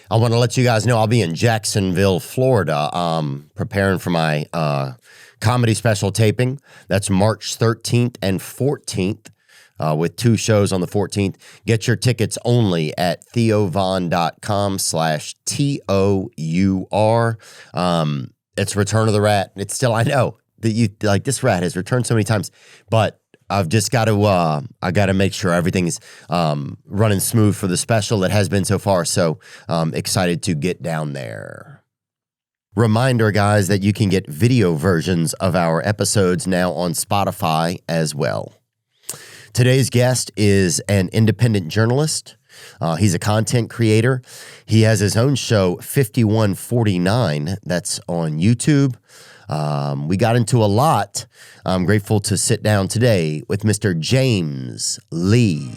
I want to let you guys know I'll be in Jacksonville, Florida, preparing for my comedy special taping. That's March 13th and 14th. With 2 shows on the 14th. Get your tickets only at theovon.com/TOUR. It's Return of the Rat. It's still, I know that you like this rat has returned so many times, but I've just got to, I got to make sure everything's running smooth for the special. It has been so far. So excited to get down there. Reminder, guys, that you can get video versions of our episodes now on Spotify as well. Today's guest is an independent journalist. He's a content creator. He has his own show, 5149, that's on YouTube. We got into a lot. I'm grateful to sit down today with Mr. James Lee.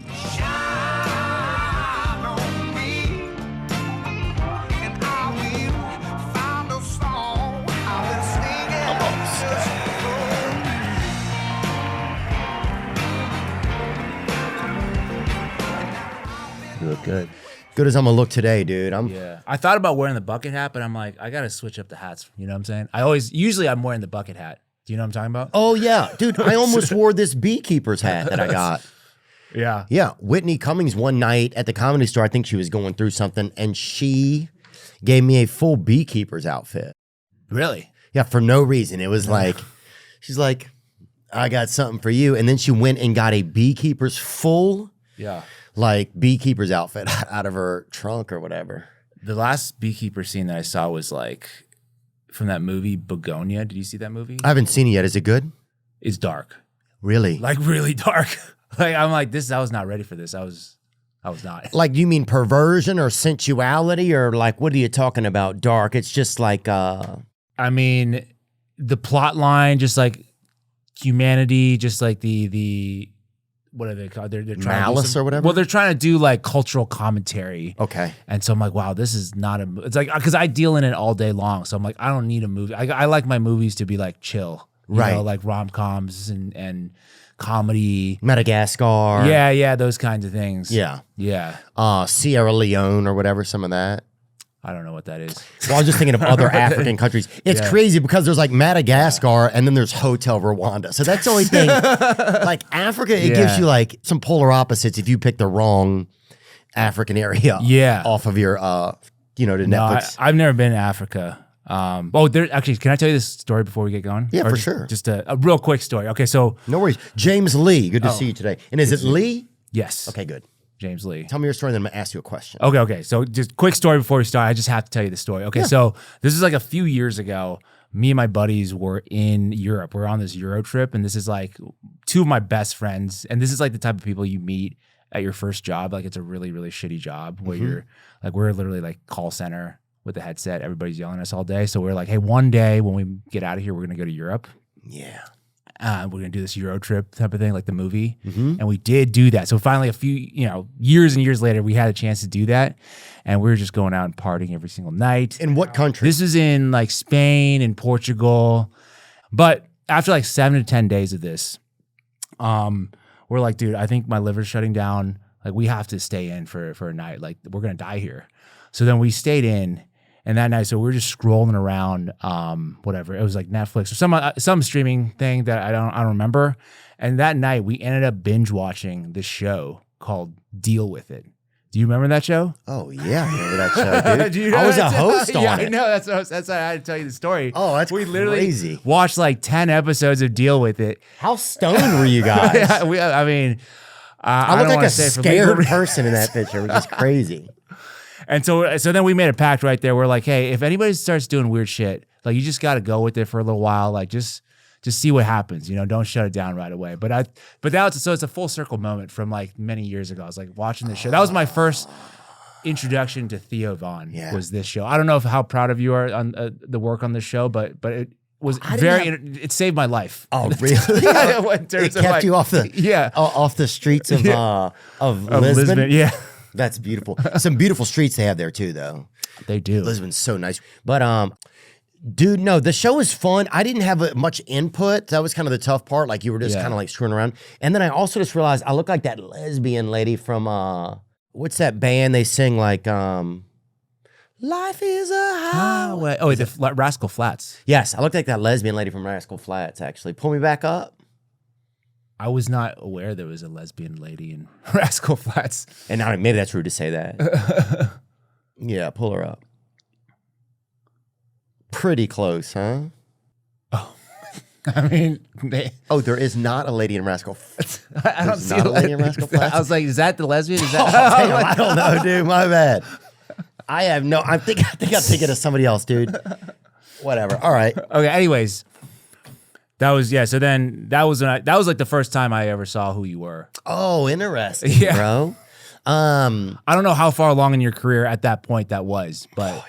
Look good. Good as I'm gonna look today, dude. Yeah. I thought about wearing the bucket hat, but I'm like, I gotta switch up the hats. You know what I'm saying? Usually I'm wearing the bucket hat. Do you know what I'm talking about? Oh yeah, dude. I almost wore this beekeeper's hat that I got. Yeah. Yeah. Whitney Cummings one night at the Comedy Store, I think she was going through something, and she gave me a full beekeeper's outfit. Really? Yeah, for no reason. It was like, she's like, I got something for you. And then she went and got a beekeeper's full like beekeeper's outfit out of her trunk or whatever. The last beekeeper scene that I saw was like from that movie Begonia. Did you see that movie? I haven't seen it yet. Is it good? It's dark. Really? Like really dark. Like I'm like this. I was not ready for this. I was not. Like, do you mean perversion or sensuality or like what are you talking about? Dark? It's just like I mean, the plot line, just like humanity, just like the what are they called? They're trying malice or whatever. Well, they're trying to do like cultural commentary. Okay. And so I'm like, wow, this is not a. It's like because I deal in it all day long, so I'm like, I don't need a movie. I like my movies to be like chill, you know, like rom-coms and comedy. Madagascar. Yeah, those kinds of things. Yeah. Yeah. Sierra Leone or whatever, some of that. I don't know what that is. Well, I was just thinking of other African countries. It's crazy because there's like Madagascar and then there's Hotel Rwanda. So that's the only thing. Like Africa, it gives you like some polar opposites if you pick the wrong African area off of your, to Netflix. I've never been to Africa. Actually, can I tell you this story before we get going? Yeah, for sure. Just a real quick story. Okay, so. No worries. James Lee, good to see you today. And is it Lee? Yes. Okay, good. James Lee. Tell me your story, then I'm going to ask you a question. Okay. So just quick story before we start. I just have to tell you the story. Okay, so this is like a few years ago. Me and my buddies were in Europe. We're on this Euro trip, and this is like 2 of my best friends. And this is like the type of people you meet at your first job. Like it's a really, really shitty job where you're like, we're literally like call center with the headset. Everybody's yelling at us all day. So we're like, hey, one day when we get out of here, we're going to go to Europe. Yeah. We're going to do this Euro trip type of thing, like the movie. And we did do that. So finally, a few, years and years later, we had a chance to do that. And we were just going out and partying every single night. In what country? This is in like Spain and Portugal. But after like 7 to 10 days of this, we're like, dude, I think my liver's shutting down. Like we have to stay in for a night. Like we're going to die here. So then we stayed in. And that night, so we were just scrolling around, whatever. It was like Netflix or some streaming thing that I don't remember. And that night, we ended up binge watching this show called Deal With It. Do you remember that show? Oh yeah, I remember that show, dude. I was a host on it. I know. That's why I had to tell you the story. Oh, that's we literally crazy. Watched like 10 episodes of Deal With It. How stoned were you guys? I look like a scared person in that picture, which is crazy. And so then we made a pact right there. We're like, hey, if anybody starts doing weird shit, like you just got to go with it for a little while. Like just see what happens. Don't shut it down right away. But it's a full circle moment from like many years ago. I was like watching this show. That was my first introduction to Theo Von. Was this show. I don't know how proud of you are on the work on this show, but it was it saved my life. Oh, really? It kept you off the streets of Lisbon. Yeah. That's beautiful. Some beautiful streets they have there too, though. They do. Lisbon's so nice. But dude, no, the show is fun. I didn't have much input. That was kind of the tough part. Like you were just kind of like screwing around. And then I also just realized I look like that lesbian lady from what's that band they sing like Life is a highway. Oh, wait, Rascal Flats. Yes, I looked like that lesbian lady from Rascal Flats, actually. Pull me back up. I was not aware there was a lesbian lady in Rascal Flats. And now maybe that's rude to say that. Yeah, pull her up. Pretty close, huh? Oh, I mean, there is not a lady in Rascal Flats. I don't see a lady in Rascal Flats. I was like, is that the lesbian? Is that? Damn, I don't know, dude. My bad. I have no. I think I'm thinking of somebody else, dude. Whatever. All right. Okay. Anyways, that was So then that was like the first time I ever saw who you were. Oh, interesting, bro. I don't know how far along in your career at that point that was, but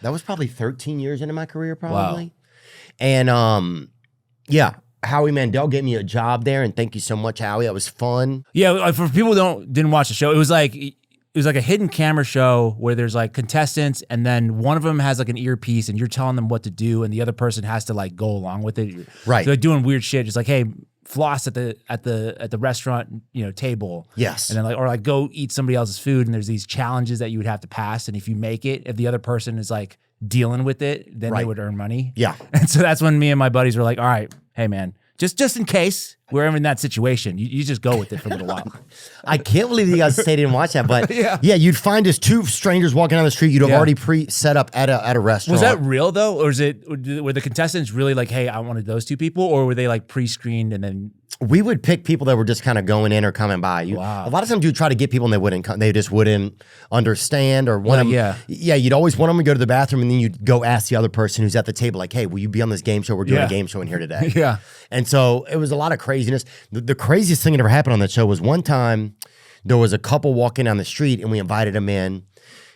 that was probably 13 years into my career, probably. Wow. And Howie Mandel gave me a job there, and thank you so much, Howie. That was fun. Yeah, for people who didn't watch the show, it was like a hidden camera show where there's like contestants, and then one of them has like an earpiece, and you're telling them what to do, and the other person has to like go along with it. Right. So they're doing weird shit, just like, hey, floss at the restaurant, table. Yes. And then or go eat somebody else's food, and there's these challenges that you would have to pass, and if you make it, if the other person is like dealing with it, then they would earn money. Yeah. And so that's when me and my buddies were like, all right, hey man, just in case we're ever in that situation, you just go with it for a little while. I can't believe you guys stayed and watched that, but yeah, you'd find us two strangers walking down the street. You'd have already pre-set up at a restaurant. Was that real though, or were the contestants really like, hey, I wanted those two people, or were they like pre-screened and then? We would pick people that were just kind of going in or coming by. Wow. A lot of times you'd try to get people and they wouldn't come. They just wouldn't understand or want them. Yeah, you'd always want them to go to the bathroom, and then you'd go ask the other person who's at the table, like, hey, will you be on this game show? We're doing a game show in here today. Yeah. And so it was a lot of craziness. The craziest thing that ever happened on that show was one time there was a couple walking down the street, and we invited them in.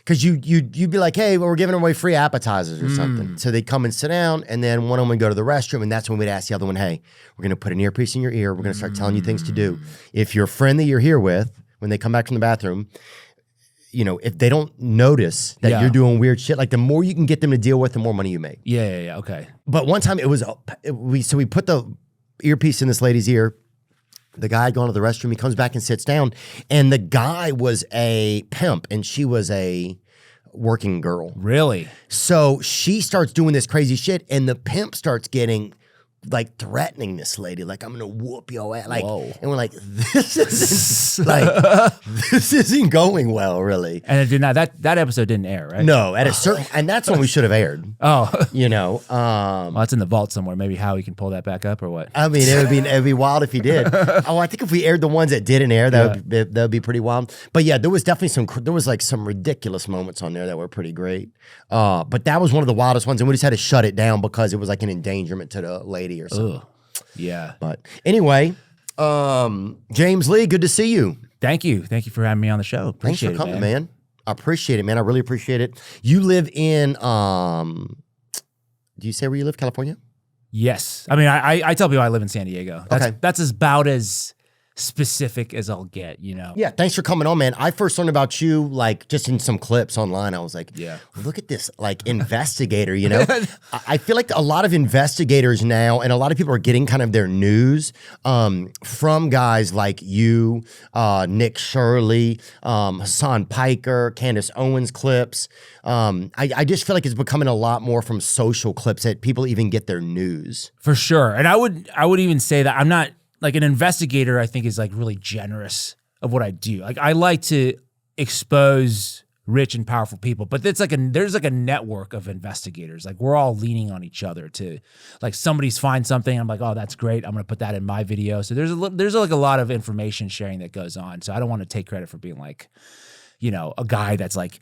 Because you'd be like, hey, well, we're giving away free appetizers or something. So they'd come and sit down, and then one of them would go to the restroom, and that's when we'd ask the other one, hey, we're going to put an earpiece in your ear. We're going to start telling you things to do. If your friend that you're here with, when they come back from the bathroom, if they don't notice that you're doing weird shit, like the more you can get them to deal with, the more money you make. Yeah, okay. But one time we put the earpiece in this lady's ear. The guy had gone to the restroom. He comes back and sits down, and the guy was a pimp, and she was a working girl. Really? So she starts doing this crazy shit, and the pimp starts getting like threatening this lady, like, I'm gonna whoop your ass. Like, whoa. And we're like, this isn't going well, really. And it did not. That episode didn't air, right? No, at a certain, and that's when we should have aired. Oh, well, it's in the vault somewhere. Maybe Howie can pull that back up or what? I mean, it'd be wild if he did. I think if we aired the ones that didn't air, that would be pretty wild. But yeah, there was definitely some ridiculous moments on there that were pretty great. But that was one of the wildest ones, and we just had to shut it down because it was like an endangerment to the lady or something. Ugh. Yeah. But anyway, James Lee, good to see you. Thank you for having me on the show. Appreciate Thanks for coming, man. I appreciate it, man. I really appreciate it. You live in, do you say where you live, California? Yes. I mean, I tell people I live in San Diego. Okay. That's about as specific as I'll get, Yeah, thanks for coming on, man. I first learned about you, like, just in some clips online. I was like, look at this, like, investigator, I feel like a lot of investigators now, and a lot of people are getting kind of their news from guys like you, Nick Shirley, Hassan Piker, Candace Owens clips. I just feel like it's becoming a lot more from social clips that people even get their news. For sure. And I would even say that I'm not, like, an investigator, I think, is like really generous of what I do. Like, I like to expose rich and powerful people, but there's like a network of investigators. Like, we're all leaning on each other to, like, somebody's find something, I'm like, oh, that's great, I'm gonna put that in my video. So there's like a lot of information sharing that goes on. So I don't want to take credit for being like, a guy that's like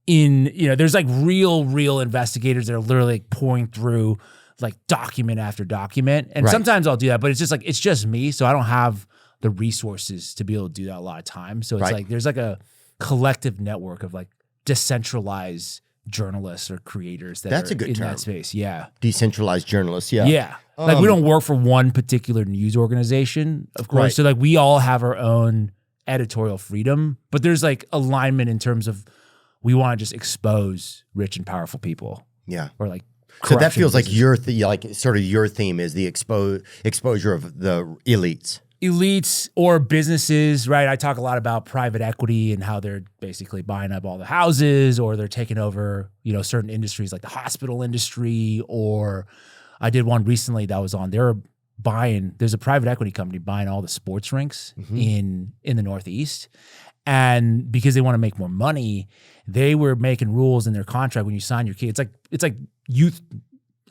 there's like real investigators that are literally like pouring through like document after document. And sometimes I'll do that, but it's just like, it's just me. So I don't have the resources to be able to do that a lot of times. So it's like, there's like a collective network of like decentralized journalists or creators that are in that space. Yeah. Decentralized journalists. Yeah. Yeah. Like, we don't work for one particular news organization, of course. So like, we all have our own editorial freedom, but there's like alignment in terms of, we want to just expose rich and powerful people. Yeah. Or like, so that feels like your theme is the exposure of the elites. elites or businesses, right? I talk a lot about private equity and how they're basically buying up all the houses, or they're taking over, certain industries like the hospital industry. Or I did one recently that was on, there's a private equity company buying all the sports rinks in the Northeast. And because they want to make more money, they were making rules in their contract when you sign your kid. It's like youth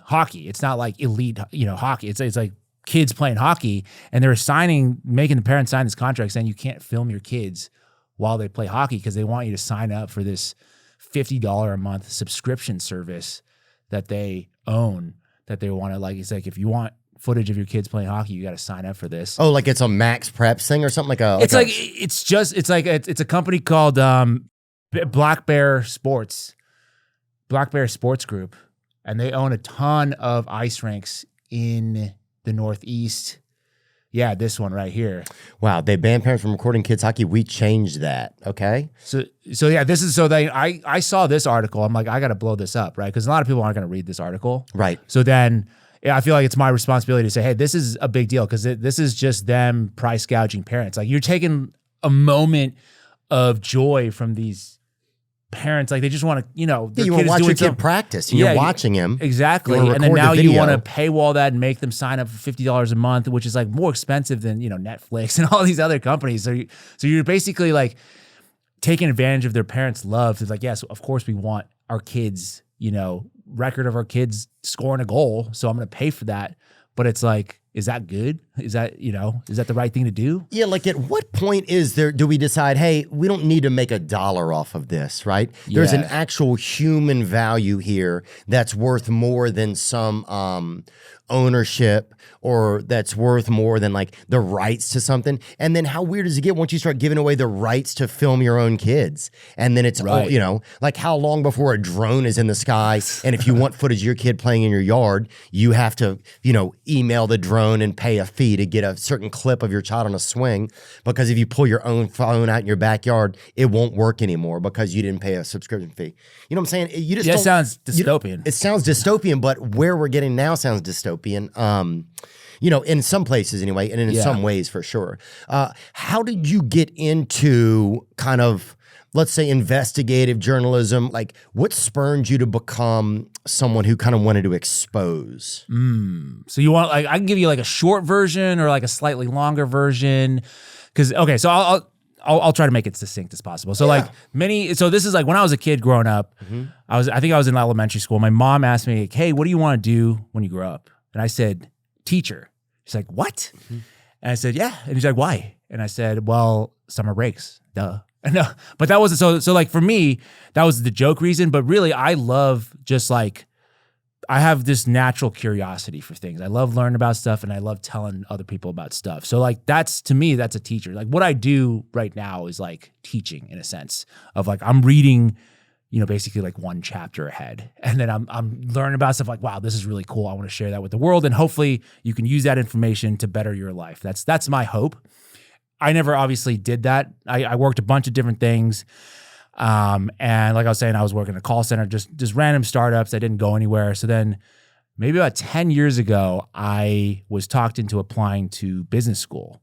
hockey. It's not like elite, hockey. It's like kids playing hockey, and they're making the parents sign this contract saying you can't film your kids while they play hockey because they want you to sign up for this $50 a month subscription service that they own, that they want to it's like, if you want footage of your kids playing hockey, you got to sign up for this. Oh, like it's a Max Preps thing or something It's a company called Black Bear Sports Group, and they own a ton of ice rinks in the Northeast. Yeah, this one right here. Wow, they banned parents from recording kids hockey. We changed that. Okay. So yeah, I saw this article. I'm like, I got to blow this up, right? Because a lot of people aren't going to read this article. Right. So then I feel like it's my responsibility to say, hey, this is a big deal because this is just them price gouging parents. Like, you're taking a moment of joy from these parents. Like, they just want to, you want to watch your kid practice. And you're watching him. Exactly. And then now you want to paywall that and make them sign up for $50 a month, which is like more expensive than, Netflix and all these other companies. So you're basically like taking advantage of their parents' love. It's like, yes, of course we want our kids, record of our kids scoring a goal. So I'm going to pay for that. But it's like, is that good? Is that the right thing to do? Yeah, like at what point do we decide, hey, we don't need to make $1 off of this, right? Yeah. There's an actual human value here that's worth more than some ownership, or that's worth more than like the rights to something. And then how weird does it get once you start giving away the rights to film your own kids? And then it's, right. Like how long before a drone is in the sky? And if you want footage of your kid playing in your yard, you have to, email the drone and pay a fee to get a certain clip of your child on a swing. Because if you pull your own phone out in your backyard, it won't work anymore because you didn't pay a subscription fee. You know what I'm saying? That sounds dystopian. It sounds dystopian, but where we're getting now sounds dystopian. In some places anyway, and in some ways for sure. How did you get into kind of, let's say, investigative journalism? Like, what spurred you to become someone who kind of wanted to expose? So you want, like, I can give you like a short version or like a slightly longer version. Because, okay, so I'll try to make it succinct as possible. So so this is like when I was a kid growing up, I think I was in elementary school. My mom asked me, like, hey, what do you want to do when you grow up? And I said, teacher. She's like, what? And I said, yeah. And she's like, why? And I said, well, summer breaks, duh. No, but that wasn't, so like for me, that was the joke reason. But really, I love just like, I have this natural curiosity for things. I love learning about stuff, and I love telling other people about stuff. So like, to me, that's a teacher. Like, what I do right now is like teaching, in a sense of like, I'm reading, basically like one chapter ahead. And then I'm learning about stuff like, wow, this is really cool. I want to share that with the world. And hopefully you can use that information to better your life. That's my hope. I never obviously did that. I worked a bunch of different things. And like I was saying, I was working at a call center, just random startups that didn't go anywhere. So then maybe about 10 years ago, I was talked into applying to business school.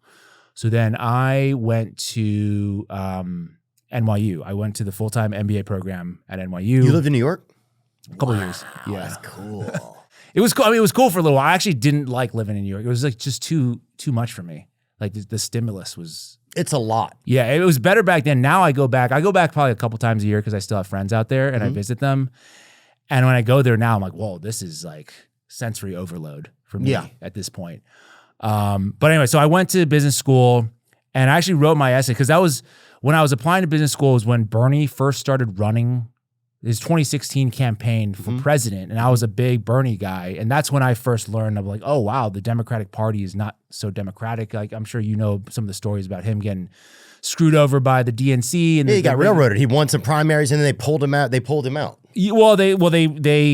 So then I went to NYU. I went to the full-time MBA program at NYU. You lived in New York? A couple of years. Yeah. That's cool. It was cool. I mean, it was cool for a little while. I actually didn't like living in New York. It was like just too much for me. Like the stimulus was. It's a lot. Yeah, it was better back then. Now I go back probably a couple times a year because I still have friends out there and I visit them. And when I go there now, I'm like, whoa, this is like sensory overload for me at this point. But anyway, so I went to business school and I actually wrote my essay because that was when I was applying to business school was when Bernie first started running his 2016 campaign for president. And I was a big Bernie guy. And that's when I first learned, I'm like, oh, wow, the Democratic Party is not so democratic. Like, I'm sure you know some of the stories about him getting screwed over by the DNC. And he got railroaded. He won some primaries and then they pulled him out. They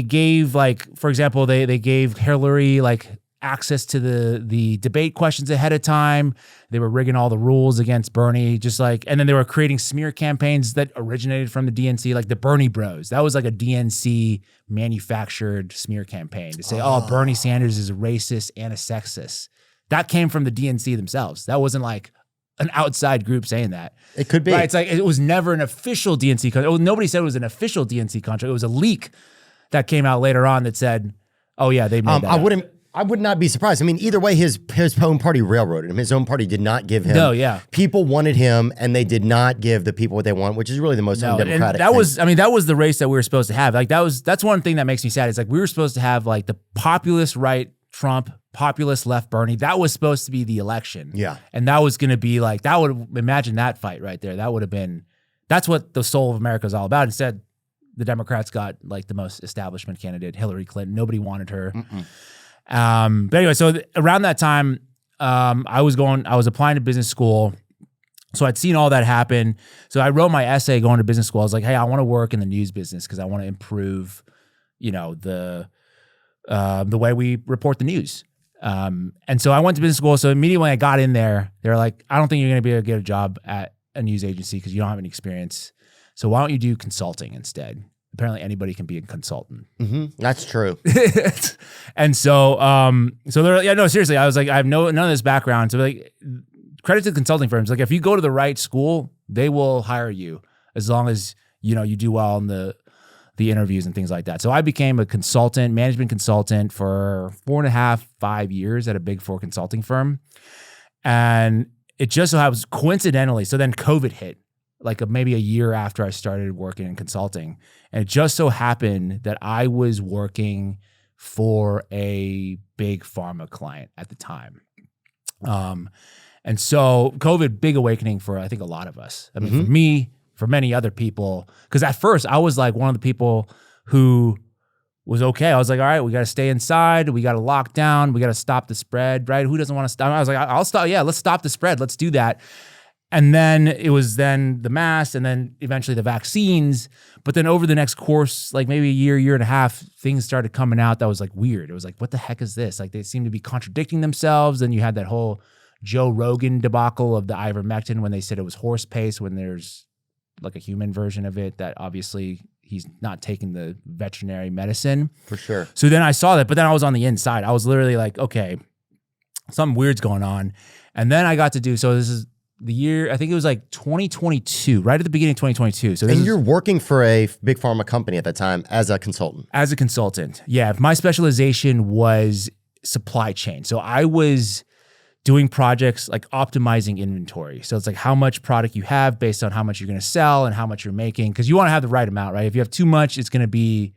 gave, like, for example, they gave Hillary like access to the debate questions ahead of time. They were rigging all the rules against Bernie, just like, and then they were creating smear campaigns that originated from the DNC, like the Bernie Bros. That was like a DNC manufactured smear campaign to say, oh, Bernie Sanders is a racist and a sexist. that came from the DNC themselves. That wasn't like an outside group saying that. It could be. Right? It's like it was never an official DNC contract. Nobody said it was an official DNC contract. It was a leak that came out later on that said, "Oh yeah, they made that." I would not be surprised. I mean, either way, his own party railroaded him. His own party did not give him. No, yeah. People wanted him, and they did not give the people what they want, which is really the most undemocratic that thing. that was the race that we were supposed to have. Like that's one thing that makes me sad. It's like we were supposed to have like the populist right Trump, populist left Bernie. That was supposed to be the election. Yeah. And that was going to be like, that would, imagine that fight right there. That would have been, that's what the soul of America is all about. Instead, the Democrats got like the most establishment candidate, Hillary Clinton. Nobody wanted her. But anyway, so around that time, I was applying to business school. So I'd seen all that happen. So I wrote my essay going to business school. I was like, hey, I want to work in the news business because I want to improve, the way we report the news. And so I went to business school. So immediately when I got in there, they were like, I don't think you're going to be able to get a job at a news agency because you don't have any experience. So why don't you do consulting instead? Apparently anybody can be a consultant. That's true. And so, they're like, yeah, no, seriously. I was like, I have none of this background. So like, credit to consulting firms. Like if you go to the right school, they will hire you as long as, you do well in the interviews and things like that. So I became a consultant, management consultant for 4.5, 5 years at a Big Four consulting firm. And it just so happens coincidentally, so then COVID hit, like maybe a year after I started working in consulting. And it just so happened that I was working for a big pharma client at the time. And so COVID, big awakening for, I think, a lot of us. I mean, for me, for many other people, because at first I was like one of the people who was okay. I was like, all right, we got to stay inside. We got to lock down. We got to stop the spread, right? Who doesn't want to stop? I was like, I'll stop. Yeah, let's stop the spread. Let's do that. And then it was then the masks and then eventually the vaccines. But then over the next course, like maybe a year and a half, things started coming out that was like weird. It was like, what the heck is this? Like they seemed to be contradicting themselves. And you had that whole Joe Rogan debacle of the ivermectin when they said it was horse paste when there's like a human version of it that obviously he's not taking the veterinary medicine. For sure. So then I saw that, but then I was on the inside. I was literally like, okay, something weird's going on. And then I got to do, so this is the year, I think it was like 2022, right at the beginning of 2022. So you're working for a big pharma company at that time as a consultant. As a consultant. Yeah. My specialization was supply chain. So I was doing projects like optimizing inventory. So it's like how much product you have based on how much you're going to sell and how much you're making. Because you want to have the right amount, right? If you have too much, there's going to be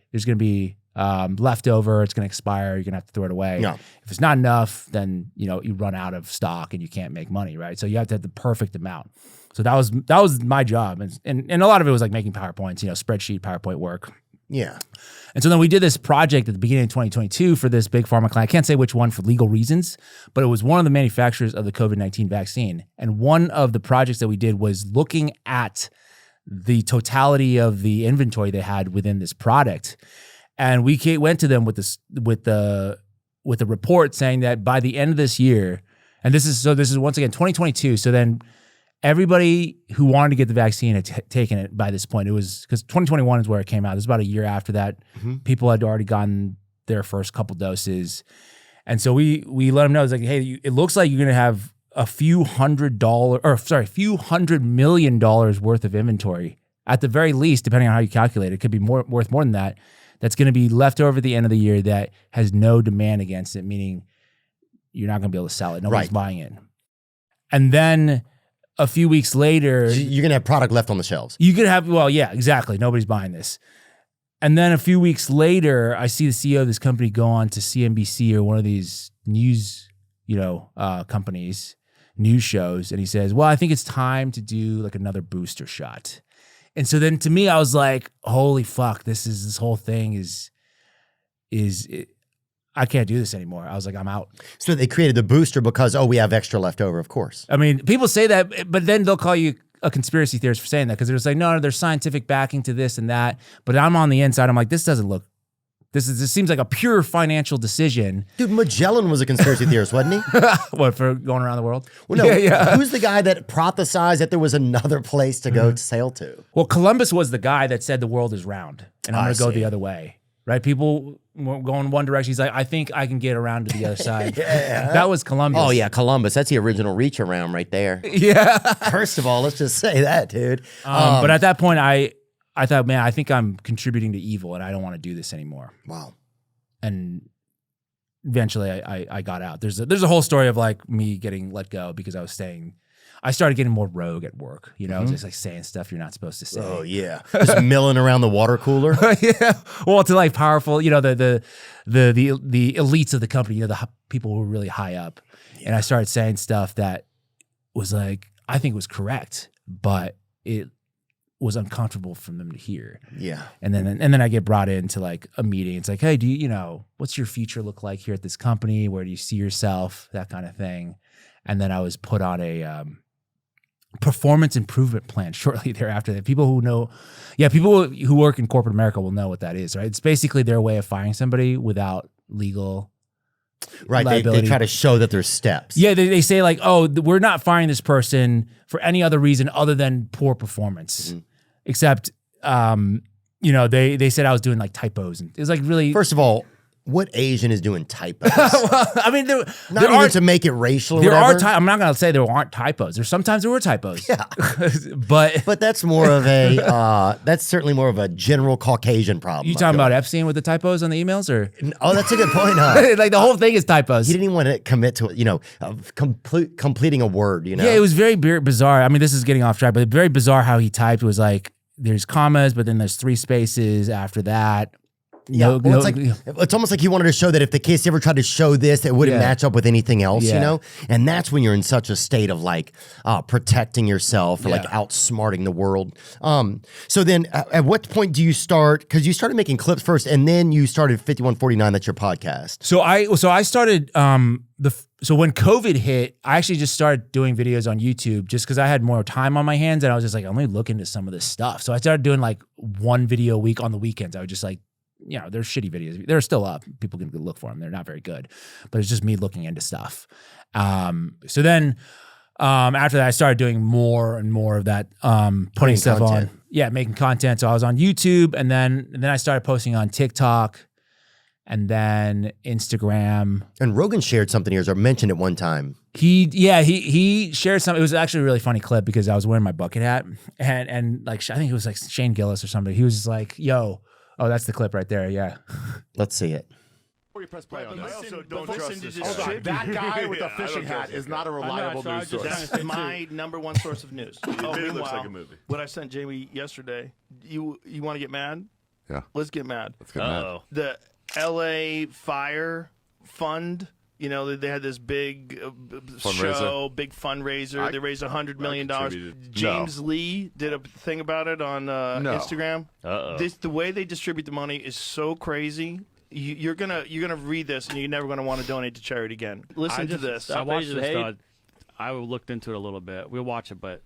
leftover. It's going to expire. You're going to have to throw it away. No. If it's not enough, then you run out of stock and you can't make money, right? So you have to have the perfect amount. So that was my job, and a lot of it was like making PowerPoints, spreadsheet PowerPoint work. Yeah. And so then we did this project at the beginning of 2022 for this big pharma client. I can't say which one for legal reasons, but it was one of the manufacturers of the COVID-19 vaccine. And one of the projects that we did was looking at the totality of the inventory they had within this product. And we went to them with a report saying that by the end of this year, and this is once again 2022. So then everybody who wanted to get the vaccine had taken it by this point. It was because 2021 is where it came out. It was about a year after that. People had already gotten their first couple doses. And so we let them know, it's like, hey, it looks like you're going to have a few $100 million worth of inventory at the very least, depending on how you calculate it. It could be worth more than that. That's going to be left over at the end of the year that has no demand against it, meaning you're not going to be able to sell it. Nobody's buying it. And then a few weeks later, you're going to have product left on the shelves. You could have, well, yeah, exactly. Nobody's buying this. And then a few weeks later, I see the CEO of this company go on to CNBC or one of these news, companies, news shows. And he says, well, I think it's time to do like another booster shot. And so then to me, I was like, holy fuck, this whole thing is I can't do this anymore. I was like, I'm out. So they created the booster because, we have extra left over, of course. I mean, people say that, but then they'll call you a conspiracy theorist for saying that because they're just like, no, there's scientific backing to this and that. But I'm on the inside. I'm like, this seems like a pure financial decision. Dude, Magellan was a conspiracy theorist, wasn't he? What, for going around the world? Well, no. Yeah. Who's the guy that prophesized that there was another place to go to sail to? Well, Columbus was the guy that said the world is round and I'm going to go the other way. right? People were going one direction. He's like, I think I can get around to the other side. Yeah. That was Columbus. Oh yeah, Columbus. That's the original reach around right there. Yeah. First of all, let's just say that, dude. But at that point, I thought, man, I think I'm contributing to evil, and I don't want to do this anymore. Wow. And eventually, I got out. There's a whole story of like me getting let go because I started getting more rogue at work. You know, just like saying stuff you're not supposed to say. Oh yeah, just milling around the water cooler. Yeah. Well, to like powerful, you know, the elites of the company, you know, the people who were really high up, and I started saying stuff that was like I think was correct, but it was uncomfortable for them to hear. Yeah. And then I get brought into like a meeting. It's like, hey, do you know, what's your future look like here at this company? Where do you see yourself? That kind of thing. And then I was put on a performance improvement plan shortly thereafter. That people who know, people who work in corporate America will know what that is, right? It's basically their way of firing somebody without legal right. They try to show that there's steps. Yeah, they say like, oh, we're not firing this person for any other reason other than poor performance. Except, you know, they said I was doing like typos, and it was like really. First of all, what Asian is doing typos? Well, I mean, there not even to make it racial. There or whatever. I'm not gonna say there aren't typos. Sometimes there were typos. Yeah, but that's more of a that's certainly more of a general Caucasian problem. You talking about Epstein with the typos on the emails, or? Oh, that's a good point. Huh? Like the whole thing is typos. He didn't even want to commit to it. You know, completing a word. You know. Yeah, it was very bizarre. I mean, this is getting off track, but very bizarre how he typed. It was like there's commas, but then there's 3 spaces after that. Yeah, it's almost like he wanted to show that if the case ever tried to show this, it wouldn't match up with anything else, you know? And that's when you're in such a state of like protecting yourself or like outsmarting the world. So then at what point do you start? Because you started making clips first and then you started 5149, that's your podcast. So I started, so when COVID hit, I actually just started doing videos on YouTube just because I had more time on my hands and I was just like, let me look into some of this stuff. So I started doing like 1 video a week on the weekends. I would just like, you know, they're shitty videos. They're still up. People can look for them. They're not very good, but it's just me looking into stuff. So then after that, I started doing more and more of that, putting stuff content on. Yeah, making content. So I was on YouTube, and then I started posting on TikTok, and then Instagram. And Rogan shared something here, or mentioned it one time. He shared something. It was actually a really funny clip because I was wearing my bucket hat, and like I think it was like Shane Gillis or somebody. He was just like, "Yo." Oh, that's the clip right there. Yeah. Let's see it. Before you press play on this, I also don't trust this. Hold on, that guy with the fishing hat is not a reliable news source. That's my number 1 source of news. It looks like a movie. What I sent Jamie yesterday, you want to get mad? Yeah. Let's get mad. Let's get mad. The LA Fire Fund, you know, they had this big show, big fundraiser. They raised $100 million. James Lee did a thing about it on Instagram. The way they distribute the money is so crazy. You're gonna read this and you're never gonna want to donate to charity again. Listen to this. I watched this. I looked into it a little bit. We'll watch it, but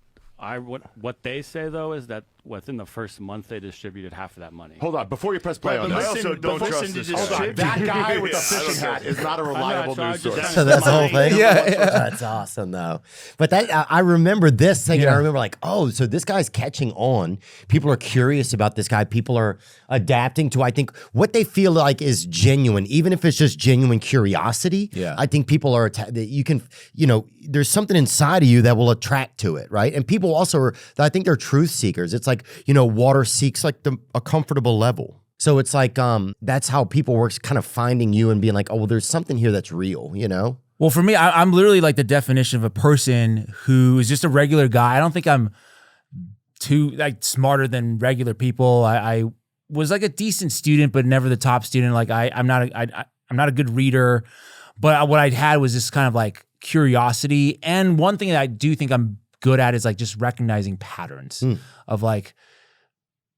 what they say though is that within the first month they distributed half of that money. Hold on, before you press play on this, I also don't trust this. Hold on, that guy with the fishing hat is not a reliable news source. So that's the whole thing. Yeah, that's awesome though. But that I remember this thing. And I remember like, oh, so this guy's catching on. People are curious about this guy. People are adapting to, I think, what they feel like is genuine, even if it's just genuine curiosity. Yeah, I think people are you can, you know, there's something inside of you that will attract to it, right? And people also are, I think they're truth seekers. It's like, you know, water seeks like a comfortable level. So it's like, that's how people work, kind of finding you and being like, oh, well, there's something here that's real, you know? Well, for me, I'm literally like the definition of a person who is just a regular guy. I don't think I'm too like smarter than regular people. I was like a decent student, but never the top student. Like I'm not a good reader, but what I had was this kind of like curiosity. And one thing that I do think I'm good at is like just recognizing patterns of like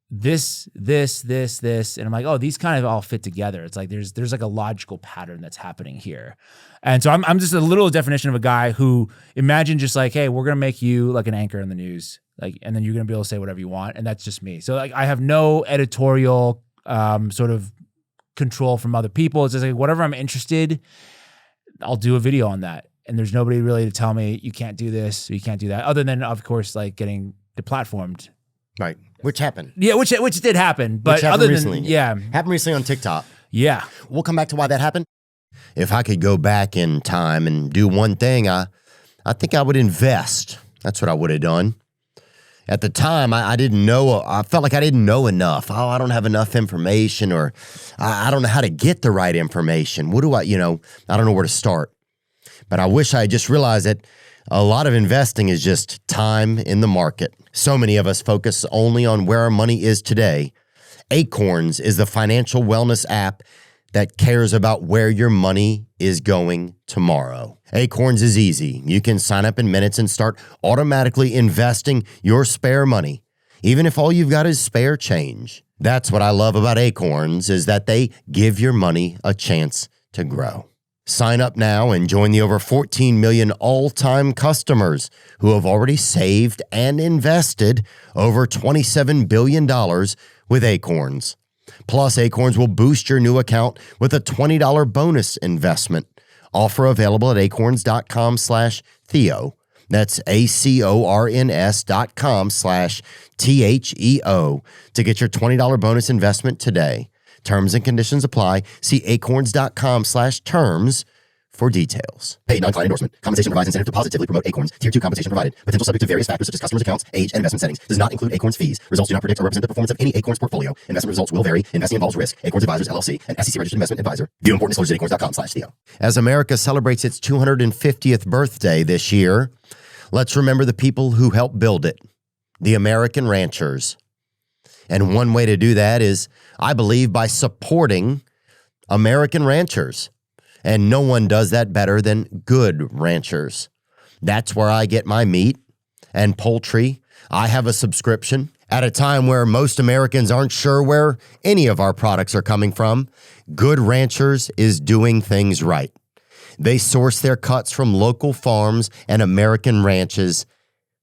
this, and I'm like, oh, these kind of all fit together. It's like there's like a logical pattern that's happening here. And so I'm just a little definition of a guy who imagine just like, hey, we're gonna make you like an anchor in the news, like, and then you're gonna be able to say whatever you want, and that's just me. So like I have no editorial sort of control from other people. It's just like whatever I'm interested, I'll do a video on that. And there's nobody really to tell me you can't do this or you can't do that, other than, of course, like getting deplatformed Right. Which happened. Yeah, which did happen, but Which happened other recently. than yeah, Happened recently on TikTok. yeah. We'll come back to why that happened. If I could go back in time and do one thing, I think I would invest. That's what I would have done. At the time, I didn't know. I felt like I didn't know enough. Oh, I don't have enough information, or I don't know how to get the right information. What do I don't know where to start. But I wish I had just realized that a lot of investing is just time in the market. So many of us focus only on where our money is today. Acorns is the financial wellness app that cares about where your money is going tomorrow. Acorns is easy. You can sign up in minutes and start automatically investing your spare money, even if all you've got is spare change. That's what I love about Acorns, is that they give your money a chance to grow. Sign up now and join the over 14 million all-time customers who have already saved and invested over $27 billion with Acorns. Plus, Acorns will boost your new account with a $20 bonus investment. Offer available at acorns.com/Theo. That's acorns.com/THEO to get your $20 bonus investment today. Terms and conditions apply. See acorns.com/terms for details. Paid non-client endorsement. Compensation provides incentive to positively promote Acorns. Tier 2 compensation provided. Potential subject to various factors such as customers' accounts, age, and investment settings. Does not include Acorns fees. Results do not predict or represent the performance of any Acorns portfolio. Investment results will vary. Investing involves risk. Acorns Advisors, LLC, an SEC-registered investment advisor. View important disclosures at acorns.com/Theo. As America celebrates its 250th birthday this year, let's remember the people who helped build it, the American ranchers. And one way to do that is, I believe, by supporting American ranchers. And no one does that better than good ranchers. That's where I get my meat and poultry. I have a subscription. At a time where most Americans aren't sure where any of our products are coming from, Good Ranchers is doing things right. They source their cuts from local farms and American ranches.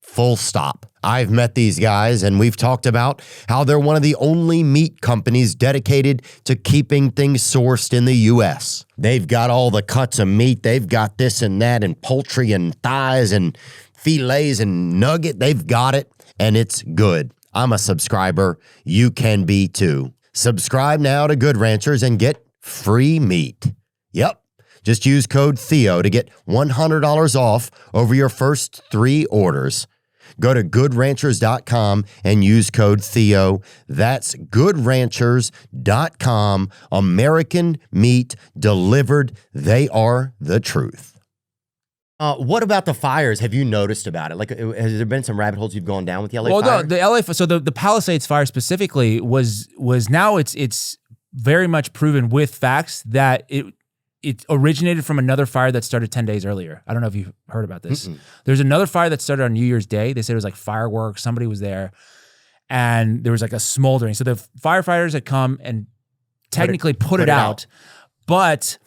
Full stop. I've met these guys and we've talked about how they're one of the only meat companies dedicated to keeping things sourced in the U.S. They've got all the cuts of meat. They've got this and that and poultry and thighs and fillets and nugget. They've got it and it's good. I'm a subscriber. You can be too. Subscribe now to Good Ranchers and get free meat. Yep. Just use code Theo to get $100 off over your first 3 orders. Go to goodranchers.com and use code Theo. That's goodranchers.com. American meat delivered. They are the truth. What about the fires? Have you noticed about it? Like, has there been some rabbit holes you've gone down with the LA fire? Well, the LA, so the Palisades fire specifically was now it's very much proven with facts that it originated from another fire that started 10 days earlier. I don't know if you've heard about this. There's another fire that started on New Year's Day. They said it was like fireworks. Somebody was there and there was like a smoldering. So the firefighters had come and technically put it out. But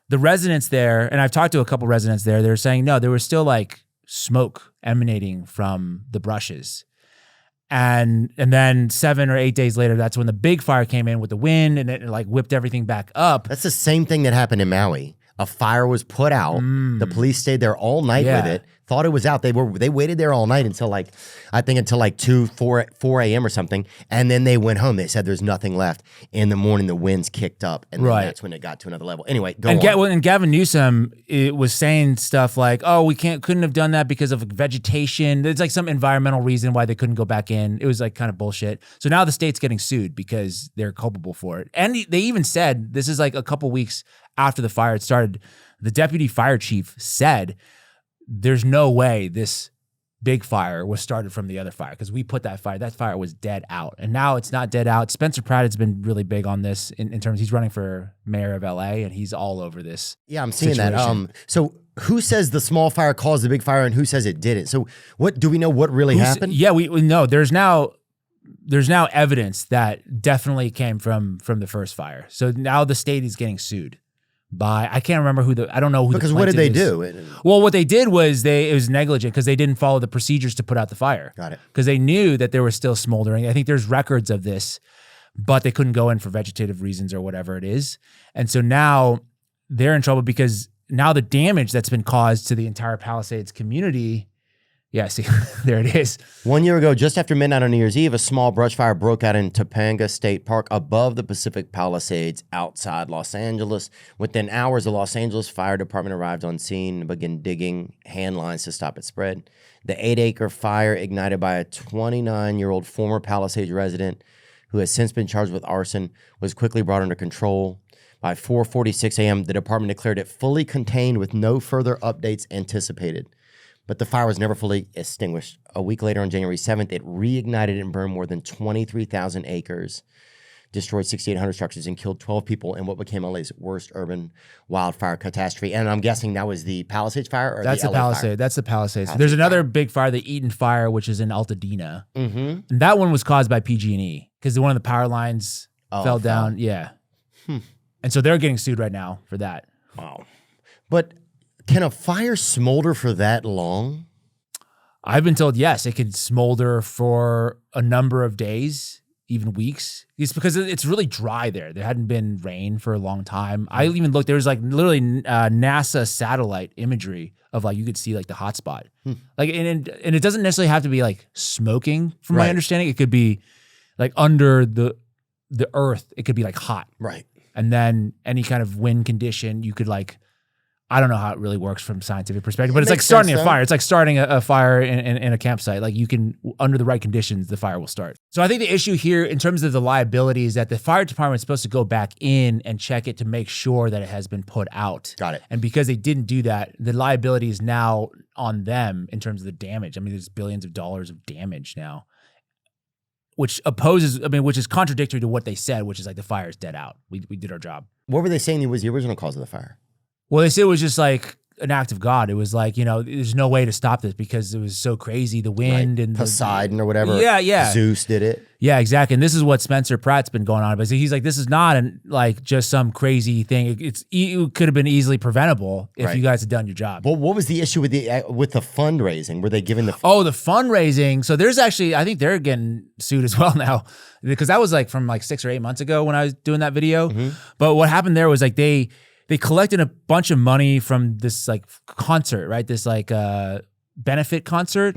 the residents there, and I've talked to a couple residents there, they're saying, no, there was still like smoke emanating from the brushes. And then 7 or 8 days later, that's when the big fire came in with the wind and it like whipped everything back up. That's the same thing that happened in Maui. A fire was put out. The police stayed there all night with it. Thought it was out. They waited there all night until like 2, 4 a.m. or something. And then they went home. They said there's nothing left. In the morning, the winds kicked up. And then that's when it got to another level. Anyway, go on. And Gavin Newsom was saying stuff like, oh, we couldn't have done that because of vegetation. There's like some environmental reason why they couldn't go back in. It was like kind of bullshit. So now the state's getting sued because they're culpable for it. And they even said, this is like a couple weeks after the fire had started, the deputy fire chief said, there's no way this big fire was started from the other fire because we put that fire was dead out. And now it's not dead out. Spencer Pratt has been really big on this in terms, he's running for mayor of LA and he's all over this. Yeah, I'm seeing that. So who says the small fire caused the big fire and who says it didn't? So what do we know what really happened? Yeah, we know there's now evidence that definitely came from the first fire. So now the state is getting sued. I can't remember I don't know who. Because what did they do? Well, what they did was it was negligent because they didn't follow the procedures to put out the fire. Got it. Because they knew that there was still smoldering. I think there's records of this, but they couldn't go in for vegetative reasons or whatever it is. And so now they're in trouble because now the damage that's been caused to the entire Palisades community Yeah, see, there it is. 1 year ago, just after midnight on New Year's Eve, a small brush fire broke out in Topanga State Park above the Pacific Palisades outside Los Angeles. Within hours, the Los Angeles Fire Department arrived on scene and began digging hand lines to stop its spread. The 8-acre fire, ignited by a 29-year-old former Palisades resident who has since been charged with arson, was quickly brought under control. By 4:46 a.m., the department declared it fully contained with no further updates anticipated. But the fire was never fully extinguished. A week later, on January 7th, it reignited and burned more than 23,000 acres, destroyed 6,800 structures, and killed 12 people in what became LA's worst urban wildfire catastrophe. And I'm guessing that was the Palisades fire? Or That's the LA Palisades. fire? That's the Palisades. There's another big fire, the Eaton Fire, which is in Altadena. And that one was caused by PG&E because one of the power lines fell down. Yeah. And so they're getting sued right now for that. Wow. But can a fire smolder for that long? I've been told, yes, it could smolder for a number of days, even weeks. It's because it's really dry there. There hadn't been rain for a long time. I even looked, there was like literally NASA satellite imagery of like, you could see like the hot spot. Like, and it doesn't necessarily have to be like smoking from my understanding. It could be like under the earth, it could be like hot. Right. And then any kind of wind condition, you could like, I don't know how it really works from a scientific perspective, but it's like starting a fire. It's like starting a fire in a campsite. Like you can, under the right conditions, the fire will start. So I think the issue here in terms of the liability is that the fire department is supposed to go back in and check it to make sure that it has been put out. Got it. And because they didn't do that, the liability is now on them in terms of the damage. I mean, there's billions of dollars of damage now, which is contradictory to what they said, which is like the fire is dead out. We did our job. What were they saying was the original cause of the fire? Well, they said it was just like an act of God. It was like, you know, there's no way to stop this because it was so crazy, the wind and Poseidon or whatever. Yeah. Zeus did it. Yeah, exactly. And this is what Spencer Pratt's been going on. But he's like, this is not like just some crazy thing. It could have been easily preventable if you guys had done your job. Well, what was the issue with the fundraising? Were they giving the the fundraising? So there's actually, I think they're getting sued as well now because that was like from like 6 or 8 months ago when I was doing that video. But what happened there was like they collected a bunch of money from this like concert, right? This like benefit concert.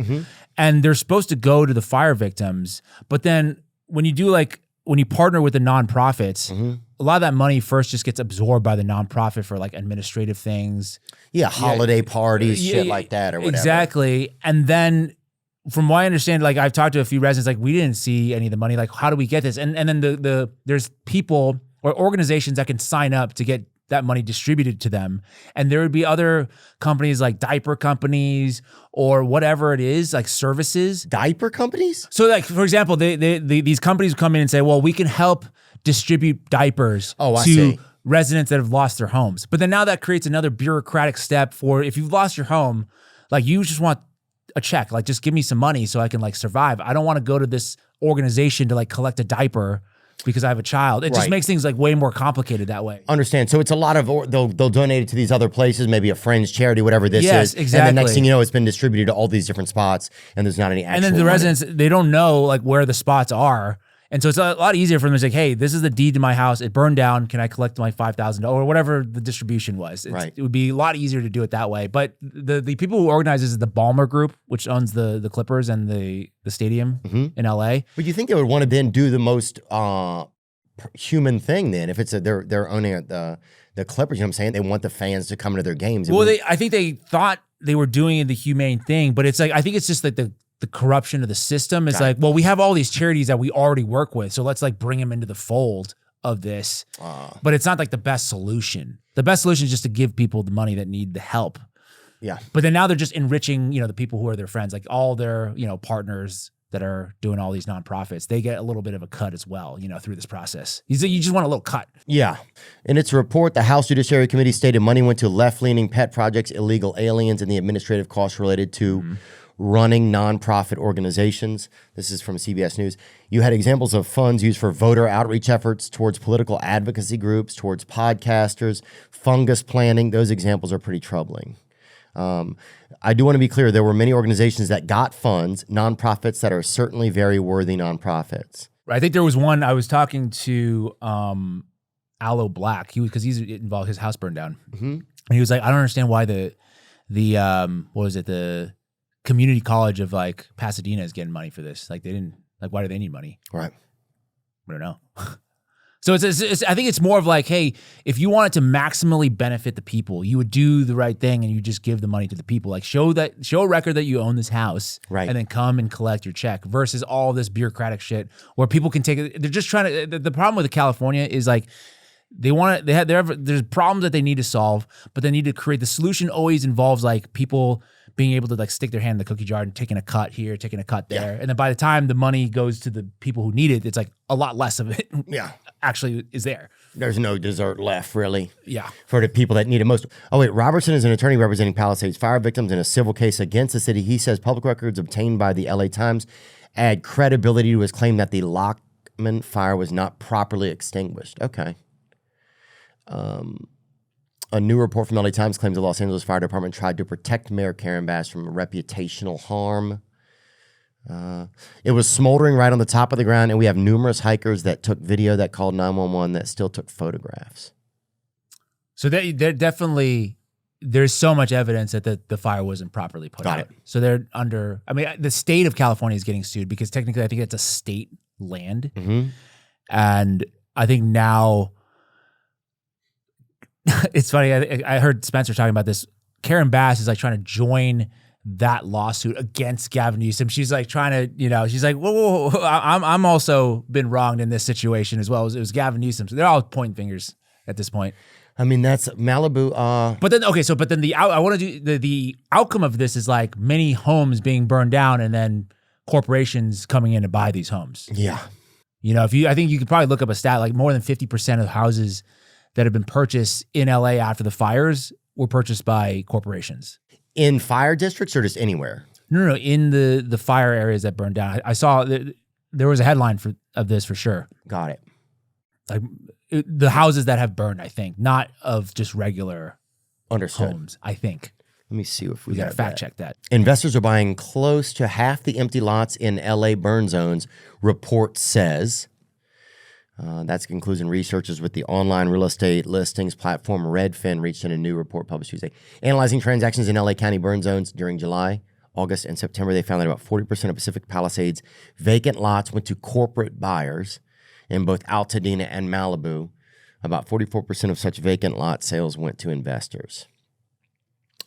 And they're supposed to go to the fire victims. But then when you partner with the nonprofits, a lot of that money first just gets absorbed by the nonprofit for like administrative things. Yeah, holiday parties, shit like that or whatever. Exactly. And then from what I understand, like I've talked to a few residents, like we didn't see any of the money. Like, how do we get this? And then there's people or organizations that can sign up to get that money distributed to them. And there would be other companies like diaper companies or whatever it is, like services. Diaper companies? So like, for example, these companies come in and say, well, we can help distribute diapers to residents that have lost their homes. But then now that creates another bureaucratic step for if you've lost your home, like you just want a check, like just give me some money so I can like survive. I don't want to go to this organization to like collect a diaper because I have a child. It just makes things like way more complicated that way. Understand. So it's a lot of, they'll donate it to these other places, maybe a friend's charity, whatever this is. Yes, exactly. And the next thing you know, it's been distributed to all these different spots and there's not any actual And then the money. residents, they don't know like where the spots are. And so it's a lot easier for them to say, hey, this is the deed to my house. It burned down. Can I collect my $5,000 or whatever the distribution was? It would be a lot easier to do it that way. But the people who organize this is the Ballmer Group, which owns the Clippers and the stadium in LA. But you think they would want to then do the most human thing then if it's they're owning the Clippers, you know what I'm saying? They want the fans to come to their games. Well, I think they thought they were doing the humane thing, but it's like, I think it's just like the corruption of the system is like, well, we have all these charities that we already work with, so let's like bring them into the fold of this. But it's not like the best solution. The best solution is just to give people the money that need the help. Yeah. But then now they're just enriching, the people who are their friends, like all their, partners that are doing all these nonprofits. They get a little bit of a cut as well, through this process. You just want a little cut. Yeah. In its report, the House Judiciary Committee stated money went to left-leaning pet projects, illegal aliens, and the administrative costs related to running nonprofit organizations. This is from CBS News. You had examples of funds used for voter outreach efforts, towards political advocacy groups, towards podcasters, fungus planting. Those examples are pretty troubling. I do want to be clear, there were many organizations that got funds, nonprofits that are certainly very worthy nonprofits. I think there was one, I was talking to Aloe Black, because he's involved, his house burned down. And he was like, I don't understand why the community college of like Pasadena is getting money for this. Like they didn't, like, why do they need money? Right. I don't know. So it's I think it's more of like, hey, if you want it to maximally benefit the people, you would do the right thing and you just give the money to the people. Like show a record that you own this house, right, and then come and collect your check. Versus all this bureaucratic shit where people can take it. They're just trying to. The problem with California is like there's problems that they need to solve, but they need to create the solution. Always involves like people being able to like stick their hand in the cookie jar and taking a cut here, taking a cut there. And then by the time the money goes to the people who need it, it's like a lot less of it actually is there. There's no dessert left, really. Yeah. For the people that need it most. Oh, wait. Robertson is an attorney representing Palisades fire victims in a civil case against the city. He says public records obtained by the LA Times add credibility to his claim that the Lockman fire was not properly extinguished. Okay. A new report from LA Times claims the Los Angeles Fire Department tried to protect Mayor Karen Bass from reputational harm. It was smoldering right on the top of the ground, and we have numerous hikers that took video, that called 911, that still took photographs. So they're definitely, there's so much evidence that the fire wasn't properly put out. Got it. So they're under, I mean, the state of California is getting sued because technically I think it's a state land. Mm-hmm. And I think now, it's funny, I heard Spencer talking about this. Karen Bass is like trying to join that lawsuit against Gavin Newsom. She's like trying to, she's like, whoa, I'm also been wronged in this situation as well. It was Gavin Newsom. So they're all pointing fingers at this point. I mean, that's Malibu. But then, okay, but then I want to do the outcome of this is like many homes being burned down and then corporations coming in to buy these homes. Yeah. I think you could probably look up a stat, like more than 50% of houses that have been purchased in LA after the fires were purchased by corporations. In fire districts or just anywhere? No, in the fire areas that burned down. I saw there was a headline of this for sure. Got it. Like the houses that have burned, I think, not of just regular homes, I think. Let me see if we got to fact check that. Investors are buying close to half the empty lots in LA burn zones, report says. That's a conclusion researchers with the online real estate listings platform Redfin reached in a new report published Tuesday. Analyzing transactions in LA County burn zones during July, August, and September, they found that about 40% of Pacific Palisades vacant lots went to corporate buyers in both Altadena and Malibu. About 44% of such vacant lot sales went to investors.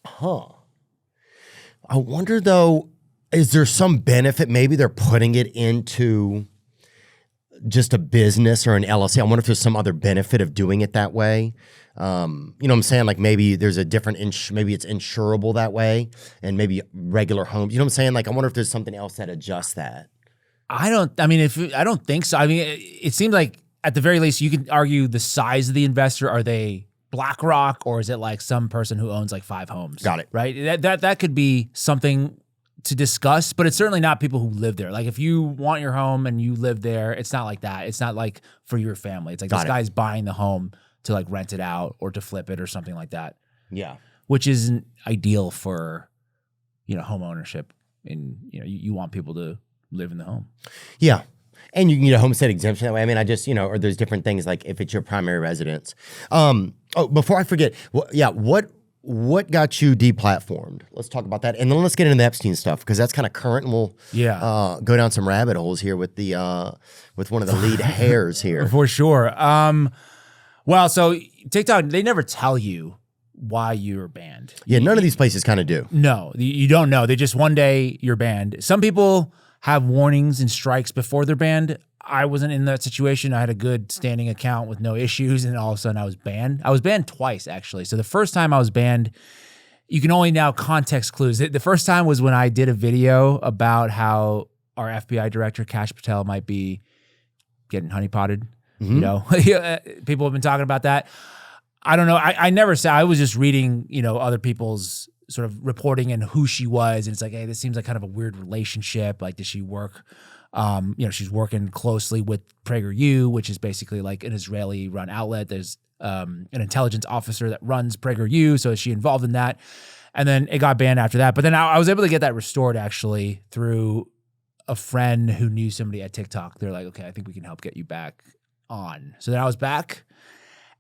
Huh. I wonder, though, is there some benefit? Maybe they're putting it into just a business or an LLC. I wonder if there's some other benefit of doing it that way. You know what I'm saying? Like maybe there's a different, maybe it's insurable that way, and maybe regular homes. You know what I'm saying? Like I wonder if there's something else that adjusts that. I don't think so. I mean, it seems like at the very least you can argue the size of the investor. Are they BlackRock or is it like some person who owns like 5 homes? Got it. Right? That could be something to discuss, but it's certainly not people who live there. Like if you want your home and you live there, it's not like that. It's not like for your family. It's like this guy's buying the home to like rent it out or to flip it or something like that. Yeah. Which isn't ideal for, home ownership. And, you want people to live in the home. Yeah. And you can get a homestead exemption that way. I mean, or there's different things like if it's your primary residence. Before I forget, what got you deplatformed? Let's talk about that. And then let's get into the Epstein stuff because that's kind of current and we'll go down some rabbit holes here with the with one of the lead hairs here. For sure. Well, so TikTok, they never tell you why you're banned. Yeah, none of these places kind of do. No, you don't know. They just one day you're banned. Some people have warnings and strikes before they're banned. I wasn't in that situation. I had a good standing account with no issues, and all of a sudden I was banned. I was banned twice, actually. So the first time I was banned, you can only now context clues. The first time was when I did a video about how our FBI director, Kash Patel, might be getting honeypotted. Mm-hmm. People have been talking about that. I don't know. I never said. I was just reading, other people's sort of reporting and who she was. And it's like, hey, this seems like kind of a weird relationship. Like, does she work? She's working closely with PragerU, which is basically like an Israeli-run outlet. There's an intelligence officer that runs PragerU, so is she involved in that? And then it got banned after that. But then I was able to get that restored actually through a friend who knew somebody at TikTok. They're like, okay, I think we can help get you back on. So then I was back,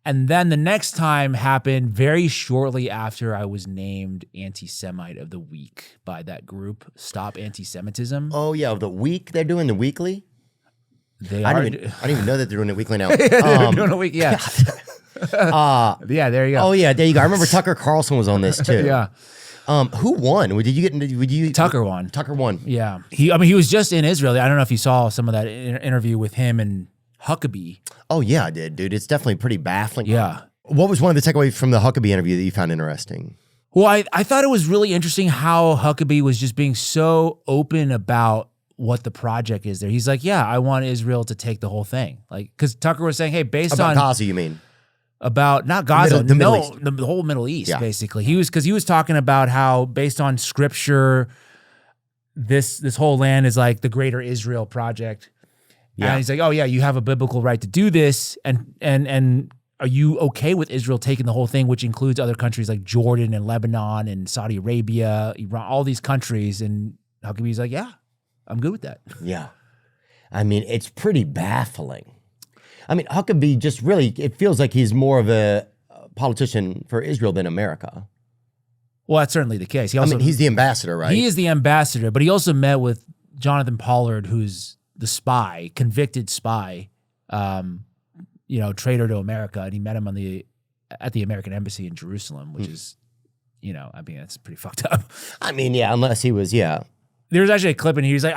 And then the next time happened very shortly after I was named Anti-Semite of the Week by that group, Stop Anti-Semitism. Oh, yeah, the week they're doing the weekly? I don't even know that they're doing it weekly now. They're doing a week, yeah. Yeah, there you go. Oh, yeah, there you go. I remember Tucker Carlson was on this, too. Yeah. Who won? Tucker won. Tucker won. Yeah. He was just in Israel. I don't know if you saw some of that interview with him and Huckabee. Oh, yeah, I did, dude. It's definitely pretty baffling. Yeah. What was one of the takeaways from the Huckabee interview that you found interesting? Well, I thought it was really interesting how Huckabee was just being so open about what the project is there. He's like, yeah, I want Israel to take the whole thing. Like, because Tucker was saying, hey, based on Gaza, you mean? About not Gaza, the Middle East. The whole Middle East, basically. He was talking about how based on scripture, this whole land is like the greater Israel project. Yeah. And he's like, oh yeah, you have a biblical right to do this, and are you okay with Israel taking the whole thing, which includes other countries like Jordan and Lebanon and Saudi Arabia, Iran, all these countries? And Huckabee's like, yeah, I'm good with that. Yeah. I mean, it's pretty baffling. I mean, Huckabee just really, it feels like he's more of a politician for Israel than America. Well, that's certainly the case. He's the ambassador, right? He is the ambassador, but he also met with Jonathan Pollard, who's the spy, convicted spy, traitor to America, and he met him at the American embassy in Jerusalem, which is, that's pretty fucked up. I mean, yeah, unless he was, yeah. There was actually a clip, and he was like,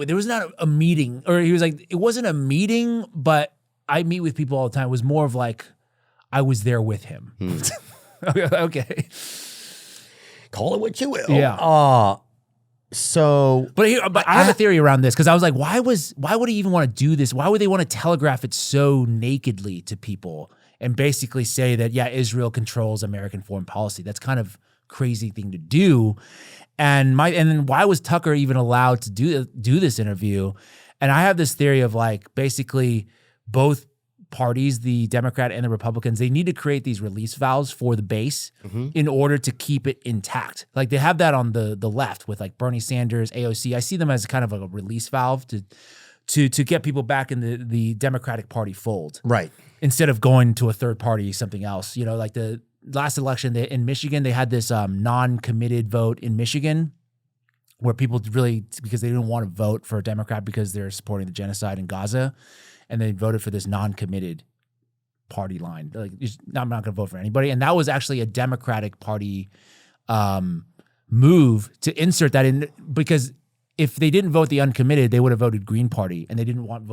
there was not a meeting, or he was like, it wasn't a meeting, but I meet with people all the time. It was more of like, I was there with him. Okay. Call it what you will. Yeah. But I have a theory around this, because I was like, why would he even want to do this? Why would they want to telegraph it so nakedly to people and basically say that, yeah, Israel controls American foreign policy? That's kind of crazy thing to do. And then why was Tucker even allowed to do this interview? And I have this theory of like, basically both parties, the Democrat and the Republicans, they need to create these release valves for the base in order to keep it intact. Like they have that on the left with like Bernie Sanders, AOC. I see them as kind of a release valve to get people back in the Democratic Party fold. Right. Instead of going to a third party, something else. Like the last election in Michigan, they had this non-committed vote in Michigan where people really, because they didn't want to vote for a Democrat because they're supporting the genocide in Gaza, and they voted for this non-committed party line. Like, I'm not going to vote for anybody. And that was actually a Democratic Party move to insert that in, because if they didn't vote the uncommitted, they would have voted Green Party, and they didn't want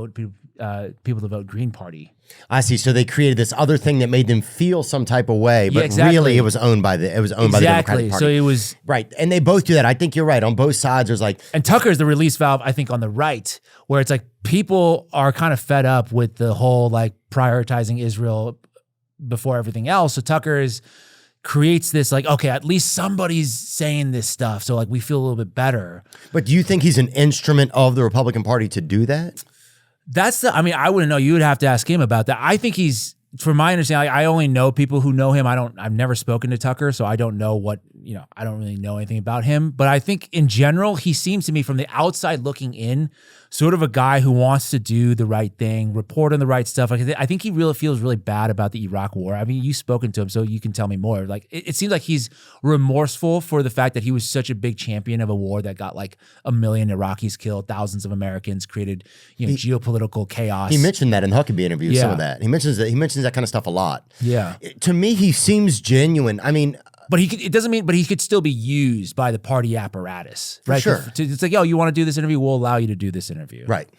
people to vote Green Party. I see. So they created this other thing that made them feel some type of way, but really it was owned by the Democratic Party. So it was right, and they both do that. I think you're right on both sides. There's like, and Tucker's the release valve, I think, on the right, where it's like people are kind of fed up with the whole like prioritizing Israel before everything else. So Tucker creates this like, okay, at least somebody's saying this stuff, so like we feel a little bit better. But do you think he's an instrument of the Republican Party to do that? I wouldn't know. You would have to ask him about that. I think he's, from my understanding, I only know people who know him. I've never spoken to Tucker, so I don't know I don't really know anything about him. But I think in general, he seems to me from the outside looking in, sort of a guy who wants to do the right thing, report on the right stuff. Like, I think he really feels really bad about the Iraq war. I mean, you've spoken to him, so you can tell me more. Like, it seems like he's remorseful for the fact that he was such a big champion of a war that got like 1 million Iraqis killed, thousands of Americans, created geopolitical chaos. He mentioned that in the Huckabee interview. Some of that he mentions that kind of stuff a lot. Yeah, to me, he seems genuine. I mean. But it doesn't mean, but he could still be used by the party apparatus, right? Sure. It's like, you want to do this interview? We'll allow you to do this interview. Right.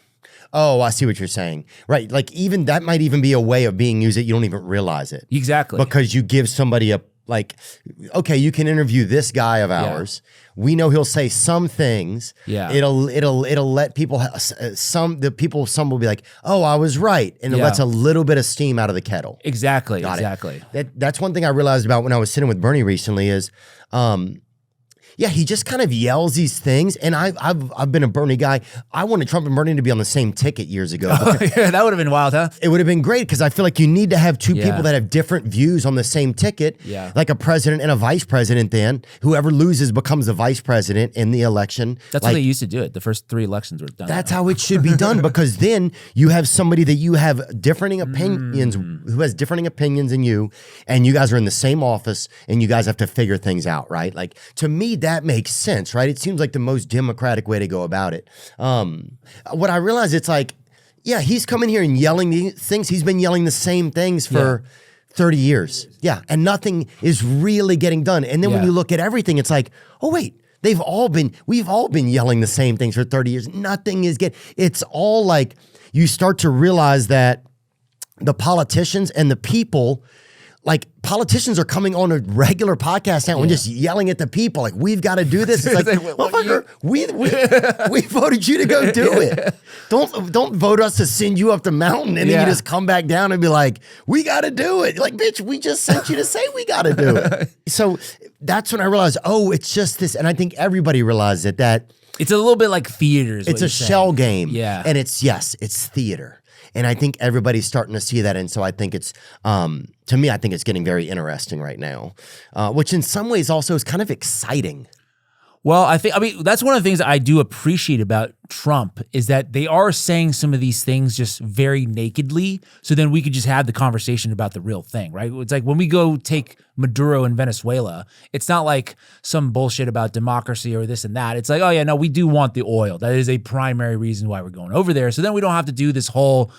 Oh, I see what you're saying. Right. Like even that might even be a way of being used that you don't even realize it. Exactly. Because you give somebody okay, you can interview this guy of ours. We know he'll say some things. Yeah. It'll let people, some will be like, oh, I was right. And it lets a little bit of steam out of the kettle. Exactly. That's one thing I realized about when I was sitting with Bernie recently is, yeah, he just kind of yells these things. And I've been a Bernie guy. I wanted Trump and Bernie to be on the same ticket years ago. Yeah, that would have been wild, huh? It would have been great because I feel like you need to have two people that have different views on the same ticket. Yeah. Like a president and a vice president then. Whoever loses becomes the vice president in the election. That's how they used to do it. The first 3 elections were done. That's how it should be done because then you have somebody that you have differing opinions, who has differing opinions than you, and you guys are in the same office and you guys have to figure things out, right? Like, to me, that makes sense, right? It seems like the most democratic way to go about it. What I realize, it's like, yeah, he's coming here and yelling these things. He's been yelling the same things for 30 years. Yeah, and nothing is really getting done. And then when you look at everything, it's like, oh, wait, we've all been yelling the same things for 30 years. Nothing is it's all like, you start to realize that the politicians and the people, like, politicians are coming on a regular podcast now and just yelling at the people, like, we've got to do this. It's like, motherfucker, we voted you to go do it. Don't vote us to send you up the mountain and then you just come back down and be like, we got to do it. Like, bitch, we just sent you to say we got to do it. So that's when I realized, oh, it's just this. And I think everybody realized that it's a little bit like theaters. It's a shell game. Yeah. And it's theater. And I think everybody's starting to see that. And so I think it's, to me, I think it's getting very interesting right now, which in some ways also is kind of exciting. Well, I mean, that's one of the things that I do appreciate about Trump is that they are saying some of these things just very nakedly. So then we could just have the conversation about the real thing, right? It's like when we go take Maduro in Venezuela, it's not like some bullshit about democracy or this and that. It's like, oh yeah, no, we do want the oil. That is a primary reason why we're going over there. So then we don't have to do this whole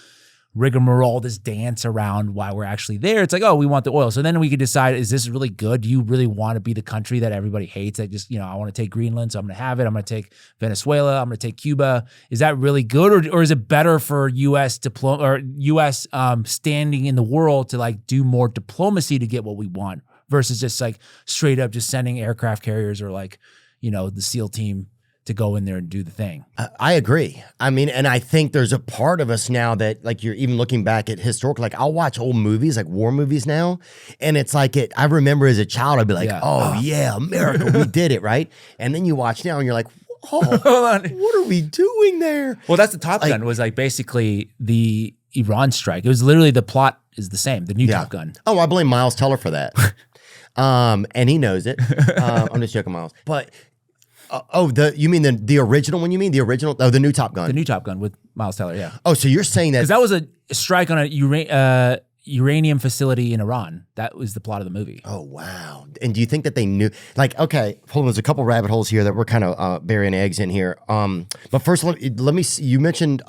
rigmarole, this dance around why we're actually there. It's like, oh, we want the oil. So then we could decide, is this really good? Do you really want to be the country that everybody hates? That just, I want to take Greenland, so I'm going to have it. I'm going to take Venezuela. I'm going to take Cuba. Is that really good? Or is it better for U.S. U.S. Standing in the world to like do more diplomacy to get what we want versus just like straight up just sending aircraft carriers or like, the SEAL team to go in there and do the thing? I agree. I mean, and I think there's a part of us now that, like, you're even looking back at historical, like, I'll watch old movies, like war movies now, and it's like I remember as a child, I'd be like, oh yeah, America, we did it, right? And then you watch now and you're like, oh, what are we doing there? Well, that's the Top Gun was like basically the Iran strike. It was literally, the plot is the same, the new Top Gun. Oh, I blame Miles Teller for that. And he knows it. I'm just joking, Miles. But you mean the original one? You mean the original? Oh, the new Top Gun. The new Top Gun with Miles Teller, yeah. Oh, so you're saying that because that was a strike on a uranium facility in Iran. That was the plot of the movie. Oh, wow. And do you think that they knew? Like, okay, hold on. There's a couple rabbit holes here that we're kind of burying eggs in here. But first, let me see. You mentioned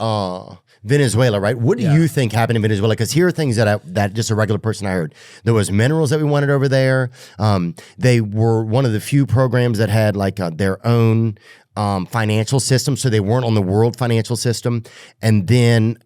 Venezuela, right? What do you think happened in Venezuela? Because here are things that just a regular person I heard. There was minerals that we wanted over there. They were one of the few programs that had like their own financial system, so they weren't on the world financial system. And then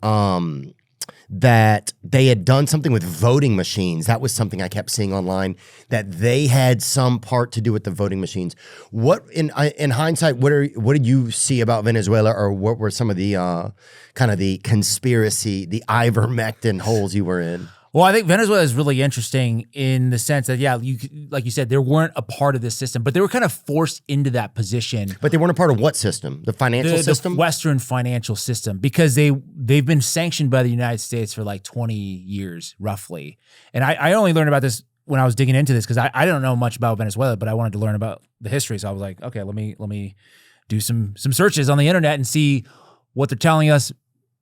that they had done something with voting machines. That was something I kept seeing online, that they had some part to do with the voting machines. What in hindsight, what did you see about Venezuela, or what were some of the kind of the conspiracy, the ivermectin holes you were in? Well, I think Venezuela is really interesting in the sense that, like you said, they weren't a part of this system, but they were kind of forced into that position. But they weren't a part of what system? The financial system? The Western financial system, because they've been sanctioned by the United States for like 20 years, roughly. And I only learned about this when I was digging into this because I don't know much about Venezuela, but I wanted to learn about the history. So I was like, okay, let me do some searches on the internet and see what they're telling us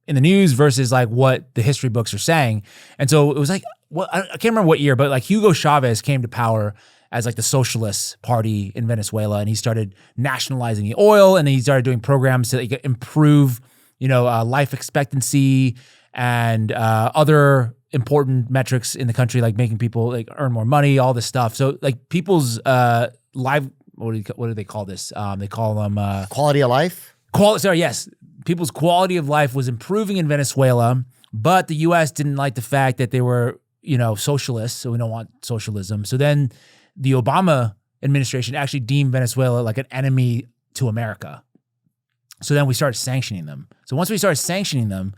in the news versus like what the history books are saying. And so it was like, I can't remember what year, but like Hugo Chavez came to power as like the socialist party in Venezuela, and he started nationalizing the oil, and then he started doing programs to like improve, life expectancy and other important metrics in the country, like making people like earn more money, all this stuff. So like people's what do they call this? They call them quality of life. Yes. People's quality of life was improving in Venezuela, but the U.S. didn't like the fact that they were, socialists, so we don't want socialism. So then the Obama administration actually deemed Venezuela like an enemy to America. So then we started sanctioning them. So once we started sanctioning them,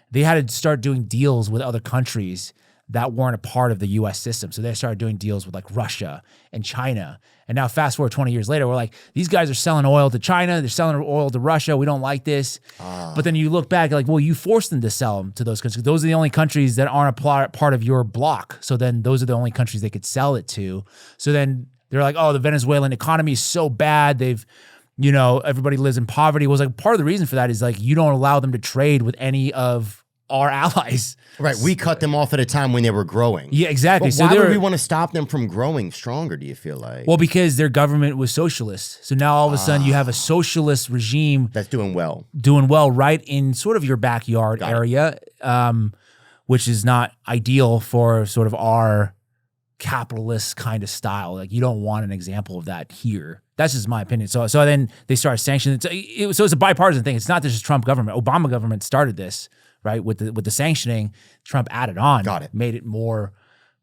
they had to start doing deals with other countries that weren't a part of the US system. So they started doing deals with like Russia and China. And now fast forward 20 years later, we're like, these guys are selling oil to China. They're selling oil to Russia. We don't like this. But then you look back like, well, you forced them to sell them to those countries. Those are the only countries that aren't a part of your bloc. So then those are the only countries they could sell it to. So then they're like, oh, the Venezuelan economy is so bad. They've, you know, everybody lives in poverty. It was like part of the reason for that is like, you don't allow them to trade with any of our allies. Right. We cut them off at a time when they were growing. Yeah, exactly. But So why would they're, we want to stop them from growing stronger, do you feel like? well, because their government was socialist. So now all of a sudden you have a socialist regime That's doing well. right in sort of your backyard area, which is not ideal for sort of our capitalist kind of style. Like you don't want an example of that here. That's just my opinion. So then they started sanctioning. So it's a bipartisan thing. It's not just Trump government. Obama government started this, right? With the sanctioning, Trump added on. Got it. Made it more,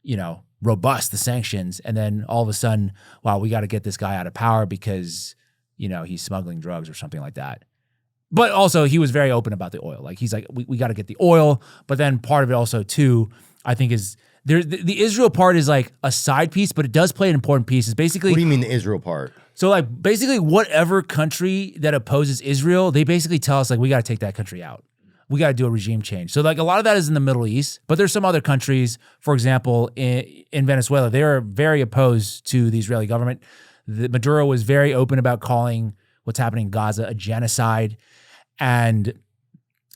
you know, robust, the sanctions. And then all of a sudden, wow, we got to get this guy out of power because, you know, he's smuggling drugs or something like that. But also he was very open about the oil. Like he's like, we got to get the oil. But then part of it also too, I think is the Israel part is like a side piece, but it does play an important piece. It's basically— What do you mean the Israel part? So like basically whatever country that opposes Israel, they basically tell us like, we got to take that country out. We got to do a regime change. So like a lot of that is in the Middle East, but there's some other countries, for example, in Venezuela, they are very opposed to the Israeli government. Maduro was very open about calling what's happening in Gaza a genocide. And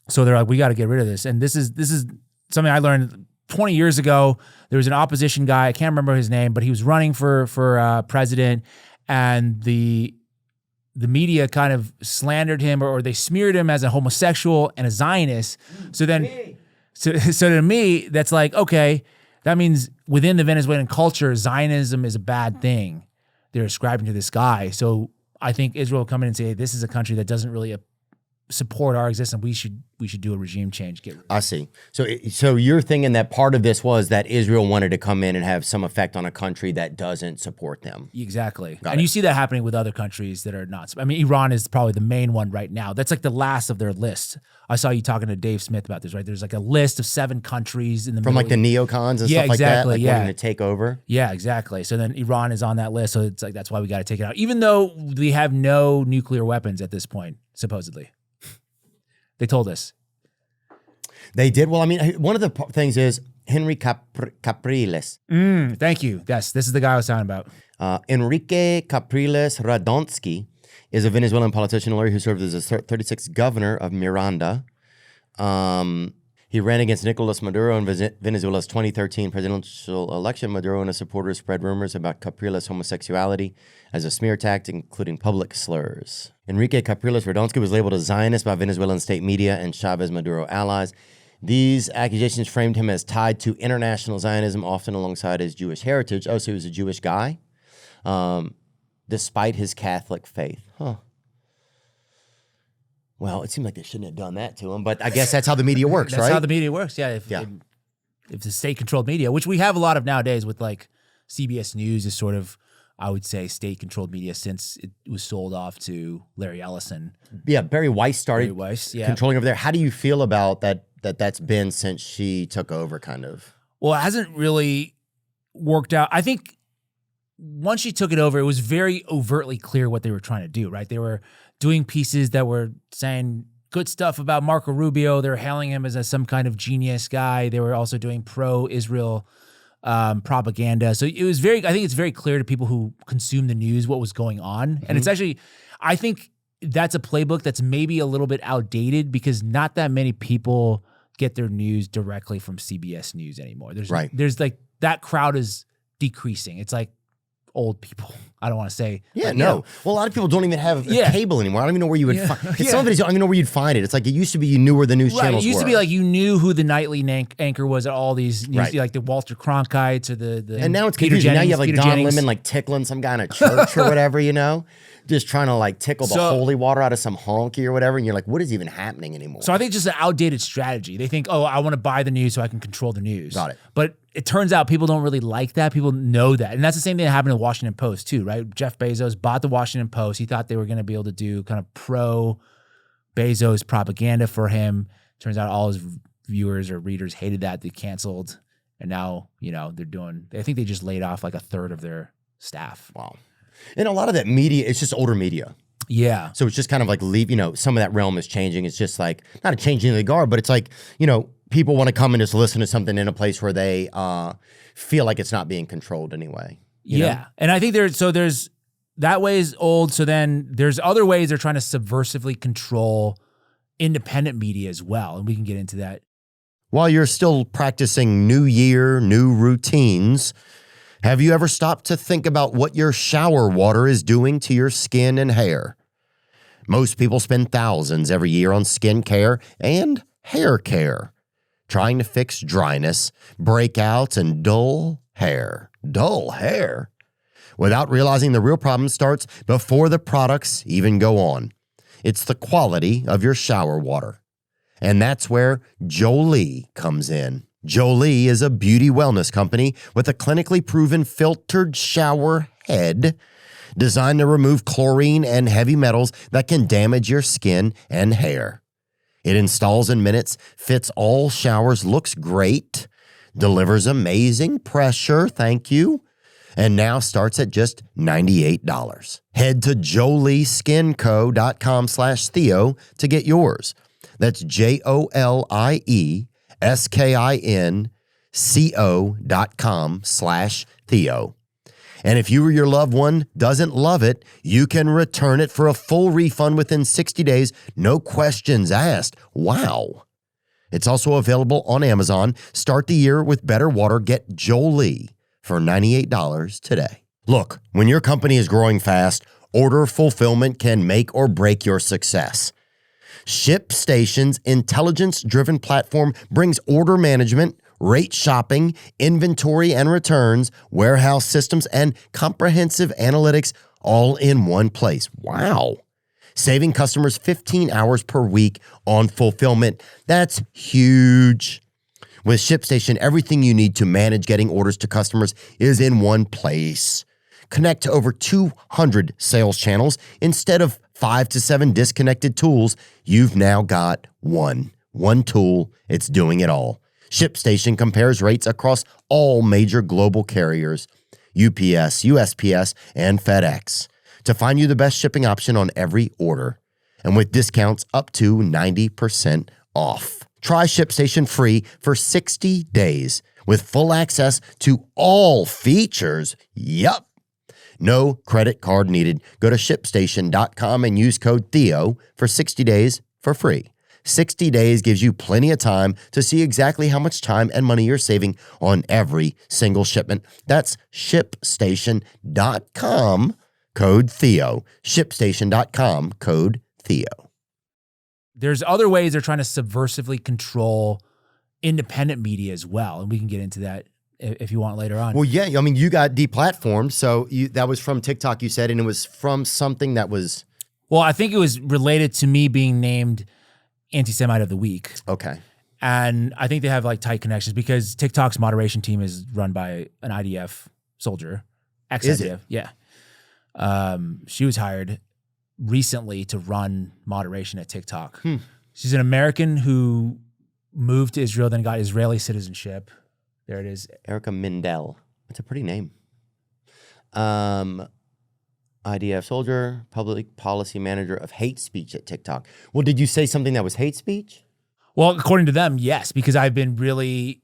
so they're like, we got to get rid of this. And this is something I learned 20 years ago. There was an opposition guy, I can't remember his name, but he was running for president, and the media kind of slandered him or they smeared him as a homosexual and a Zionist. So then, so to me, that's like, okay, that means within the Venezuelan culture, Zionism is a bad thing. They're ascribing to this guy. So I think Israel will come in and say, hey, this is a country that doesn't really support our existence. We should do a regime change. I see. So you're thinking that part of this was that Israel wanted to come in and have some effect on a country that doesn't support them. Exactly. Got and it. you see that happening with other countries that are not. I mean, Iran is probably the main one right now. That's like the last of their list. I saw you talking to Dave Smith about this, right? There's like a list of 7 countries in the From Middle like the neocons and stuff like that, like wanting to take over. Yeah, exactly. So then Iran is on that list. So it's like, that's why we got to take it out. Even though we have no nuclear weapons at this point, supposedly. They told us. They did. Well, I mean, one of the things is Henry Capriles. Thank you. Yes, this is the guy I was talking about. Enrique Capriles Radonsky is a Venezuelan politician and lawyer who served as the 36th governor of Miranda. He ran against Nicolas Maduro in Venezuela's 2013 presidential election. Maduro and his supporters spread rumors about Capriles' homosexuality as a smear tactic, including public slurs. Enrique Capriles Radonsky was labeled a Zionist by Venezuelan state media and Chavez Maduro allies. These accusations framed him as tied to international Zionism, often alongside his Jewish heritage. Oh, so he was a Jewish guy, despite his Catholic faith. Huh. Well, it seemed like they shouldn't have done that to him, but I guess that's how the media works, right? That's how the media works, yeah. If the state-controlled media, which we have a lot of nowadays with like CBS News is sort of, I would say, state-controlled media since it was sold off to Larry Ellison. Yeah, Barry Weiss started controlling over there. How do you feel about that's been since she took over, kind of? Well, it hasn't really worked out. I think once she took it over, it was very overtly clear what they were trying to do, right? They were doing pieces that were saying good stuff about Marco Rubio. They were hailing him as some kind of genius guy. They were also doing pro-Israel propaganda. So it was I think it's very clear to people who consume the news what was going on. And it's actually, I think that's a playbook that's maybe a little bit outdated because not that many people get their news directly from CBS News anymore. There's like, that crowd is decreasing. It's like old people. I don't want to say. Yeah, no. Well, a lot of people don't even have cable anymore. I don't even know where you would find it. Some of it, you don't even know where you'd find it. It's like it used to be you knew where the news channels were. It used to be like you knew who the nightly anchor was at all these news, like the Walter Cronkites or the and now it's Peter confusing. Now Jennings, you have like Peter Don Jennings. Lemon like tickling some guy in a church or whatever, you know? Just trying to like tickle the holy water out of some honky or whatever. And you're like, what is even happening anymore? So I think it's just an outdated strategy. They think, oh, I want to buy the news so I can control the news. Got it. But it turns out people don't really like that. People know that. And that's the same thing that happened to the Washington Post too, right? Jeff Bezos bought the Washington Post. He thought they were going to be able to do kind of pro-Bezos propaganda for him. Turns out all his viewers or readers hated that. They canceled And now, I think they just laid off like a third of their staff. Wow. And a lot of that media, it's just older media. Yeah. So it's just kind of like some of that realm is changing. It's just like, not a changing of the guard, but it's like, people want to come and just listen to something in a place where they feel like it's not being controlled anyway. You know? And I think there's that way is old. So then there's other ways they're trying to subversively control independent media as well. And we can get into that. While you're still practicing new year, new routines, have you ever stopped to think about what your shower water is doing to your skin and hair? Most people spend thousands every year on skin care and hair care, trying to fix dryness, breakouts, and dull hair. Dull hair? Without realizing the real problem starts before the products even go on. It's the quality of your shower water. And that's where Jolie comes in. Jolie is a beauty wellness company with a clinically proven filtered shower head designed to remove chlorine and heavy metals that can damage your skin and hair. It installs in minutes, fits all showers, looks great, delivers amazing pressure, thank you, and now starts at just $98. Head to jolieskinco.com/Theo to get yours. That's jolieskinco.com/Theo. And if you or your loved one doesn't love it, you can return it for a full refund within 60 days, no questions asked. Wow. It's also available on Amazon. Start the year with better water. Get Jolie for $98 today. Look, when your company is growing fast, order fulfillment can make or break your success. ShipStation's intelligence-driven platform brings order management, rate shopping, inventory and returns, warehouse systems, and comprehensive analytics all in one place. Wow. Saving customers 15 hours per week on fulfillment. That's huge. With ShipStation, everything you need to manage getting orders to customers is in one place. Connect to over 200 sales channels instead of 5 to 7 disconnected tools. You've now got one tool. It's doing it all. ShipStation compares rates across all major global carriers, UPS, USPS, and FedEx, to find you the best shipping option on every order, and with discounts up to 90% off. Try ShipStation free for 60 days with full access to all features. Yup. No credit card needed. Go to ShipStation.com and use code Theo for 60 days for free. 60 days gives you plenty of time to see exactly how much time and money you're saving on every single shipment. That's ShipStation.com, code Theo. ShipStation.com, code Theo. There's other ways they're trying to subversively control independent media as well, and we can get into that if you want later on. Well, yeah, I mean, you got deplatformed, so that was from TikTok, you said, and it was from something that was... Well, I think it was related to me being named Anti-Semite of the Week. Okay. And I think they have like tight connections because TikTok's moderation team is run by an IDF soldier. Ex-IDF. Yeah. She was hired recently to run moderation at TikTok. She's an American who moved to Israel, then got Israeli citizenship. There it is. Erica Mindell. That's a pretty name. IDF soldier, public policy manager of hate speech at TikTok. Well, did you say something that was hate speech? Well, according to them, yes, because I've been really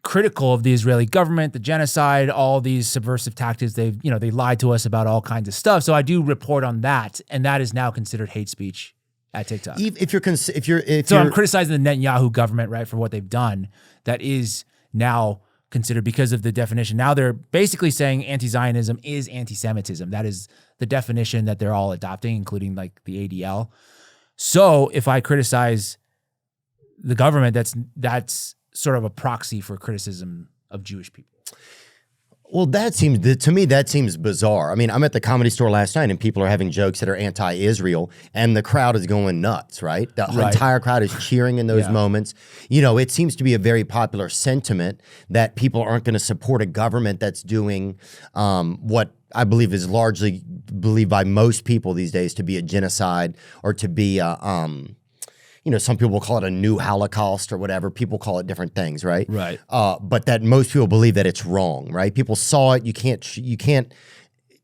critical of the Israeli government, the genocide, all these subversive tactics. They lied to us about all kinds of stuff. So I do report on that, and that is now considered hate speech at TikTok. So I'm criticizing the Netanyahu government, right, for what they've done. That is now considered because of the definition. Now they're basically saying anti-Zionism is anti-Semitism. That is the definition that they're all adopting, including like the ADL. So if I criticize the government, that's sort of a proxy for criticism of Jewish people. Well, to me, that seems bizarre. I mean, I'm at the Comedy Store last night and people are having jokes that are anti-Israel and the crowd is going nuts, right? The entire crowd is cheering in those moments. You know, it seems to be a very popular sentiment that people aren't going to support a government that's doing what I believe is largely believed by most people these days to be a genocide or to be some people call it a new Holocaust or whatever. People call it different things, right? Right. But that most people believe that it's wrong, right? People saw it. You can't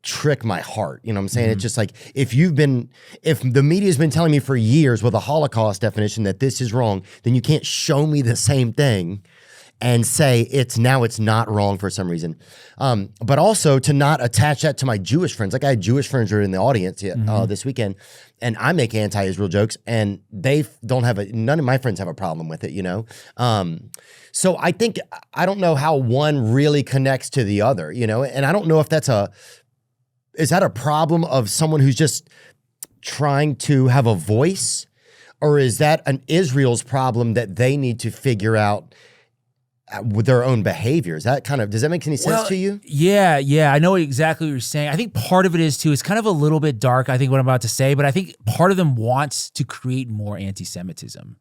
trick my heart. You know what I'm saying? It's just like, if the media's been telling me for years with a Holocaust definition that this is wrong, then you can't show me the same thing and say it's not wrong for some reason. But also to not attach that to my Jewish friends. Like, I had Jewish friends who are in the audience this weekend, and I make anti-Israel jokes, and they don't none of my friends have a problem with it, So I don't know how one really connects to the other, and I don't know if is that a problem of someone who's just trying to have a voice, or is that an Israel's problem that they need to figure out with their own behavior? Does that make any sense to you? Yeah. I know exactly what you're saying. I think part of it is too, it's kind of a little bit dark, I think, what I'm about to say, but I think part of them wants to create more anti-Semitism.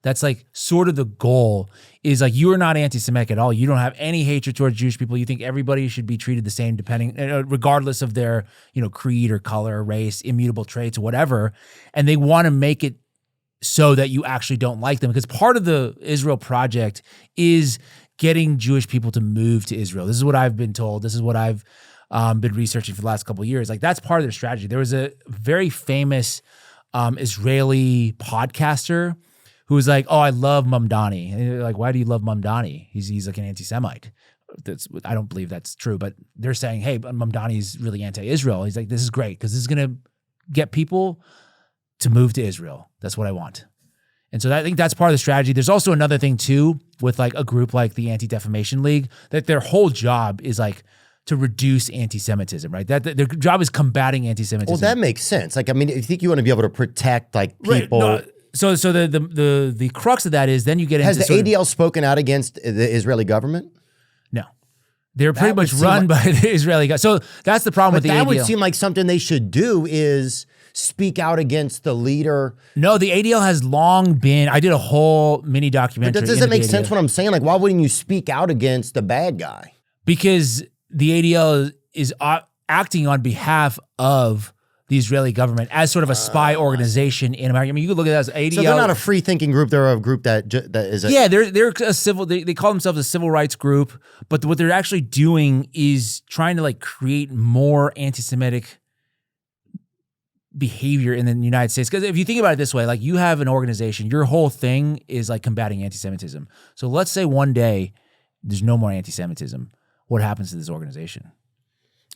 That's like sort of the goal, is like, you are not anti-Semitic at all. You don't have any hatred towards Jewish people. You think everybody should be treated the same, regardless of their, creed or color or race, immutable traits or whatever. And they want to make it so that you actually don't like them, because part of the Israel project is getting Jewish people to move to Israel. This is what I've been told. This is what I've been researching for the last couple of years. Like, that's part of their strategy. There was a very famous Israeli podcaster who was like, "Oh, I love Mamdani." And they're like, "Why do you love Mamdani? He's like an anti-Semite." I don't believe that's true, but they're saying, "Hey, Mamdani's really anti-Israel." He's like, "This is great because this is going to get people to move to Israel. That's what I want." And so I think that's part of the strategy. There's also another thing too, with like a group like the Anti-Defamation League, that their whole job is like to reduce anti-Semitism, right? That their job is combating anti-Semitism. Well, that makes sense. Like, I mean, I think you want to be able to protect like people. Right. No, so the crux of that is then you get into— Has the ADL spoken out against the Israeli government? No. They're pretty much run by the Israeli guys. So that's the problem with the ADL. That would seem like something they should do, is speak out against the leader. No, the ADL has long been— I did a whole mini documentary. But that doesn't make sense what I'm saying. Like, why wouldn't you speak out against the bad guy? Because the ADL is acting on behalf of the Israeli government as sort of a spy organization in America. I mean, you could look at that as ADL. So they're not a free-thinking group. They're a group that is a— Yeah, they're a civil— they call themselves a civil rights group, but what they're actually doing is trying to like create more anti-Semitic behavior in the United States. Because if you think about it this way, like, you have an organization, your whole thing is like combating anti-Semitism. So let's say one day there's no more anti-Semitism. What happens to this organization?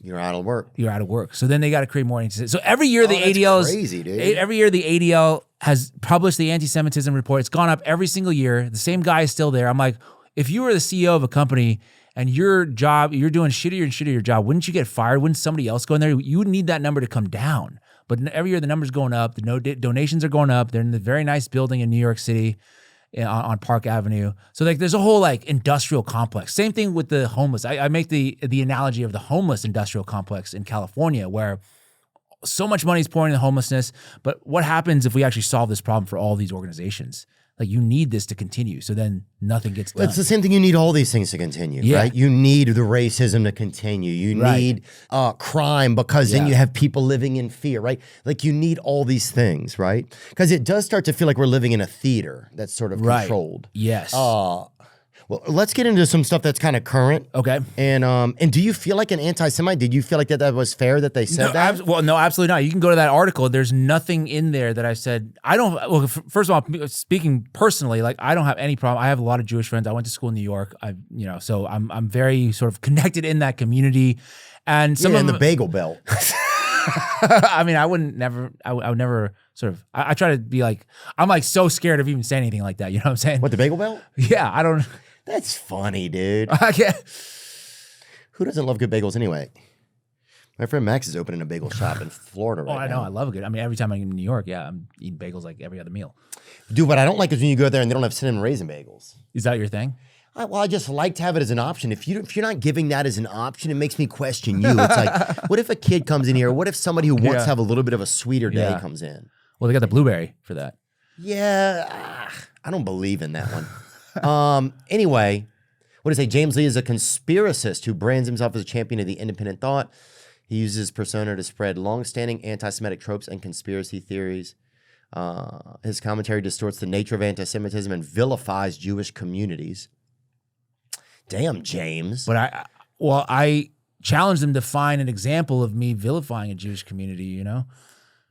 You're out of work. You're out of work. So then they got to create more anti-Semitism. So every year the ADL is crazy, dude. Every year the ADL has published the anti-Semitism report. It's gone up every single year. The same guy is still there. I'm like, if you were the CEO of a company and your job, you're doing shittier and shittier job, wouldn't you get fired? Wouldn't somebody else go in there? You would need that number to come down. But every year the number's going up. The donations are going up. They're in the very nice building in New York City on Park Avenue. So like, there's a whole like industrial complex. Same thing with the homeless. I make the analogy of the homeless industrial complex in California, where so much money is pouring into homelessness. But what happens if we actually solve this problem for all these organizations? Like, you need this to continue, so then nothing gets done. It's the same thing. You need all these things to continue, right? You need the racism to continue. You need crime, because then you have people living in fear, right? Like, you need all these things, right? Because it does start to feel like we're living in a theater that's sort of controlled. Yes. Well, let's get into some stuff that's kind of current. Okay. And do you feel like an anti-Semite? Did you feel like that was fair that they said that? Well, no, absolutely not. You can go to that article. There's nothing in there that I said. I don't. Well, first of all, speaking personally, like, I don't have any problem. I have a lot of Jewish friends. I went to school in New York. So I'm very sort of connected in that community. And some of in the bagel belt. I mean, I would never sort of. I try to be like, I'm like so scared of even saying anything like that. You know what I'm saying? What, the bagel belt? Yeah, I don't. That's funny, dude. I can't. Who doesn't love good bagels anyway? My friend Max is opening a bagel shop in Florida right now. I know. I love a good. I mean, every time I'm in New York, I'm eating bagels like every other meal. Dude, what I don't like is when you go there and they don't have cinnamon raisin bagels. Is that your thing? I just like to have it as an option. If you're not giving that as an option, it makes me question you. It's like, what if a kid comes in here? What if somebody who wants to have a little bit of a sweeter day comes in? Well, they got the blueberry for that. Yeah, I don't believe in that one. Anyway, what does it say? James Lee is a conspiracist who brands himself as a champion of the independent thought. He uses his persona to spread long-standing anti-Semitic tropes and conspiracy theories. His commentary distorts the nature of anti-Semitism and vilifies Jewish communities. Damn, James. But I challenged them to find an example of me vilifying a Jewish community, you know?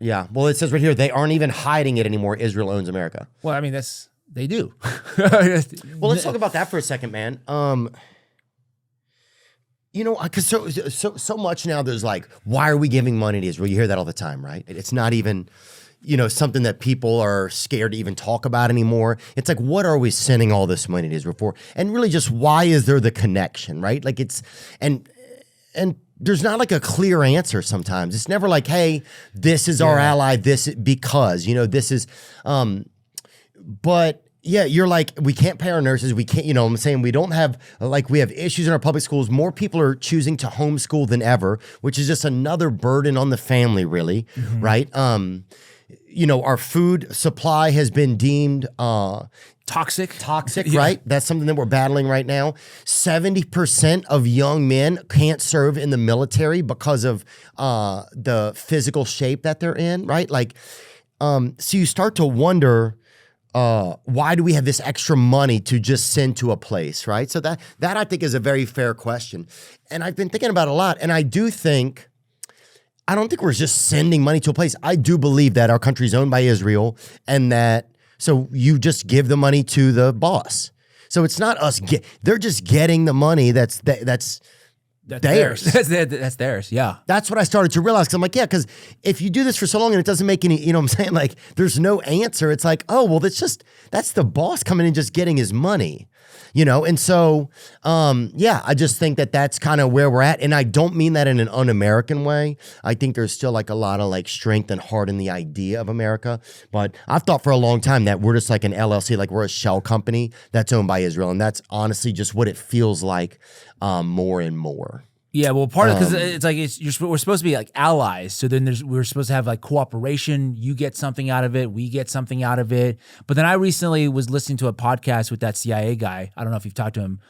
Yeah. Well, it says right here, they aren't even hiding it anymore. Israel owns America. Well, I mean, they do. Well, let's talk about that for a second, man. You know, because so much now there's like, why are we giving money to Israel? You hear that all the time, right? It's not even, you know, something that people are scared to even talk about anymore. It's like, what are we sending all this money to Israel for? And really just why is there the connection, right? Like it's, and there's not like a clear answer sometimes. It's never like, hey, this is our ally, because, you know, this is, but yeah, you're like, we can't pay our nurses. We can't, you know what I'm saying? We don't have, like, we have issues in our public schools. More people are choosing to homeschool than ever, which is just another burden on the family, really, right? You know, our food supply has been deemed toxic, right? That's something that we're battling right now. 70% of young men can't serve in the military because of the physical shape that they're in, right? Like, so you start to wonder, why do we have this extra money to just send to a place, right? So that I think is a very fair question. And I've been thinking about it a lot. And I don't think we're just sending money to a place. I do believe that our country is owned by Israel and that, so you just give the money to the boss. So it's not us, they're just getting the money that's theirs. That's theirs, yeah. That's what I started to realize, because I'm like, yeah, because if you do this for so long and it doesn't make any, you know what I'm saying? Like, there's no answer. It's like, oh, well, that's the boss coming in just getting his money, you know? And so, yeah, I just think that that's kind of where we're at. And I don't mean that in an un-American way. I think there's still like a lot of like strength and heart in the idea of America. But I've thought for a long time that we're just like an LLC, like we're a shell company that's owned by Israel. And that's honestly just what it feels like more and more. Yeah, well, part of because it's like we're supposed to be like allies. So then we're supposed to have like cooperation. You get something out of it, we get something out of it. But then I recently was listening to a podcast with that CIA guy. I don't know if you've talked to him,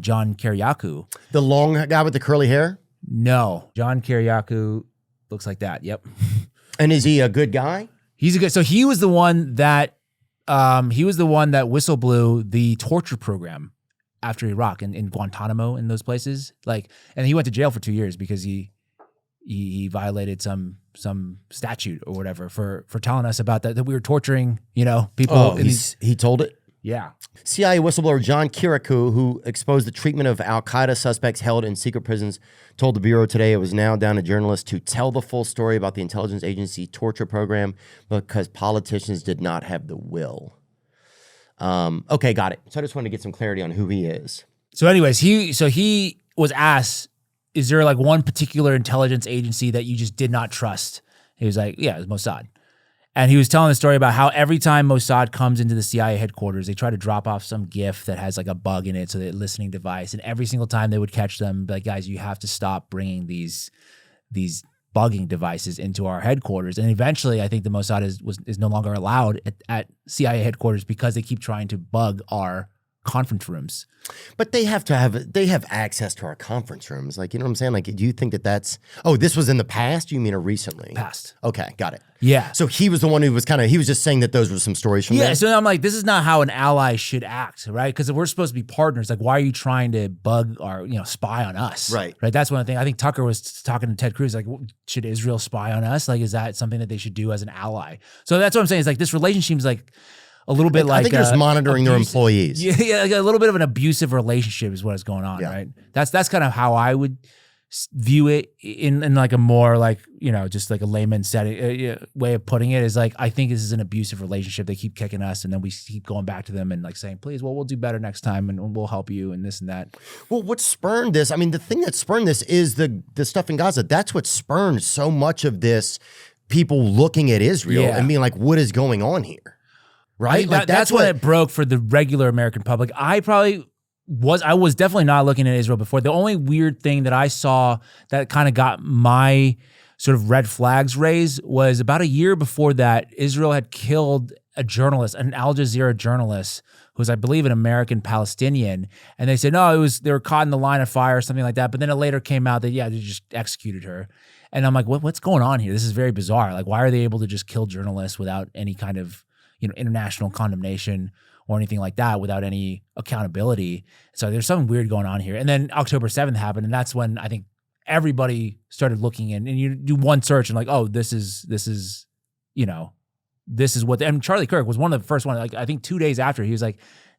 John Kiriakou. The long guy with the curly hair? No, John Kiriakou looks like that. Yep. And is he a good guy? He's a good. So he was the one that whistle blew the torture program after Iraq and in Guantanamo and those places, like, and he went to jail for 2 years because he violated some statute or whatever for telling us about that we were torturing, you know, people. Oh, he told it? Yeah. CIA whistleblower John Kiriakou, who exposed the treatment of al-Qaeda suspects held in secret prisons, told the Bureau today it was now down to journalists to tell the full story about the intelligence agency torture program because politicians did not have the will. Okay, got it. So I just wanted to get some clarity on who he is. So anyways, he was asked, is there like one particular intelligence agency that you just did not trust? He was like, yeah, it was Mossad. And he was telling the story about how every time Mossad comes into the CIA headquarters, they try to drop off some gift that has like a bug in it, so they're a listening device. And every single time they would catch them, be like, guys, you have to stop bringing these bugging devices into our headquarters. And eventually, I think the Mossad is no longer allowed at CIA headquarters because they keep trying to bug our conference rooms. But they have access to our conference rooms. Like, you know what I'm saying? Like, do you think that's, oh, this was in the past? You mean or recently? Past. Okay, got it. Yeah. So he was the one who was he was just saying that those were some stories from there? Yeah, so I'm like, this is not how an ally should act, right? Because we're supposed to be partners. Like, why are you trying to bug or, you know, spy on us? Right. Right. That's one thing. I think Tucker was talking to Ted Cruz, like, should Israel spy on us? Like, is that something that they should do as an ally? So that's what I'm saying. Is like, this relationship is like, a little bit like I think they're just monitoring their employees. Yeah, like a little bit of an abusive relationship is what is going on, right? That's kind of how I would view it in like a more like, you know, just like a layman setting way of putting it is like, I think this is an abusive relationship. They keep kicking us and then we keep going back to them and like saying, please, well, we'll do better next time and we'll help you and this and that. Well, what spurned this, I mean, the thing that spurned this is the stuff in Gaza. That's what spurned so much of this, people looking at Israel and being like, what is going on here? Right? Like that's when it broke for the regular American public. I was definitely not looking at Israel before. The only weird thing that I saw that kind of got my sort of red flags raised was about a year before that, Israel had killed a journalist, an Al Jazeera journalist who's, I believe, an American Palestinian. And they said, no, they were caught in the line of fire or something like that. But then it later came out that, yeah, they just executed her. And I'm like, what's going on here? This is very bizarre. Like, why are they able to just kill journalists without any kind of, international condemnation or anything like that, without any accountability? So there's something weird going on here. And then October 7th happened. And that's when I think everybody started looking in, and you do one search and like, oh, this is what, and Charlie Kirk was one of the first one, like, I think 2 days after, he was like,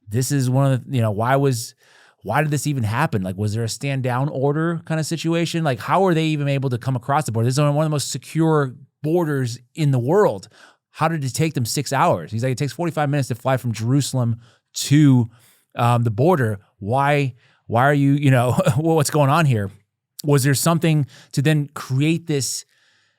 this is one of the, why did this even happen? Like, was there a stand down order kind of situation? Like, how are they even able to come across the border? This is one of the most secure borders in the world. How did it take them 6 hours? He's like, it takes 45 minutes to fly from Jerusalem to the border. Why are you, what's going on here? Was there something to then create this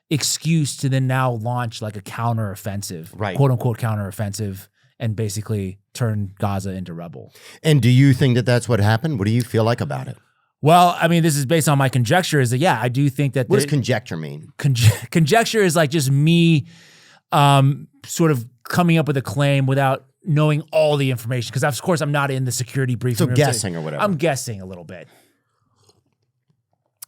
excuse to then now launch like a counteroffensive, right, quote unquote counteroffensive, and basically turn Gaza into rubble? And do you think that that's what happened? What do you feel like about it? Well, I mean, this is based on my conjecture. Is that, yeah, I do think that. What does conjecture mean? Conjecture is like just me sort of coming up with a claim without knowing all the information. Because of course I'm not in the security briefing. So guessing or whatever. I'm guessing a little bit.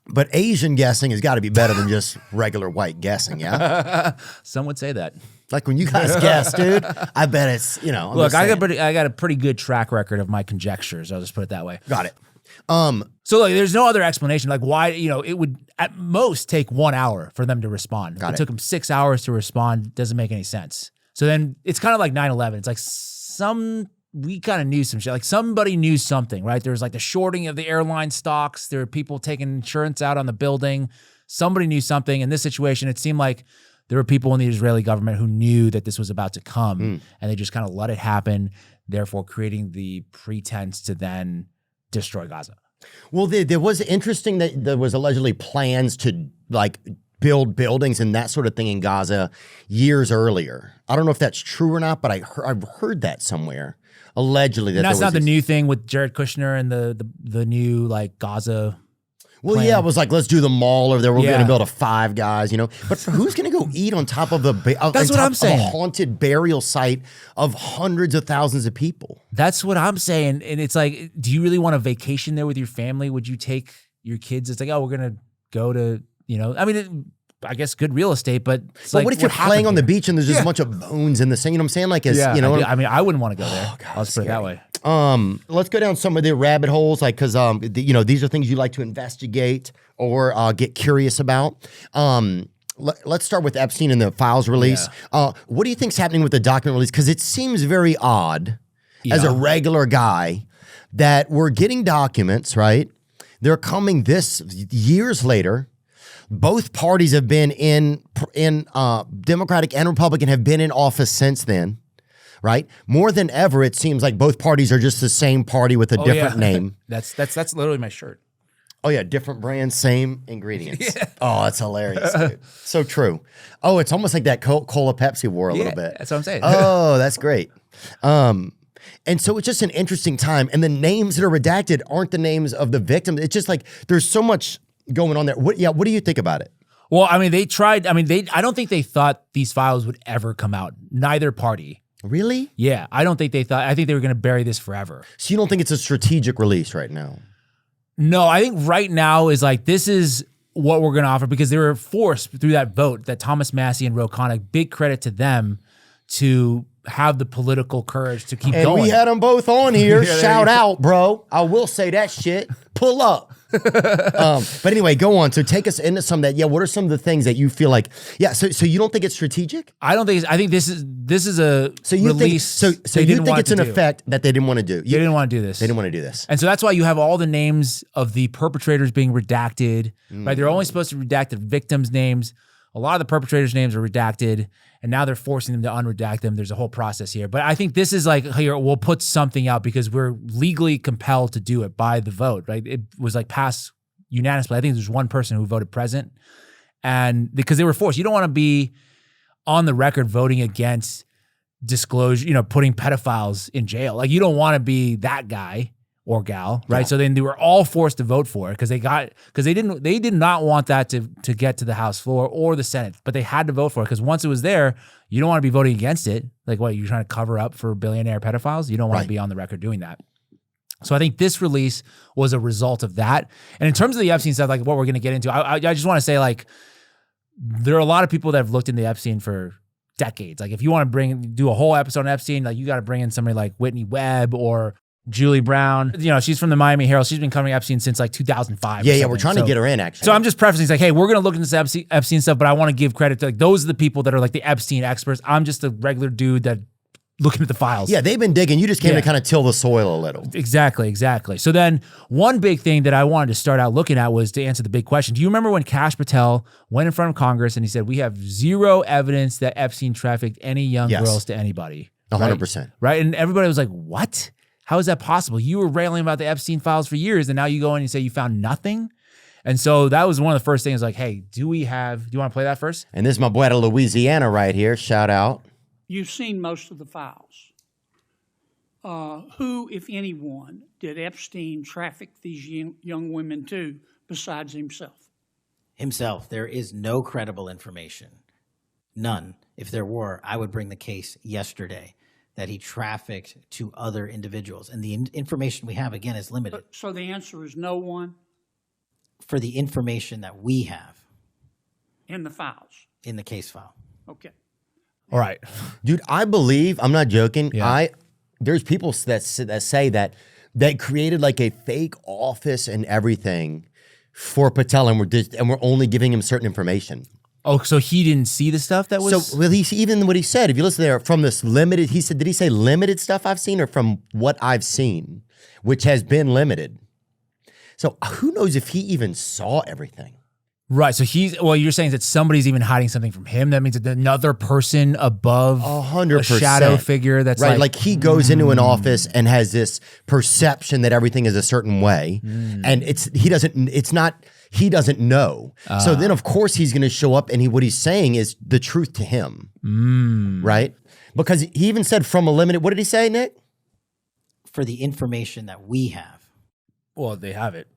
But Asian guessing has got to be better than just regular white guessing, yeah? Some would say that. Like when you guys guess, dude, I bet it's, Look, I got a pretty good track record of my conjectures. I'll just put it that way. Got it. So like, there's no other explanation. Like why, it would at most take 1 hour for them to respond. It took them 6 hours to respond. Doesn't make any sense. So then it's kind of like 9/11. It's like we kind of knew some shit. Like somebody knew something, right? There was like the shorting of the airline stocks. There were people taking insurance out on the building. Somebody knew something. In this situation, it seemed like there were people in the Israeli government who knew that this was about to come, and they just kind of let it happen, therefore creating the pretense to then destroy Gaza. Well, there was interesting that there was allegedly plans to like build buildings and that sort of thing in Gaza years earlier. I don't know if that's true or not, but I've heard that somewhere. Allegedly, and that's not the new thing with Jared Kushner and the new like Gaza. Well, plan. Yeah, it was like, let's do the mall, or they were going to build a Five Guys, But who's going to go eat on top of that's what I'm saying. A haunted burial site of hundreds of thousands of people? That's what I'm saying. And it's like, do you really want a vacation there with your family? Would you take your kids? It's like, oh, we're going to go to, I mean, I guess good real estate, but it's like, what if you're playing on the beach and there's just a bunch of bones in the sand? You know what I'm saying? Like, I mean, I wouldn't want to go there. I'll just put it that way. Let's go down some of the rabbit holes, like, because these are things you like to investigate or get curious about. Let's start with Epstein and the files release. Yeah. What do you think's happening with the document release? Because it seems very odd as a regular guy that we're getting documents, right? They're coming this years later. Both parties have been in Democratic and Republican have been in office since then, right? More than ever, it seems like both parties are just the same party with a different name. That's literally my shirt. Oh yeah, different brand, same ingredients. Yeah. Oh, that's hilarious, dude. So true. Oh, it's almost like that Cola Pepsi war a little bit. That's what I'm saying. Oh, that's great. And so it's just an interesting time. And the names that are redacted aren't the names of the victims. It's just like there's so much going on there. What do you think about it? Well, I mean, I don't think they thought these files would ever come out. Neither party. Really? Yeah, I don't think they thought. I think they were going to bury this forever. So you don't think it's a strategic release right now? No, I think right now is like, this is what we're going to offer, because they were forced through that vote that Thomas Massie and Ro Connick, big credit to them, to have the political courage to keep going. And we had them both on here. Shout out, bro. I will say that shit. Pull up. But anyway, go on. So take us into some of that. Yeah, what are some of the things that you feel like? Yeah, so you don't think it's strategic? I don't think. I think this is a release. So you think it's an effect that they didn't want to do? They didn't want to do this. They didn't want to do this, and so that's why you have all the names of the perpetrators being redacted. Right? They're only supposed to redact the victims' names. A lot of the perpetrators' names are redacted, and now they're forcing them to unredact them. There's a whole process here. But I think this is like, here, we'll put something out because we're legally compelled to do it by the vote, right? It was like passed unanimously. I think there's one person who voted present, and because they were forced. You don't want to be on the record voting against disclosure, putting pedophiles in jail. Like, you don't want to be that guy or gal, right? So then they were all forced to vote for it because they did not want that to get to the House floor or the Senate, but they had to vote for it because once it was there, you don't want to be voting against it. Like what, you're trying to cover up for billionaire pedophiles? You don't want to be on the record doing that. So I think this release was a result of that. And in terms of the Epstein stuff, like what we're going to get into, I just want to say, like, there are a lot of people that have looked into Epstein for decades. Like if you want to do a whole episode on Epstein, like you got to bring in somebody like Whitney Webb or Julie Brown. You know, she's from the Miami Herald. She's been covering Epstein since like 2005. Yeah, we're trying to get her in, actually. So I'm just prefacing, like, hey, we're going to look into this Epstein stuff, but I want to give credit to, like, those are the people that are like the Epstein experts. I'm just a regular dude that looking at the files. Yeah, they've been digging. You just came to kind of till the soil a little. Exactly. So then one big thing that I wanted to start out looking at was to answer the big question. Do you remember when Kash Patel went in front of Congress and he said, we have zero evidence that Epstein trafficked any young girls to anybody? 100%. Right? And everybody was like, what? How is that possible? You were railing about the Epstein files for years, and now you go in and say you found nothing? And so that was one of the first things, like, hey, do you want to play that first? And this is my boy out of Louisiana right here. Shout out. You've seen most of the files. Who, if anyone, did Epstein traffic these young women to besides himself? Himself. There is no credible information. None. If there were, I would bring the case yesterday that he trafficked to other individuals. And the information we have, again, is limited. So the answer is no one? For the information that we have. In the files? In the case file. Okay. All right. Dude, I believe, I'm not joking, Yeah. there's people that say that created like a fake office and everything for Patel, and we're only giving him certain information. Oh, so he didn't see the stuff that was... So, well, even what he said, if you listen there, from this limited, did he say limited stuff I've seen, or from what I've seen, which has been limited? So who knows if he even saw everything? Right. So you're saying that somebody's even hiding something from him. That means that another person above 100%. a shadow figure that's right. Like he goes into an office and has this perception that everything is a certain way. And he doesn't know. So then of course he's going to show up and what he's saying is the truth to him. Right. Because he even said from a limited, what did he say, Nick? For the information that we have. Well, they have it.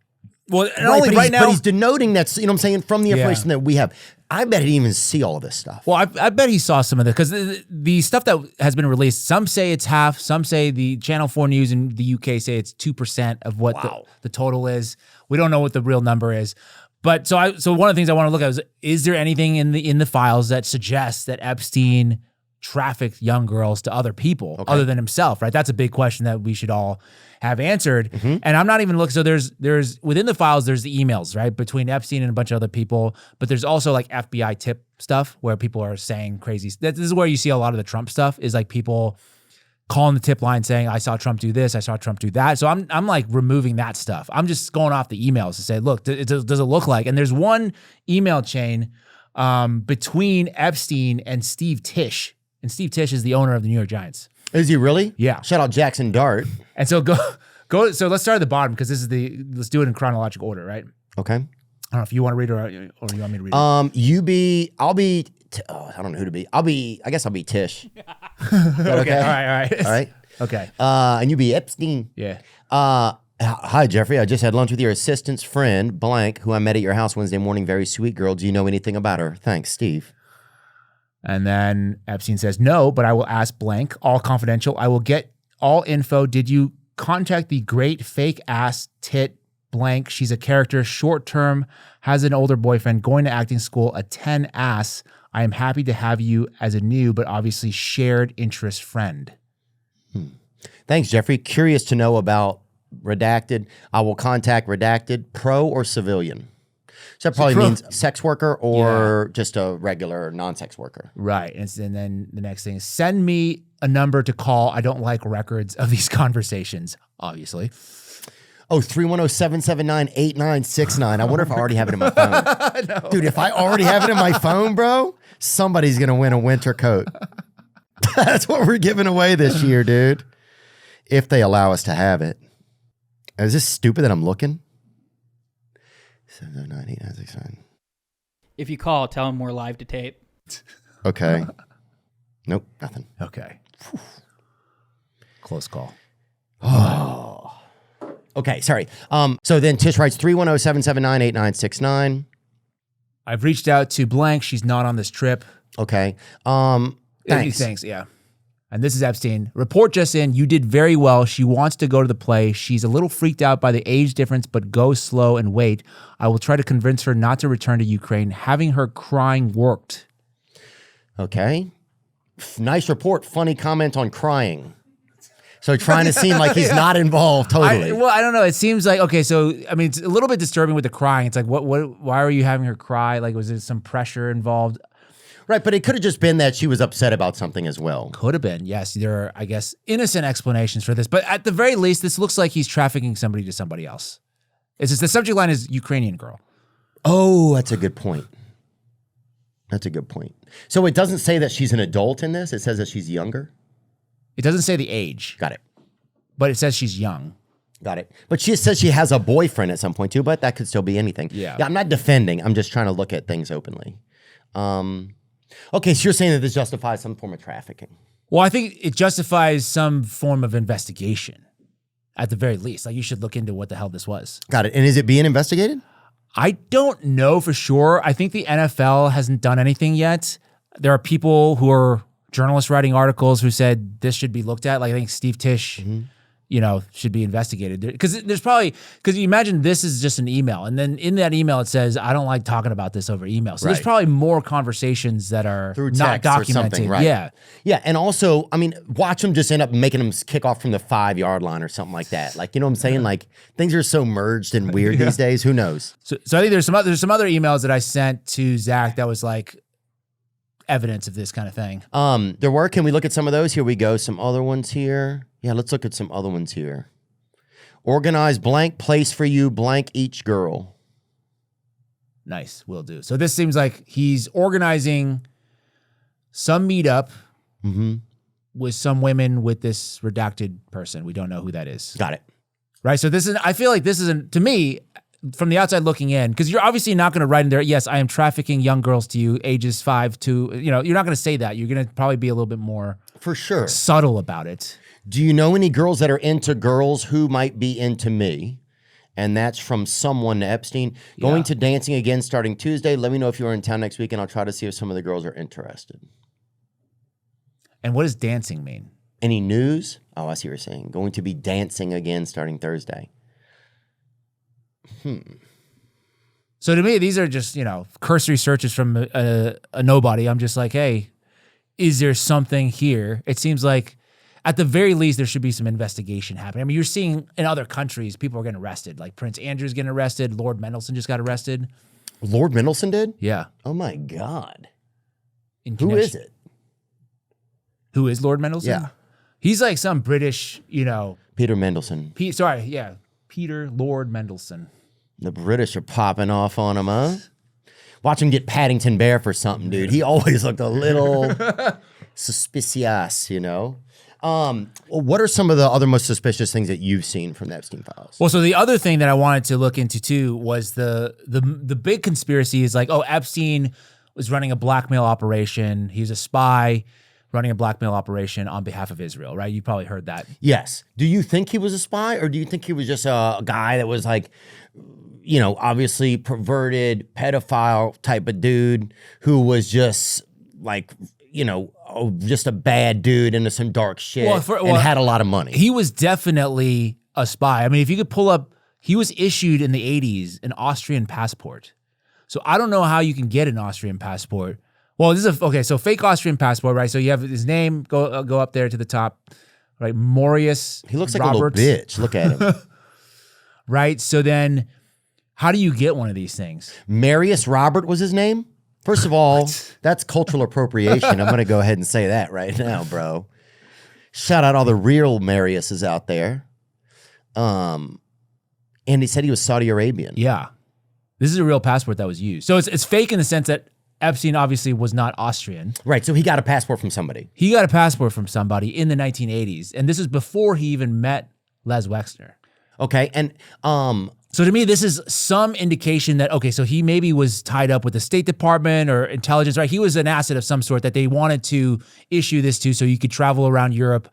Well, but he's denoting that, you know what I'm saying, from the information that we have. I bet he didn't even see all of this stuff. Well, I bet he saw some of it because the stuff that has been released, some say it's half, some say the Channel 4 News in the UK say it's 2% of what the total is. We don't know what the real number is. But so one of the things I want to look at is there anything in the files that suggests that Epstein trafficked young girls to other people other than himself, right? That's a big question that we should all have answered. And I'm not even looking. So there's within the files, there's the emails, right? Between Epstein and a bunch of other people, but there's also like FBI tip stuff where people are saying crazy. This is where you see a lot of the Trump stuff is like people calling the tip line saying, I saw Trump do this, I saw Trump do that. So I'm like removing that stuff. I'm just going off the emails to say, look, does it look like, and there's one email chain between Epstein and Steve Tisch. And Steve Tisch is the owner of the New York Giants. Is he really? Yeah. Shout out Jackson Dart. And so go. So let's start at the bottom because let's do it in chronological order, right? Okay. I don't know if you want to read it or you want me to read it. I don't know who to be. I guess I'll be Tish. Okay. All right. Okay. And you be Epstein. Yeah. Hi, Jeffrey. I just had lunch with your assistant's friend, blank, who I met at your house Wednesday morning. Very sweet girl. Do you know anything about her? Thanks, Steve. And then Epstein says, no, but I will ask blank, all confidential. I will get all info. Did you contact the great fake ass tit blank? She's a character, short term, has an older boyfriend, going to acting school, a 10 ass. I am happy to have you as a new, but obviously shared interest friend. Thanks, Jeffrey. Curious to know about redacted. I will contact redacted, pro or civilian. So that probably means sex worker or just a regular non-sex worker. Right. And then the next thing is send me a number to call. I don't like records of these conversations, obviously. Oh, 310-779-8969. I wonder if I already have it in my phone. No. Dude, if I already have it in my phone, bro, somebody's going to win a winter coat. That's what we're giving away this year, dude. If they allow us to have it. Is this stupid that I'm looking? 779-8969. If you call, tell them we're live to tape. Okay. Nope, nothing. Okay. Close call. Oh. Okay, sorry. So then Tish writes 310-779-8969. I've reached out to blank. She's not on this trip. Okay. Thanks. Thanks, yeah. And this is Epstein. Report just in. You did very well. She wants to go to the play. She's a little freaked out by the age difference, but go slow and wait. I will try to convince her not to return to Ukraine. Having her crying worked. Okay. Nice report. Funny comment on crying. So trying to seem like he's not involved totally. I don't know. It seems like, okay, so, I mean, it's a little bit disturbing with the crying. It's like, why are you having her cry? Like, was there some pressure involved? Right, but it could have just been that she was upset about something as well. Could have been, yes. There are, I guess, innocent explanations for this. But at the very least, this looks like he's trafficking somebody to somebody else. It's just the subject line is Ukrainian girl. Oh, that's a good point. That's a good point. So it doesn't say that she's an adult in this. It says that she's younger. It doesn't say the age. Got it. But it says she's young. Got it. But she says she has a boyfriend at some point too, but that could still be anything. Yeah. I'm not defending. I'm just trying to look at things openly. Okay, so you're saying that this justifies some form of trafficking. Well, I think it justifies some form of investigation, at the very least. Like, you should look into what the hell this was. Got it. And is it being investigated? I don't know for sure. I think the NFL hasn't done anything yet. There are people who are journalists writing articles who said this should be looked at. Like, I think Steve Tisch, should be investigated. Because you imagine this is just an email. And then in that email, it says, I don't like talking about this over email. So there's probably more conversations that are through not documented. Right? Yeah. Yeah. And also, I mean, watch them just end up making them kick off from the 5-yard line or something like that. Like, you know what I'm saying? Like, things are so merged and weird these days. Who knows? So I think there's some other emails that I sent to Zach that was like evidence of this kind of thing. There were. Can we look at some of those? Here we go. Some other ones here. Yeah, let's look at some other ones here. Organize blank place for you, blank each girl. Nice, will do. So this seems like he's organizing some meetup with some women with this redacted person. We don't know who that is. Got it. Right. So I feel like this isn't, to me, from the outside looking in, because you're obviously not going to write in there, yes, I am trafficking young girls to you, ages 5 to, you're not going to say that. You're going to probably be a little bit more for sure subtle about it. Do you know any girls that are into girls who might be into me? And that's from someone to Epstein. Yeah. Going to dancing again starting Tuesday. Let me know if you're in town next week, and I'll try to see if some of the girls are interested. And what does dancing mean? Any news? Oh, I see what you're saying. Going to be dancing again starting Thursday. So to me, these are just, cursory searches from a nobody. I'm just like, hey, is there something here? It seems like, at the very least, there should be some investigation happening. I mean, you're seeing in other countries, people are getting arrested. Like Prince Andrew's getting arrested. Lord Mendelsohn just got arrested. Lord Mendelsohn did? Yeah. Oh, my God. Who is it? Who is Lord Mendelsohn? Yeah. He's like some British, Peter Mendelsohn. Peter Lord Mendelsohn. The British are popping off on him, huh? Watch him get Paddington Bear for something, dude. He always looked a little suspicious, What are some of the other most suspicious things that you've seen from the Epstein files? Well, so the other thing that I wanted to look into too was the big conspiracy is like, Epstein was running a blackmail operation. He was a spy running a blackmail operation on behalf of Israel, right? You probably heard that. Yes. Do you think he was a spy, or do you think he was just a guy that was like, obviously perverted, pedophile type of dude who was just like, just a bad dude into some dark shit and had a lot of money? He was definitely a spy. I mean, if you could pull up, he was issued in the 80s an Austrian passport. So I don't know how you can get an Austrian passport. Well, this is so fake Austrian passport, right? So you have his name, go up there to the top, right? Marius. He looks like Roberts. a little bitch. Look at him. Right? So then how do you get one of these things? Marius Robert was his name? First of all, that's cultural appropriation. I'm going to go ahead and say that right now, bro. Shout out all the real Mariuses out there. And he said he was Saudi Arabian. Yeah. This is a real passport that was used. So it's fake in the sense that Epstein obviously was not Austrian. Right, so he got a passport from somebody. He got a passport from somebody in the 1980s, and this is before he even met Les Wexner. Okay, and so to me, this is some indication that, so he maybe was tied up with the State Department or intelligence, right? He was an asset of some sort that they wanted to issue this to so you could travel around Europe,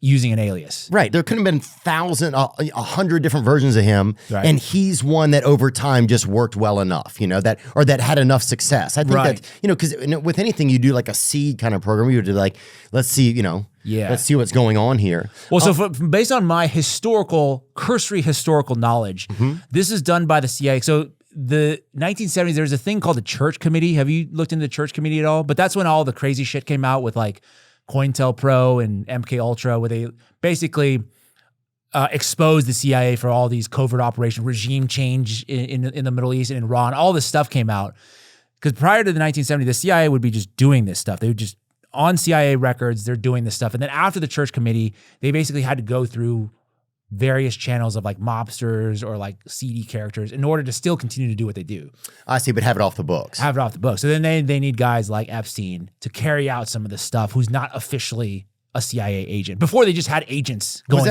using an alias. Right. There could have been 100 different versions of him. Right. And he's one that over time just worked well enough, that had enough success. I think Right. that, because with anything you do like a seed kind of program, you would do like, let's see, let's see what's going on here. Well, so based on my cursory historical knowledge, this is done by the CIA. So the 1970s, there was a thing called the Church Committee. Have you looked into the Church Committee at all? But that's when all the crazy shit came out with like COINTELPRO and MK Ultra, where they basically exposed the CIA for all these covert operations, regime change in the Middle East and in Iran. All this stuff came out because prior to the 1970s, the CIA would be just doing this stuff. They would just on CIA records, they're doing this stuff, and then after the Church Committee, they basically had to go through various channels of like mobsters or like seedy characters in order to still continue to do what they do. I see, but have it off the books. Have it off the books. So then they need guys like Epstein to carry out some of the stuff who's not officially a CIA agent. Before they just had agents going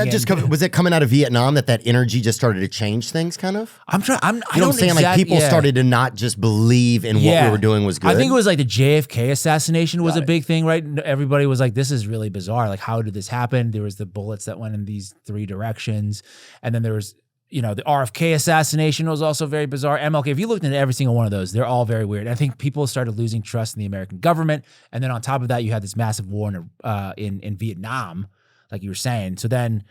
Was it coming out of Vietnam that energy just started to change things kind of? I'm saying? Like people started to not just believe in what we were doing was good. I think it was like the JFK assassination was a big thing, right? Everybody was like, this is really bizarre. Like, how did this happen? There was the bullets that went in these 3 directions. And then there was, the RFK assassination was also very bizarre. MLK, if you looked into every single one of those, they're all very weird. I think people started losing trust in the American government. And then on top of that, you had this massive war in Vietnam, like you were saying. So then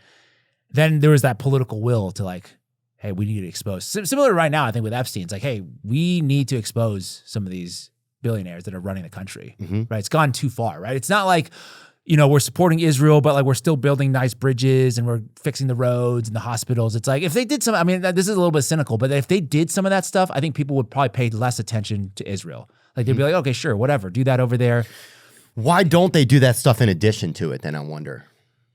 there was that political will to like, hey, we need to expose. Similar to right now, I think with Epstein, it's like, hey, we need to expose some of these billionaires that are running the country, right? It's gone too far, right? It's not like, we're supporting Israel, but like we're still building nice bridges and we're fixing the roads and the hospitals. It's like if they did some, this is a little bit cynical, but if they did some of that stuff, I think people would probably pay less attention to Israel. Like they'd be like, okay, sure, whatever, do that over there. Why don't they do that stuff in addition to it then, I wonder?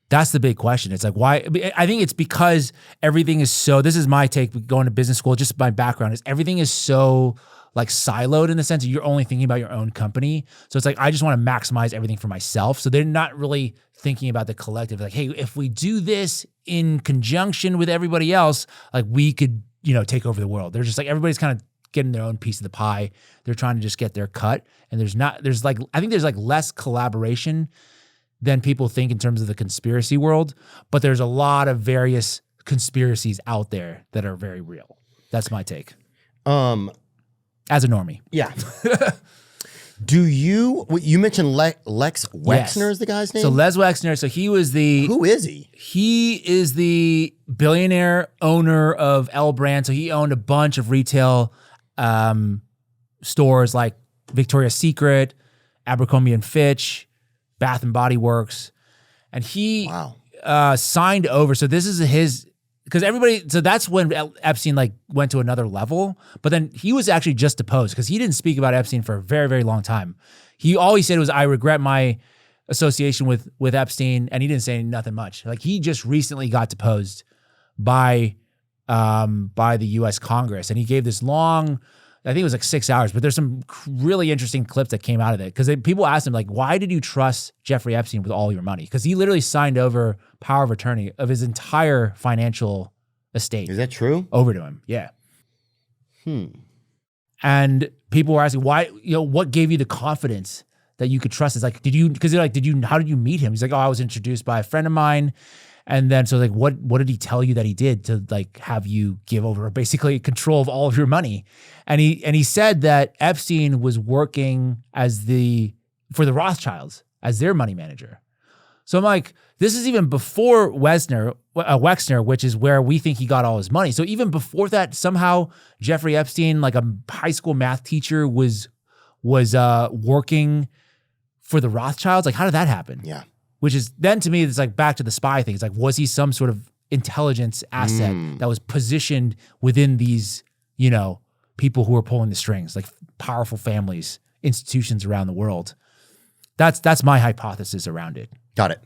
That's the big question. It's like, why? I think it's because everything is so, this is my take going to business school, just my background is everything is so like siloed in the sense that you're only thinking about your own company. So it's like, I just want to maximize everything for myself. So they're not really thinking about the collective. Like, hey, if we do this in conjunction with everybody else, like we could, take over the world. They're just like, everybody's kind of getting their own piece of the pie. They're trying to just get their cut. And I think there's like less collaboration than people think in terms of the conspiracy world, but there's a lot of various conspiracies out there that are very real. That's my take. As a normie. Yeah. You mentioned Lex Wexner is the guy's name? So Les Wexner, so he was Who is he? He is the billionaire owner of L Brand. So he owned a bunch of retail stores like Victoria's Secret, Abercrombie and Fitch, Bath and Body Works. And he signed over. So this is so that's when Epstein went to another level, but then he was actually just deposed because he didn't speak about Epstein for a very, very long time. All he said was, I regret my association with Epstein, and he didn't say nothing much. Like he just recently got deposed by the US Congress, and he gave this long, I think it was like 6 hours, but there's some really interesting clips that came out of it because people asked him why did you trust Jeffrey Epstein with all your money? Because he literally signed over power of attorney of his entire financial estate. Is that true? Over to him, yeah. And people were asking why, what gave you the confidence that you could trust? It's like, how did you meet him? He's like, I was introduced by a friend of mine. And then, so what did he tell you that he did to have you give over basically control of all of your money? And he said that Epstein was working for the Rothschilds as their money manager. So I'm like, this is even before Wexner, which is where we think he got all his money. So even before that, somehow Jeffrey Epstein, like a high school math teacher, was working for the Rothschilds. Like, how did that happen? Yeah. Which is then to me, it's like back to the spy thing. It's like, was he some sort of intelligence asset that was positioned within these, people who were pulling the strings, like powerful families, institutions around the world? That's my hypothesis around it. Got it.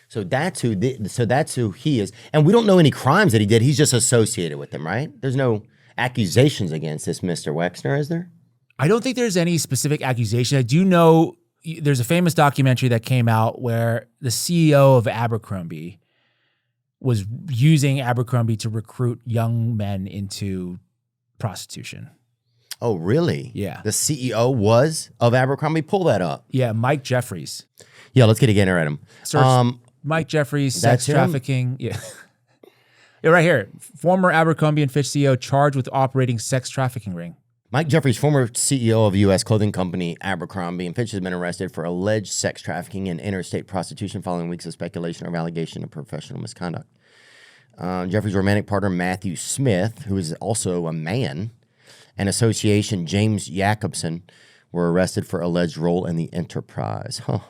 So that's who he is, and we don't know any crimes that he did. He's just associated with them, right? There's no accusations against this Mr. Wexner, is there? I don't think there's any specific accusation. I do know there's a famous documentary that came out where the CEO of Abbercrombie was using Abercrombie to recruit young men into prostitution. Oh, really? Yeah. The CEO was of Abercrombie? Pull that up. Yeah, Mike Jeffries. Yeah, let's get a gander at him. Mike Jeffries, sex That's him? trafficking. Yeah. Yeah, right here. Former Abercrombie & Fitch CEO charged with operating sex trafficking ring. Mike Jeffries, former CEO of U.S. clothing company Abercrombie & Fitch, has been arrested for alleged sex trafficking and interstate prostitution following weeks of speculation of allegation of professional misconduct. Jeffries' romantic partner, Matthew Smith, who is also a man, and association James Jacobson were arrested for alleged role in the enterprise. Huh.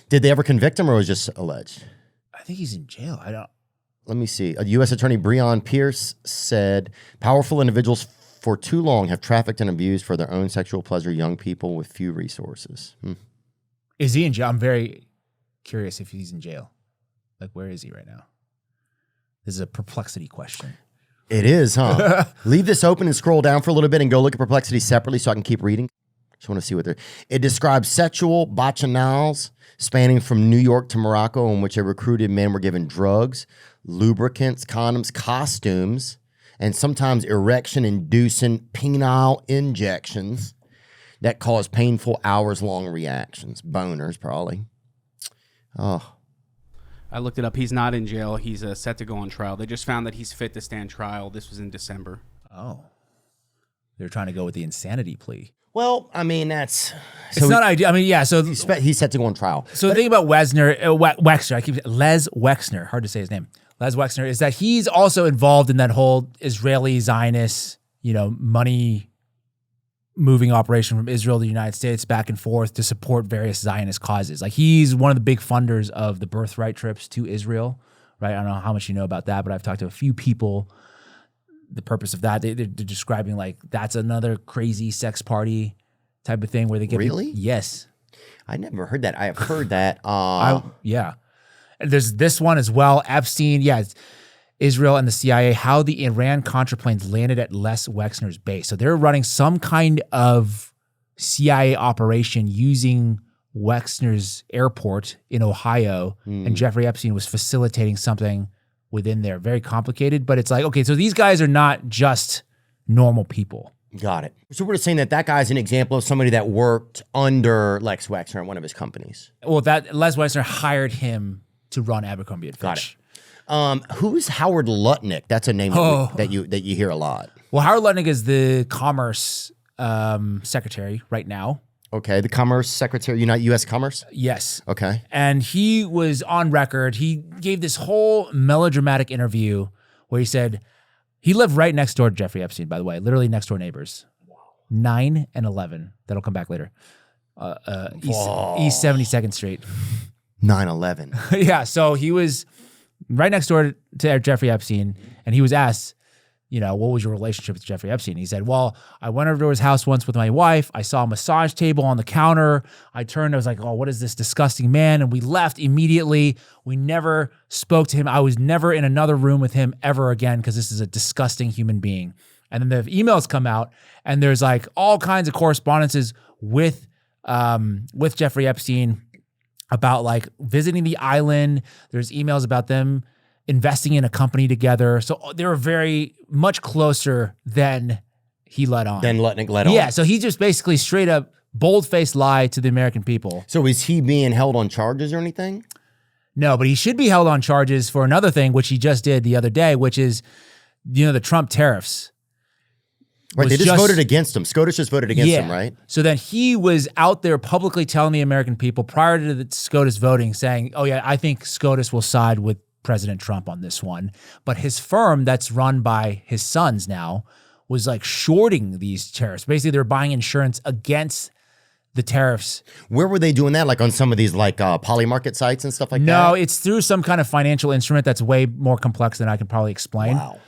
Did they ever convict him, or was it just alleged? I think he's in jail. I don't. Let me see. U.S. Attorney Breon Pierce said, powerful individuals for too long have trafficked and abused for their own sexual pleasure young people with few resources. Is he in jail? I'm very curious if he's in jail. Like, where is he right now? This is a perplexity question. It is, huh? Leave this open and scroll down for a little bit and go look at perplexity separately so I can keep reading. Just want to see what they're... It describes sexual bacchanals spanning from New York to Morocco, in which a recruited men were given drugs, lubricants, condoms, costumes, and sometimes erection-inducing penile injections that cause painful hours-long reactions. Boners, probably. Oh. I looked it up. He's not in jail. He's set to go on trial. They just found that he's fit to stand trial. This was in December. Oh. They're trying to go with the insanity plea. Well, I mean, that's... It's not ideal. I mean, yeah, so... He's set to go on trial. So the thing about Wexner, Les Wexner, hard to say his name, Les Wexner, is that he's also involved in that whole Israeli Zionist, money moving operation from Israel to the United States back and forth to support various Zionist causes. Like, he's one of the big funders of the birthright trips to Israel, right? I don't know how much you know about that, but I've talked to a few people. The purpose of that, they're describing like that's another crazy sex party type of thing where they get Really? Yes. I never heard that. I have heard that. Yeah. And there's this one as well. Epstein, it's Israel and the CIA, how the Iran-Contra planes landed at Les Wexner's base. So they're running some kind of CIA operation using Wexner's airport in Ohio, and Jeffrey Epstein was facilitating something within there. Very complicated, but it's like, okay, so these guys are not just normal people. Got it. So we're just saying that guy's an example of somebody that worked under Lex Wexner at one of his companies. Well, that Les Wexner hired him to run Abercrombie & Fitch. Got it. Who's Howard Lutnik? That's a name that you hear a lot. Well, Howard Lutnik is the Commerce Secretary right now. Okay, the Commerce Secretary, U.S. Commerce? Yes. Okay. And he was on record. He gave this whole melodramatic interview where he said, he lived right next door to Jeffrey Epstein, by the way, literally next door neighbors. 9 and 11. That'll come back later. East 72nd Street. 9/11. Yeah, so he was right next door to Jeffrey Epstein, and he was asked, what was your relationship with Jeffrey Epstein? He said, well, I went over to his house once with my wife. I saw a massage table on the counter. I turned, I was like, oh, what is this disgusting man? And we left immediately. We never spoke to him. I was never in another room with him ever again because this is a disgusting human being. And then the emails come out, and there's like all kinds of correspondences with Jeffrey Epstein about like visiting the island. There's emails about them investing in a company together. So they were very much closer than he let on. Then Lutnik let on. Yeah, so he just basically straight up bold-faced lied to the American people. So is he being held on charges or anything? No, but he should be held on charges for another thing, which he just did the other day, which is, the Trump tariffs. Right, they just voted against him. SCOTUS just voted against him, right? So then he was out there publicly telling the American people prior to the SCOTUS voting saying, oh yeah, I think SCOTUS will side with President Trump on this one. But his firm that's run by his sons now was like shorting these tariffs. Basically, they're buying insurance against the tariffs. Where were they doing that? Like on some of these like poly market sites and stuff like that? No, it's through some kind of financial instrument that's way more complex than I can probably explain. Wow.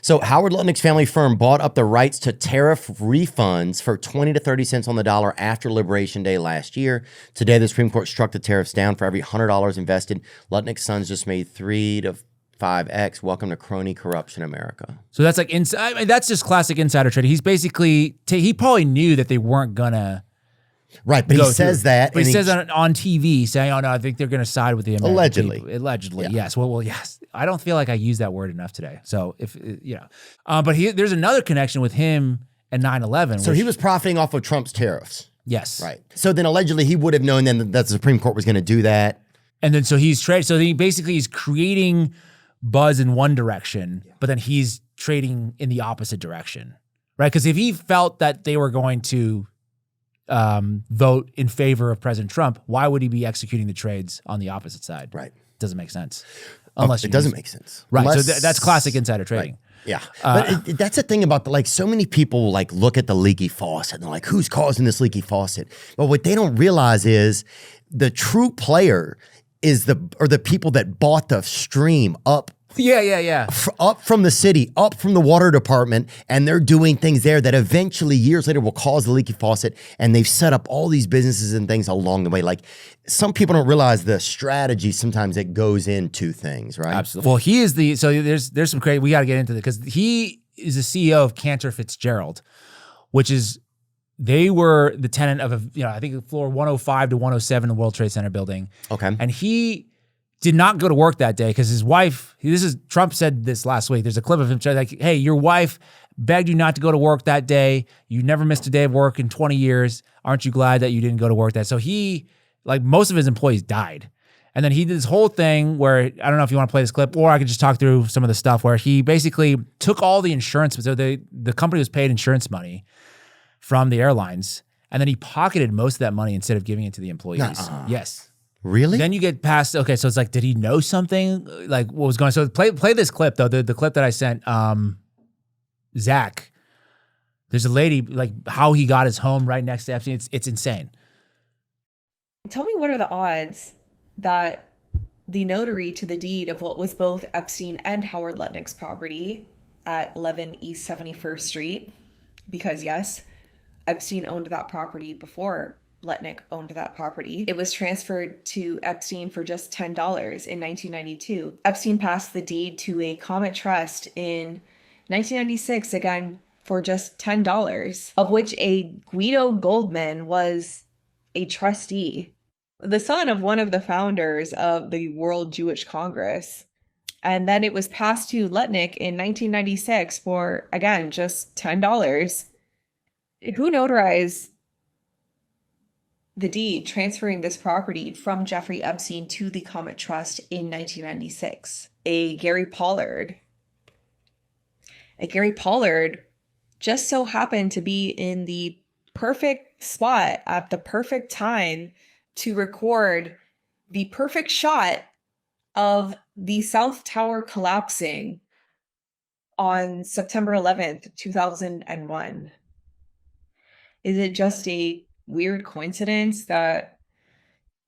So Howard Lutnik's family firm bought up the rights to tariff refunds for 20 to 30 cents on the dollar after Liberation Day last year. Today, the Supreme Court struck the tariffs down for every $100 invested. Lutnik's sons just made 3 to 5x. Welcome to crony corruption, America. So that's like that's just classic insider trading. He's basically he probably knew that they weren't gonna. Right, but he says that. But he says that on TV, saying, "Oh no, I think they're going to side with the American people." Allegedly, yes. Well, yes. I don't feel like I use that word enough today. So if but there's another connection with him and 9/11. So he was profiting off of Trump's tariffs. Yes. Right. So then allegedly he would have known then that the Supreme Court was going to do that. And then so he's trading. So he's creating buzz in one direction, but then he's trading in the opposite direction, right? Because if he felt that they were going to vote in favor of President Trump, why would he be executing the trades on the opposite side? Right. Doesn't make sense. Unless it doesn't make sense. Right. Unless, so that's classic insider trading. Right. Yeah. But that's the thing about so many people like look at the leaky faucet and they're like, who's causing this leaky faucet? But what they don't realize is the true player is the people that bought the stream up. Yeah. Up from the city, up from the water department, and they're doing things there that eventually years later will cause the leaky faucet, and they've set up all these businesses and things along the way. Like some people don't realize the strategy sometimes that goes into things, right? Absolutely. Well, he is there's some crazy, we got to get into it because he is the CEO of Cantor Fitzgerald, which is, they were the tenant of I think floor 105 to 107 in the World Trade Center building. Okay. And he did not go to work that day because his wife, Trump said this last week. There's a clip of him saying, like, hey, your wife begged you not to go to work that day. You never missed a day of work in 20 years. Aren't you glad that you didn't go to work that? So he, like most of his employees died. And then he did this whole thing where, I don't know if you want to play this clip or I could just talk through some of the stuff where he basically took all the insurance. So the company was paid insurance money from the airlines. And then he pocketed most of that money instead of giving it to the employees. Yes. Really? Then you get past, okay, so it's like, did he know something? Like what was going on? So play this clip though, the clip that I sent Zach. There's a lady, like how he got his home right next to Epstein. It's insane. Tell me, what are the odds that the notary to the deed of what was both Epstein and Howard Lutnick's property at 11 East 71st Street, because yes, Epstein owned that property before Lutnik owned that property. It was transferred to Epstein for just $10 in 1992. Epstein passed the deed to a Comet Trust in 1996, again, for just $10, of which a Guido Goldman was a trustee, the son of one of the founders of the World Jewish Congress. And then it was passed to Lutnik in 1996 for, again, just $10. Who notarized the deed transferring this property from Jeffrey Epstein to the Comet Trust in 1996? A Gary Pollard. A Gary Pollard just so happened to be in the perfect spot at the perfect time to record the perfect shot of the South Tower collapsing on September 11th, 2001. Is it just a weird coincidence that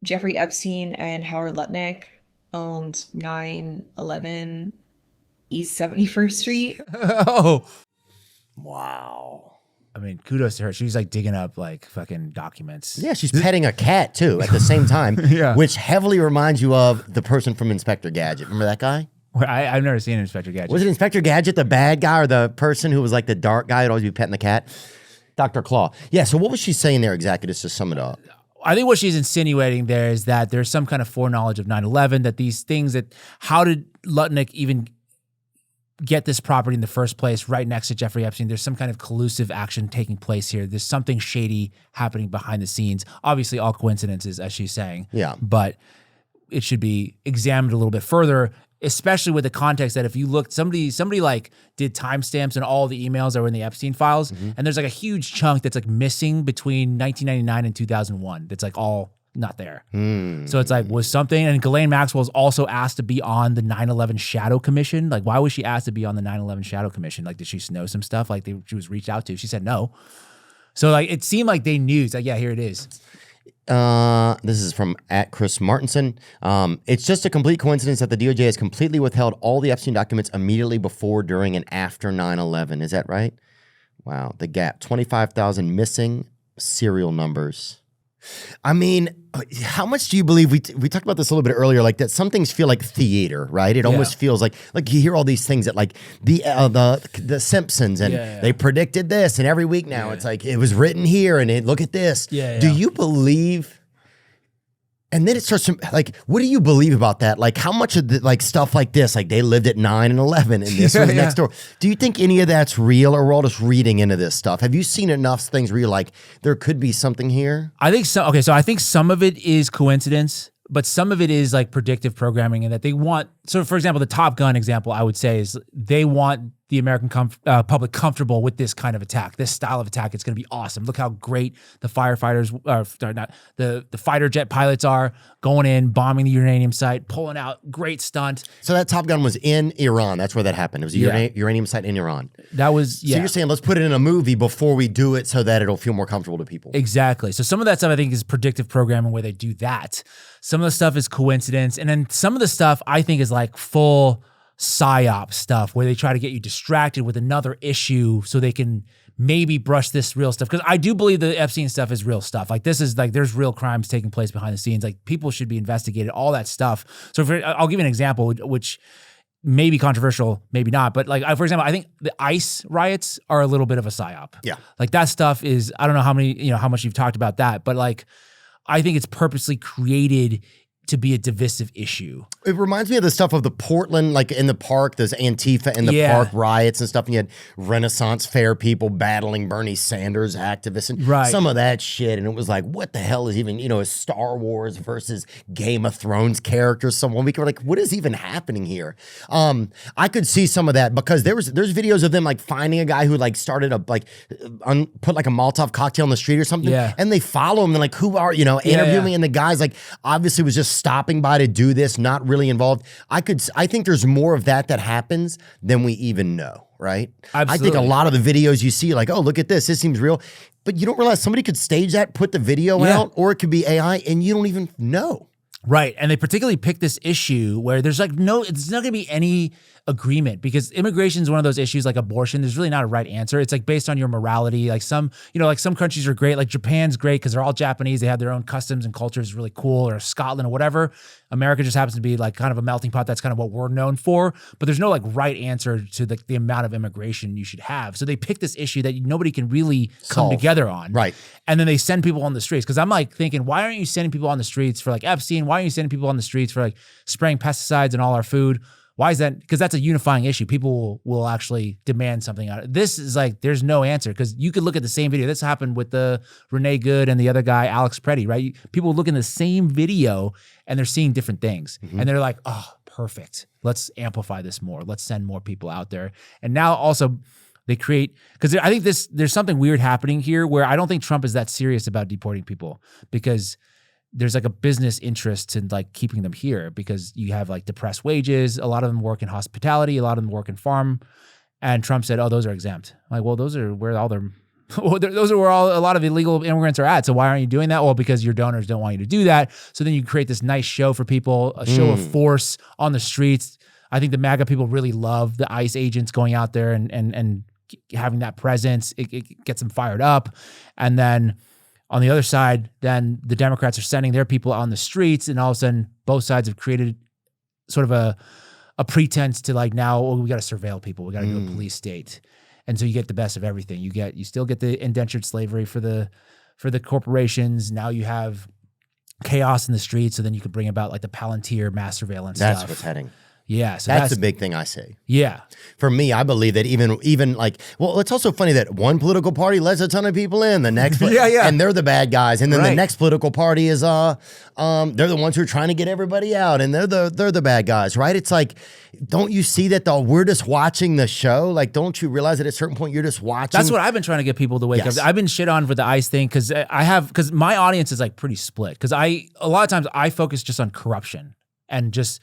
Jeffrey Epstein and Howard Lutnik owned 911 East 71st Street? Oh, wow. I mean, kudos to her. She's like digging up like fucking documents. Yeah, she's petting a cat too at the same time, Yeah. which heavily reminds you of the person from Inspector Gadget. Remember that guy? I've never seen Inspector Gadget. Was it Inspector Gadget, the bad guy, or the person who was like the dark guy who'd always be petting the cat? Dr. Claw. Yeah, so what was she saying there exactly, just to sum it up? I think what she's insinuating there is that there's some kind of foreknowledge of 9/11, that these things that, how did Lutnik even get this property in the first place right next to Jeffrey Epstein? There's some kind of collusive action taking place here. There's something shady happening behind the scenes. Obviously all coincidences, as she's saying. Yeah. But it should be examined a little bit further, especially with the context that if you look, somebody like did timestamps and all the emails that were in the Epstein files, and there's like a huge chunk that's like missing between 1999 and 2001. That's like all not there. So it's like, was something, and Ghislaine Maxwell's also asked to be on the 9/11 Shadow Commission. Like, why was she asked to be on the 9/11 Shadow Commission? Like, did she know some stuff? Like, she was reached out to. She said no. So like, it seemed like they knew. It's like, yeah, here it is. This is from @Chris Martinson. It's just a complete coincidence that the DOJ has completely withheld all the Epstein documents immediately before, during, and after 9/11. Is that right? Wow. The gap, 25,000 missing serial numbers. I mean, how much do you believe, we talked about this a little bit earlier, like that some things feel like theater, right? It almost feels like you hear all these things that like the Simpsons and they predicted this, and every week now it's like it was written here and look at this. Do you believe? And then it starts to, like, what do you believe about that? Like, how much of the, like, stuff like this, like they lived at 9 and 11 and this was next door. Do you think any of that's real, or we're all just reading into this stuff? Have you seen enough things where you're like, there could be something here? I think so. Okay, so I think some of it is coincidence, but some of it is like predictive programming, and that they want. So, for example, the Top Gun example I would say is they want the American public comfortable with this kind of attack, this style of attack. It's going to be awesome. Look how great the firefighters, the fighter jet pilots are going in, bombing the uranium site, pulling out, great stunt. So that Top Gun was in Iran. That's where that happened. It was a uranium site in Iran. That was, So you're saying let's put it in a movie before we do it so that it'll feel more comfortable to people. Exactly. So some of that stuff I think is predictive programming where they do that. Some of the stuff is coincidence. And then some of the stuff I think is like full psyop stuff where they try to get you distracted with another issue so they can maybe brush this real stuff. Because I do believe the Epstein stuff is real stuff. Like this is like, there's real crimes taking place behind the scenes. Like people should be investigated, all that stuff. So I'll give you an example, which may be controversial, maybe not. But like, for example, I think the ICE riots are a little bit of a psyop. Yeah. Like that stuff is, I don't know how much you've talked about that, but like, I think it's purposely created to be a divisive issue. It reminds me of the stuff of the Portland, like in the park, those Antifa in the park riots and stuff. And you had Renaissance Fair people battling Bernie Sanders activists and some of that shit. And it was like, what the hell is even, a Star Wars versus Game of Thrones character? Someone we were like, what is even happening here? I could see some of that because there's videos of them like finding a guy who like started a put like a Molotov cocktail in the street or something. Yeah. And they follow him. They're like, who are, interviewing. And the guy's like, obviously was just stopping by to do this, not really involved. I think there's more of that happens than we even know, right? Absolutely. I think a lot of the videos you see, like, oh, look at this seems real. But you don't realize somebody could stage that, put the video out, or it could be AI, and you don't even know. Right. And they particularly pick this issue where there's like it's not going to be any agreement because immigration is one of those issues like abortion. There's really not a right answer. It's like based on your morality. Like some countries are great. Like Japan's great because they're all Japanese. They have their own customs and cultures, really cool, or Scotland or whatever. America just happens to be like kind of a melting pot. That's kind of what we're known for. But there's no like right answer to the amount of immigration you should have. So they pick this issue that nobody can really come together on. Right. And then they send people on the streets. Because I'm like thinking, why aren't you sending people on the streets for like Epstein? Why aren't you sending people on the streets for like spraying pesticides in all our food? Why is that? Because that's a unifying issue. People will actually demand something out of it. This is like, there's no answer because you could look at the same video. This happened with the Renee Good and the other guy, Alex Preddy, right? People look in the same video and they're seeing different things. Mm-hmm. And they're like, oh, perfect. Let's amplify this more. Let's send more people out there. And now also they create, because I think there's something weird happening here where I don't think Trump is that serious about deporting people because there's like a business interest in like keeping them here because you have like depressed wages. A lot of them work in hospitality. A lot of them work in farm. And Trump said, oh, those are exempt. I'm like, well, those are where all their, those are where a lot of illegal immigrants are at. So why aren't you doing that? Well, because your donors don't want you to do that. So then you create this nice show for people, a show of force on the streets. I think the MAGA people really love the ICE agents going out there and having that presence. It gets them fired up. And then on the other side, then the Democrats are sending their people on the streets, and all of a sudden, both sides have created sort of a pretense to like now, we got to surveil people, we got to do a police state, and so you get the best of everything. You still get the indentured slavery for the corporations. Now you have chaos in the streets, so then you could bring about like the Palantir mass surveillance. That's stuff. What's heading. Yeah, so that's the big thing I say. Yeah. For me, I believe that even like, well, it's also funny that one political party lets a ton of people in, the next, and they're the bad guys, and then the next political party is they're the ones who are trying to get everybody out, and they're the bad guys, right? It's like, don't you see that though? We're just watching the show. Like, don't you realize that at a certain point you're just watching? That's what I've been trying to get people to wake up. I've been shit on for the ICE thing because my audience is like pretty split because a lot of times I focus just on corruption and just,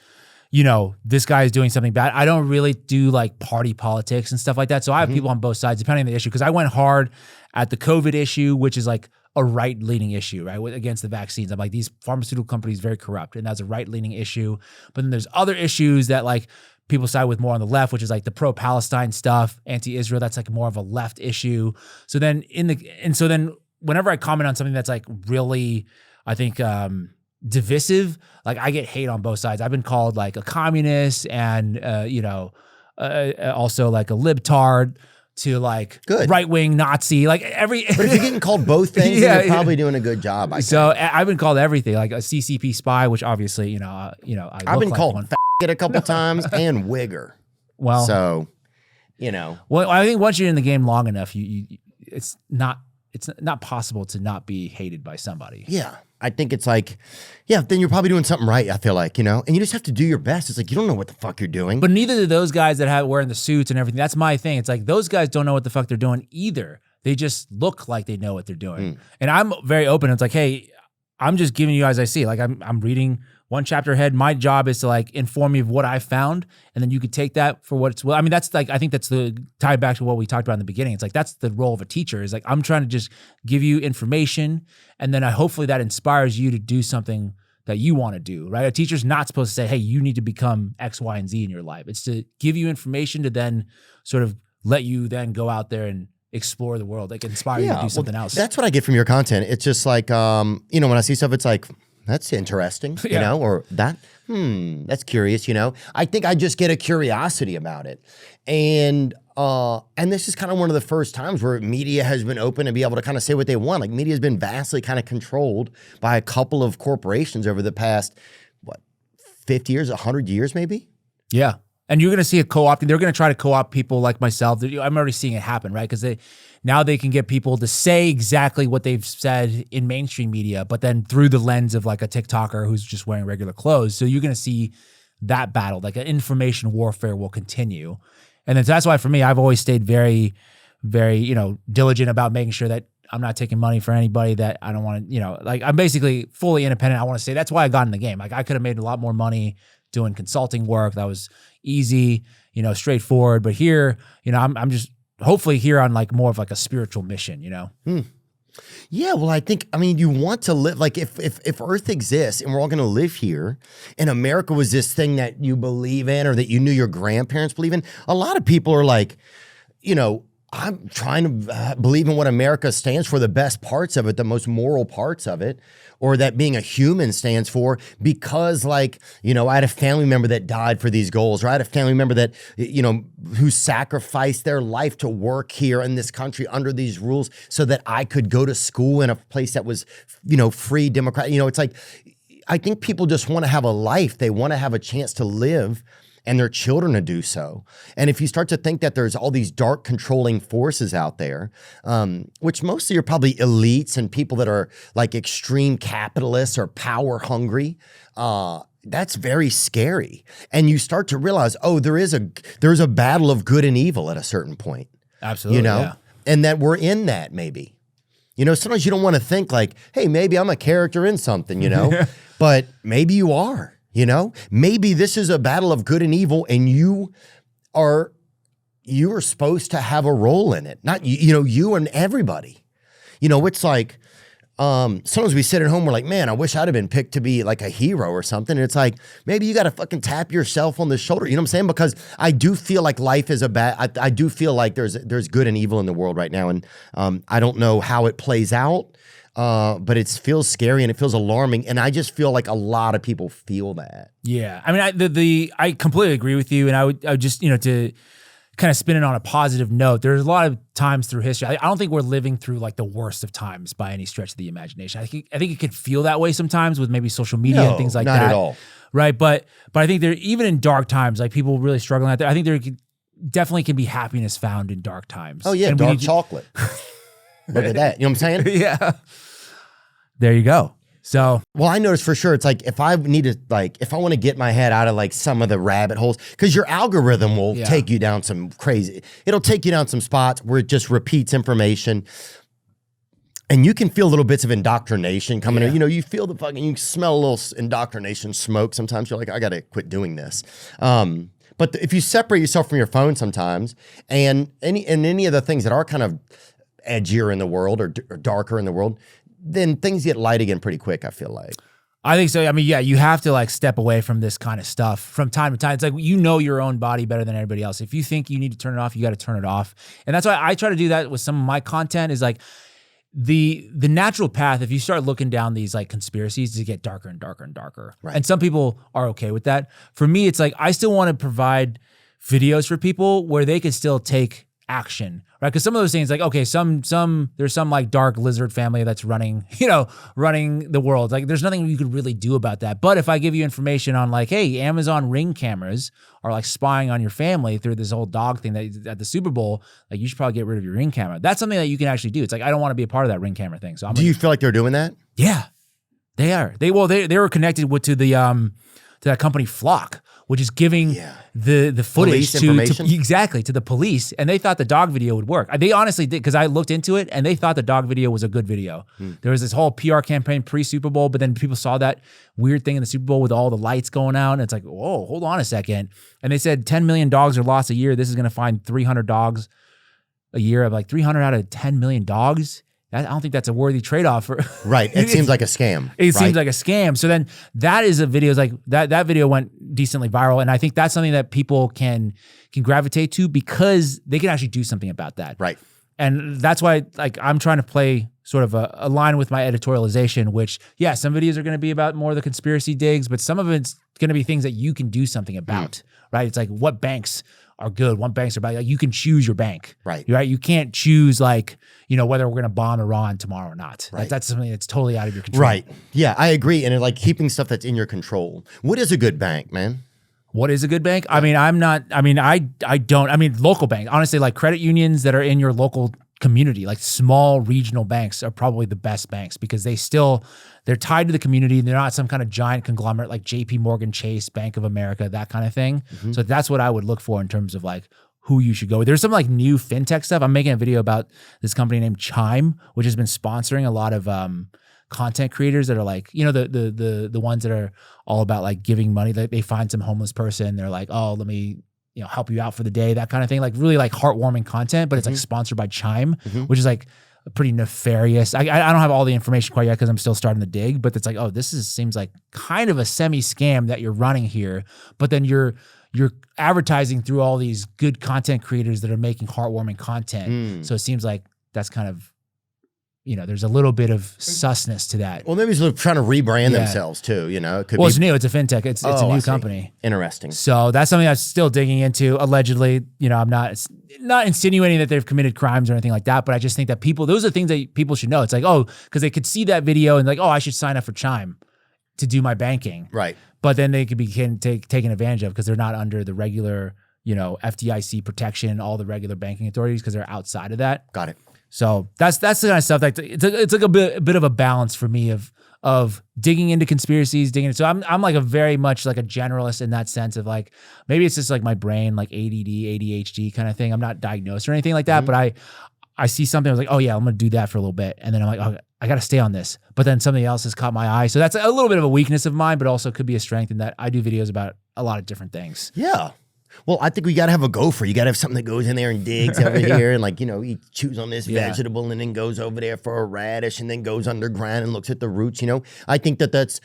this guy is doing something bad. I don't really do like party politics and stuff like that. So I have people on both sides, depending on the issue. Because I went hard at the COVID issue, which is like a right-leaning issue, right? Against the vaccines. I'm like, these pharmaceutical companies very corrupt. And that's a right-leaning issue. But then there's other issues that like people side with more on the left, which is like the pro-Palestine stuff, anti-Israel. That's like more of a left issue. So then whenever I comment on something that's like really, I think, divisive, like I get hate on both sides. I've been called like a communist and also like a libtard to like right-wing Nazi, like every. But if you're getting called both things, you're probably doing a good job. I've been called everything, like a CCP spy, which obviously I've been called faggot a couple times and wigger. Well, so well, I think once you're in the game long enough, it's not possible to not be hated by somebody. Yeah. I think it's like, yeah, then you're probably doing something right, I feel like, you know? And you just have to do your best. It's like, you don't know what the fuck you're doing. But neither do those guys that have wearing the suits and everything. That's my thing. It's like those guys don't know what the fuck they're doing either. They just look like they know what they're doing. And I'm very open. It's like, hey, I'm just giving you as I see. Like I'm reading one chapter ahead. My job is to like inform you of what I found, and then you could take that for what it's. Well, I mean, that's like I think that's the tie back to what we talked about in the beginning. It's like that's the role of a teacher. Is like I'm trying to just give you information, and then hopefully that inspires you to do something that you want to do. Right? A teacher's not supposed to say, "Hey, you need to become X, Y, and Z in your life." It's to give you information to then sort of let you then go out there and explore the world, like inspire you to do something else. That's what I get from your content. It's just like, you know, when I see stuff, it's like, that's interesting, you know, or that's curious, you know. I think I just get a curiosity about it. And this is kind of one of the first times where media has been open to be able to kind of say what they want. Like media has been vastly kind of controlled by a couple of corporations over the past, 50 years, 100 years maybe? Yeah. And you're going to see a co-opting. They're going to try to co-opt people like myself. I'm already seeing it happen, right? Because now they can get people to say exactly what they've said in mainstream media, but then through the lens of like a TikToker who's just wearing regular clothes. So you're going to see that battle, like an information warfare will continue. And then so that's why for me, I've always stayed very, very, you know, diligent about making sure that I'm not taking money for anybody that I don't want to, you know, like I'm basically fully independent. I want to say that's why I got in the game. Like I could have made a lot more money doing consulting work. That was easy, you know, straightforward. But here, you know, I'm just hopefully here on like more of like a spiritual mission, you know? Yeah, well, I mean, you want to live, like if Earth exists and we're all going to live here and America was this thing that you believe in or that you knew your grandparents believe in, a lot of people are like, you know, I'm trying to believe in what America stands for, the best parts of it, the most moral parts of it, or that being a human stands for, because like, you know, I had a family member that died for these goals, or I had a family member that, you know, who sacrificed their life to work here in this country under these rules so that I could go to school in a place that was, you know, free, democratic. You know, it's like, I think people just want to have a life. They want to have a chance to live and their children to do so. And if you start to think that there's all these dark controlling forces out there, which mostly are probably elites and people that are like extreme capitalists or power hungry, that's very scary. And you start to realize, oh, there's a battle of good and evil at a certain point. Absolutely, you know, yeah. And that we're in that maybe. You know, sometimes you don't want to think like, hey, maybe I'm a character in something, you know, but maybe you are. You know, maybe this is a battle of good and evil, and you are supposed to have a role in it. Not you know, you and everybody. You know, it's like sometimes we sit at home, we're like, man, I wish I'd have been picked to be like a hero or something. And it's like, maybe you got to fucking tap yourself on the shoulder. You know what I'm saying? Because I do feel like life is I do feel like there's good and evil in the world right now, and I don't know how it plays out. But it feels scary and it feels alarming, and I just feel like a lot of people feel that. Yeah, I mean, I completely agree with you, and I would just, you know, to kind of spin it on a positive note. There's a lot of times through history. I don't think we're living through like the worst of times by any stretch of the imagination. I think it could feel that way sometimes with maybe social media and things like that. Not at all. Right, but I think there, even in dark times, like people really struggling out there. I think there definitely can be happiness found in dark times. Oh yeah, and dark chocolate. Look at that. You know what I'm saying? Yeah. There you go. So, well, I noticed for sure, it's like if I want to get my head out of like some of the rabbit holes, because your algorithm will take you down some it'll take you down some spots where it just repeats information. And you can feel little bits of indoctrination coming in. You know, you feel you smell a little indoctrination smoke. Sometimes you're like, I got to quit doing this. But if you separate yourself from your phone sometimes, and any of the things that are kind of edgier in the world or darker in the world, then things get light again pretty quick, I feel like. I think so. I mean, yeah, you have to like step away from this kind of stuff from time to time. It's like, you know your own body better than anybody else. If you think you need to turn it off, you got to turn it off. And that's why I try to do that with some of my content, is like the natural path, if you start looking down these like conspiracies, to get darker and darker and darker. Right. And some people are okay with that. For me, it's like, I still want to provide videos for people where they could still take action, right? Because some of those things, like, okay, there's some like dark lizard family that's running the world. Like, there's nothing you could really do about that. But if I give you information on like, hey, Amazon Ring cameras are like spying on your family through this whole dog thing that at the Super Bowl, like, you should probably get rid of your Ring camera. That's something that you can actually do. It's like, I don't want to be a part of that Ring camera thing. So do you feel like they're doing that? Yeah. They are. They were connected to that company Flock, which is giving the footage to the police, and they thought the dog video would work. They honestly did, because I looked into it, and they thought the dog video was a good video. There was this whole PR campaign pre-Super Bowl, but then people saw that weird thing in the Super Bowl with all the lights going out, and it's like, whoa, hold on a second. And they said 10 million dogs are lost a year. This is going to find 300 dogs a year. I'm like, 300 out of 10 million dogs? I don't think that's a worthy trade-off. Right. It seems like a scam. It seems like a scam. So then that is a video, like that video went decently viral. And I think that's something that people can gravitate to because they can actually do something about that. Right. And that's why like I'm trying to play sort of a line with my editorialization, which, yeah, some videos are going to be about more of the conspiracy digs, but some of it's going to be things that you can do something about, right? It's like what banks are good, what banks are bad. Like you can choose your bank, right? You can't choose like, whether we're going to bomb Iran tomorrow or not. Right. That's something that's totally out of your control. Right. Yeah, I agree. And like keeping stuff that's in your control. What is a good bank, man? What is a good bank? I mean, local bank, honestly, like credit unions that are in your local community, like small regional banks are probably the best banks because they're tied to the community. They're not some kind of giant conglomerate like JP Morgan Chase, Bank of America, that kind of thing. Mm-hmm. So that's what I would look for in terms of like who you should go with. There's some like new fintech stuff. I'm making a video about this company named Chime, which has been sponsoring a lot of content creators that are like, the ones that are all about like giving money. They find some homeless person. They're like, oh, let me help you out for the day, that kind of thing. Like really like heartwarming content, but it's like sponsored by Chime, which is like a pretty nefarious. I don't have all the information quite yet because I'm still starting to dig, but it's like, oh, seems like kind of a semi-scam that you're running here, but then you're advertising through all these good content creators that are making heartwarming content. So it seems like that's kind of, there's a little bit of susness to that. Well, maybe he's trying to rebrand themselves too, It could it's new. It's a fintech. It's a new company. Interesting. So that's something I'm still digging into. Allegedly, I'm not insinuating that they've committed crimes or anything like that, but I just think that those are things that people should know. It's like, oh, because they could see that video and like, oh, I should sign up for Chime to do my banking. Right. But then they could be taken advantage of because they're not under the regular, FDIC protection, all the regular banking authorities because they're outside of that. Got it. So that's the kind of stuff that it's like a bit of a balance for me of digging into conspiracies, So I'm like a very much like a generalist in that sense of like, maybe it's just like my brain, like ADD, ADHD kind of thing. I'm not diagnosed or anything like that, but I see something, I was like, oh yeah, I'm going to do that for a little bit. And then I'm like, oh, I got to stay on this. But then something else has caught my eye. So that's a little bit of a weakness of mine, but also could be a strength in that I do videos about a lot of different things. Yeah. Well, I think we got to have a gopher. You got to have something that goes in there and digs over here and like, he chews on this vegetable and then goes over there for a radish and then goes underground and looks at the roots, I think that's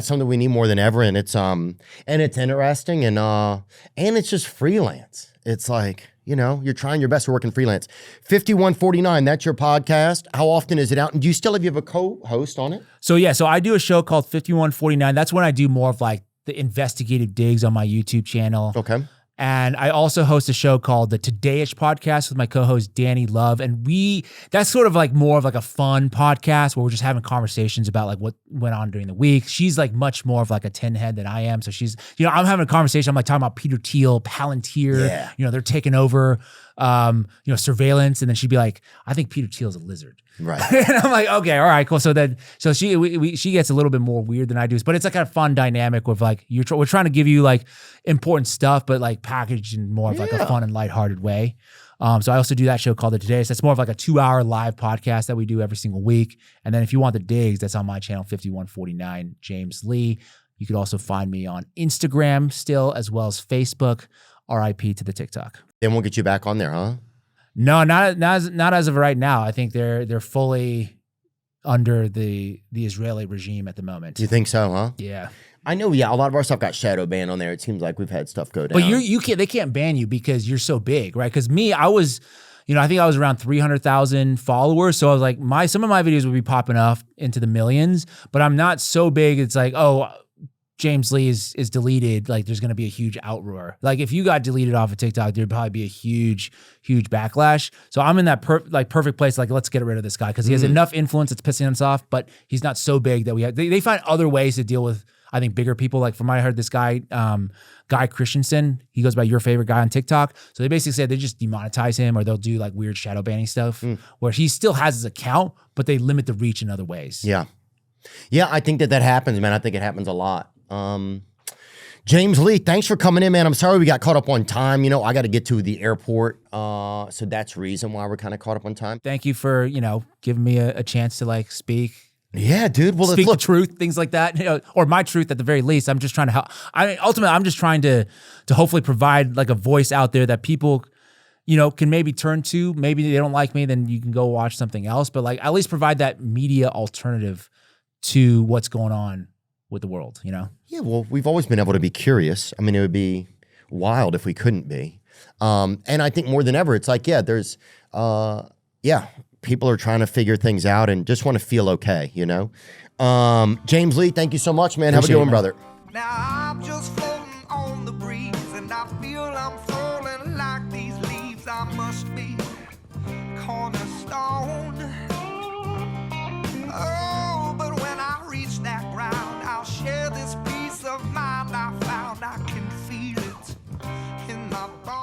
something we need more than ever. And it's interesting and it's just freelance. It's like, you're trying your best to work in freelance. 5149, that's your podcast. How often is it out? And do you still have a co-host on it? So I do a show called 5149. That's when I do more of like the investigative digs on my YouTube channel. Okay. And I also host a show called the Today-ish podcast with my co-host Danny Love. And that's sort of like more of like a fun podcast where we're just having conversations about like what went on during the week. She's like much more of like a tin head than I am. So she's, I'm having a conversation. I'm like talking about Peter Thiel, Palantir, they're taking over, surveillance. And then she'd be like, I think Peter Thiel is a lizard. Right. And I'm like, okay, all right, cool. So she gets a little bit more weird than I do, but it's like a fun dynamic with like, we're trying to give you like important stuff, but like packaged in more of like a fun and lighthearted way. So I also do that show called The Today. So that's more of like a 2-hour live podcast that we do every single week. And then if you want the digs, that's on my channel, 5149 James Lee. You could also find me on Instagram still, as well as Facebook, RIP to the TikTok. Then we'll get you back on there, huh? No, not as of right now. I think they're fully under the Israeli regime at the moment. You think so, huh? Yeah. I know, a lot of our stuff got shadow banned on there. It seems like we've had stuff go down. But they can't ban you because you're so big, right? Because me, I was, I think I was around 300,000 followers. So I was like, some of my videos would be popping up into the millions, but I'm not so big. It's like, oh, James Lee is deleted, like there's going to be a huge outroar. Like if you got deleted off of TikTok, there'd probably be a huge backlash. So I'm in that perfect place. Like, let's get rid of this guy because he has enough influence. It's pissing us off, but he's not so big that they find other ways to deal with, I think, bigger people. Like from what I heard, this guy, Guy Christensen, he goes by your favorite guy on TikTok. So they basically said they just demonetize him or they'll do like weird shadow banning stuff where he still has his account, but they limit the reach in other ways. Yeah. Yeah, I think that happens, man. I think it happens a lot. James Lee, thanks for coming in, man. I'm sorry we got caught up on time. I got to get to the airport. So that's the reason why we're kind of caught up on time. Thank you for, giving me a chance to like speak. Yeah, dude. Well, speak the truth, things like that, or my truth at the very least. I'm just trying to help. Ultimately, I'm just trying to hopefully provide like a voice out there that people, can maybe turn to. Maybe they don't like me, then you can go watch something else. But like at least provide that media alternative to what's going on with the world, Yeah, well, we've always been able to be curious. I mean, it would be wild if we couldn't be. And I think more than ever, it's like, there's, people are trying to figure things out and just want to feel okay, James Lee, thank you so much, man. Have a good one, brother. Now I'm just floating on the breeze, and I feel I'm falling like these leaves. I must be cornerstone. Oh, but when I reach that ground, I'll share this peace of mind I found. I can feel it in my bones.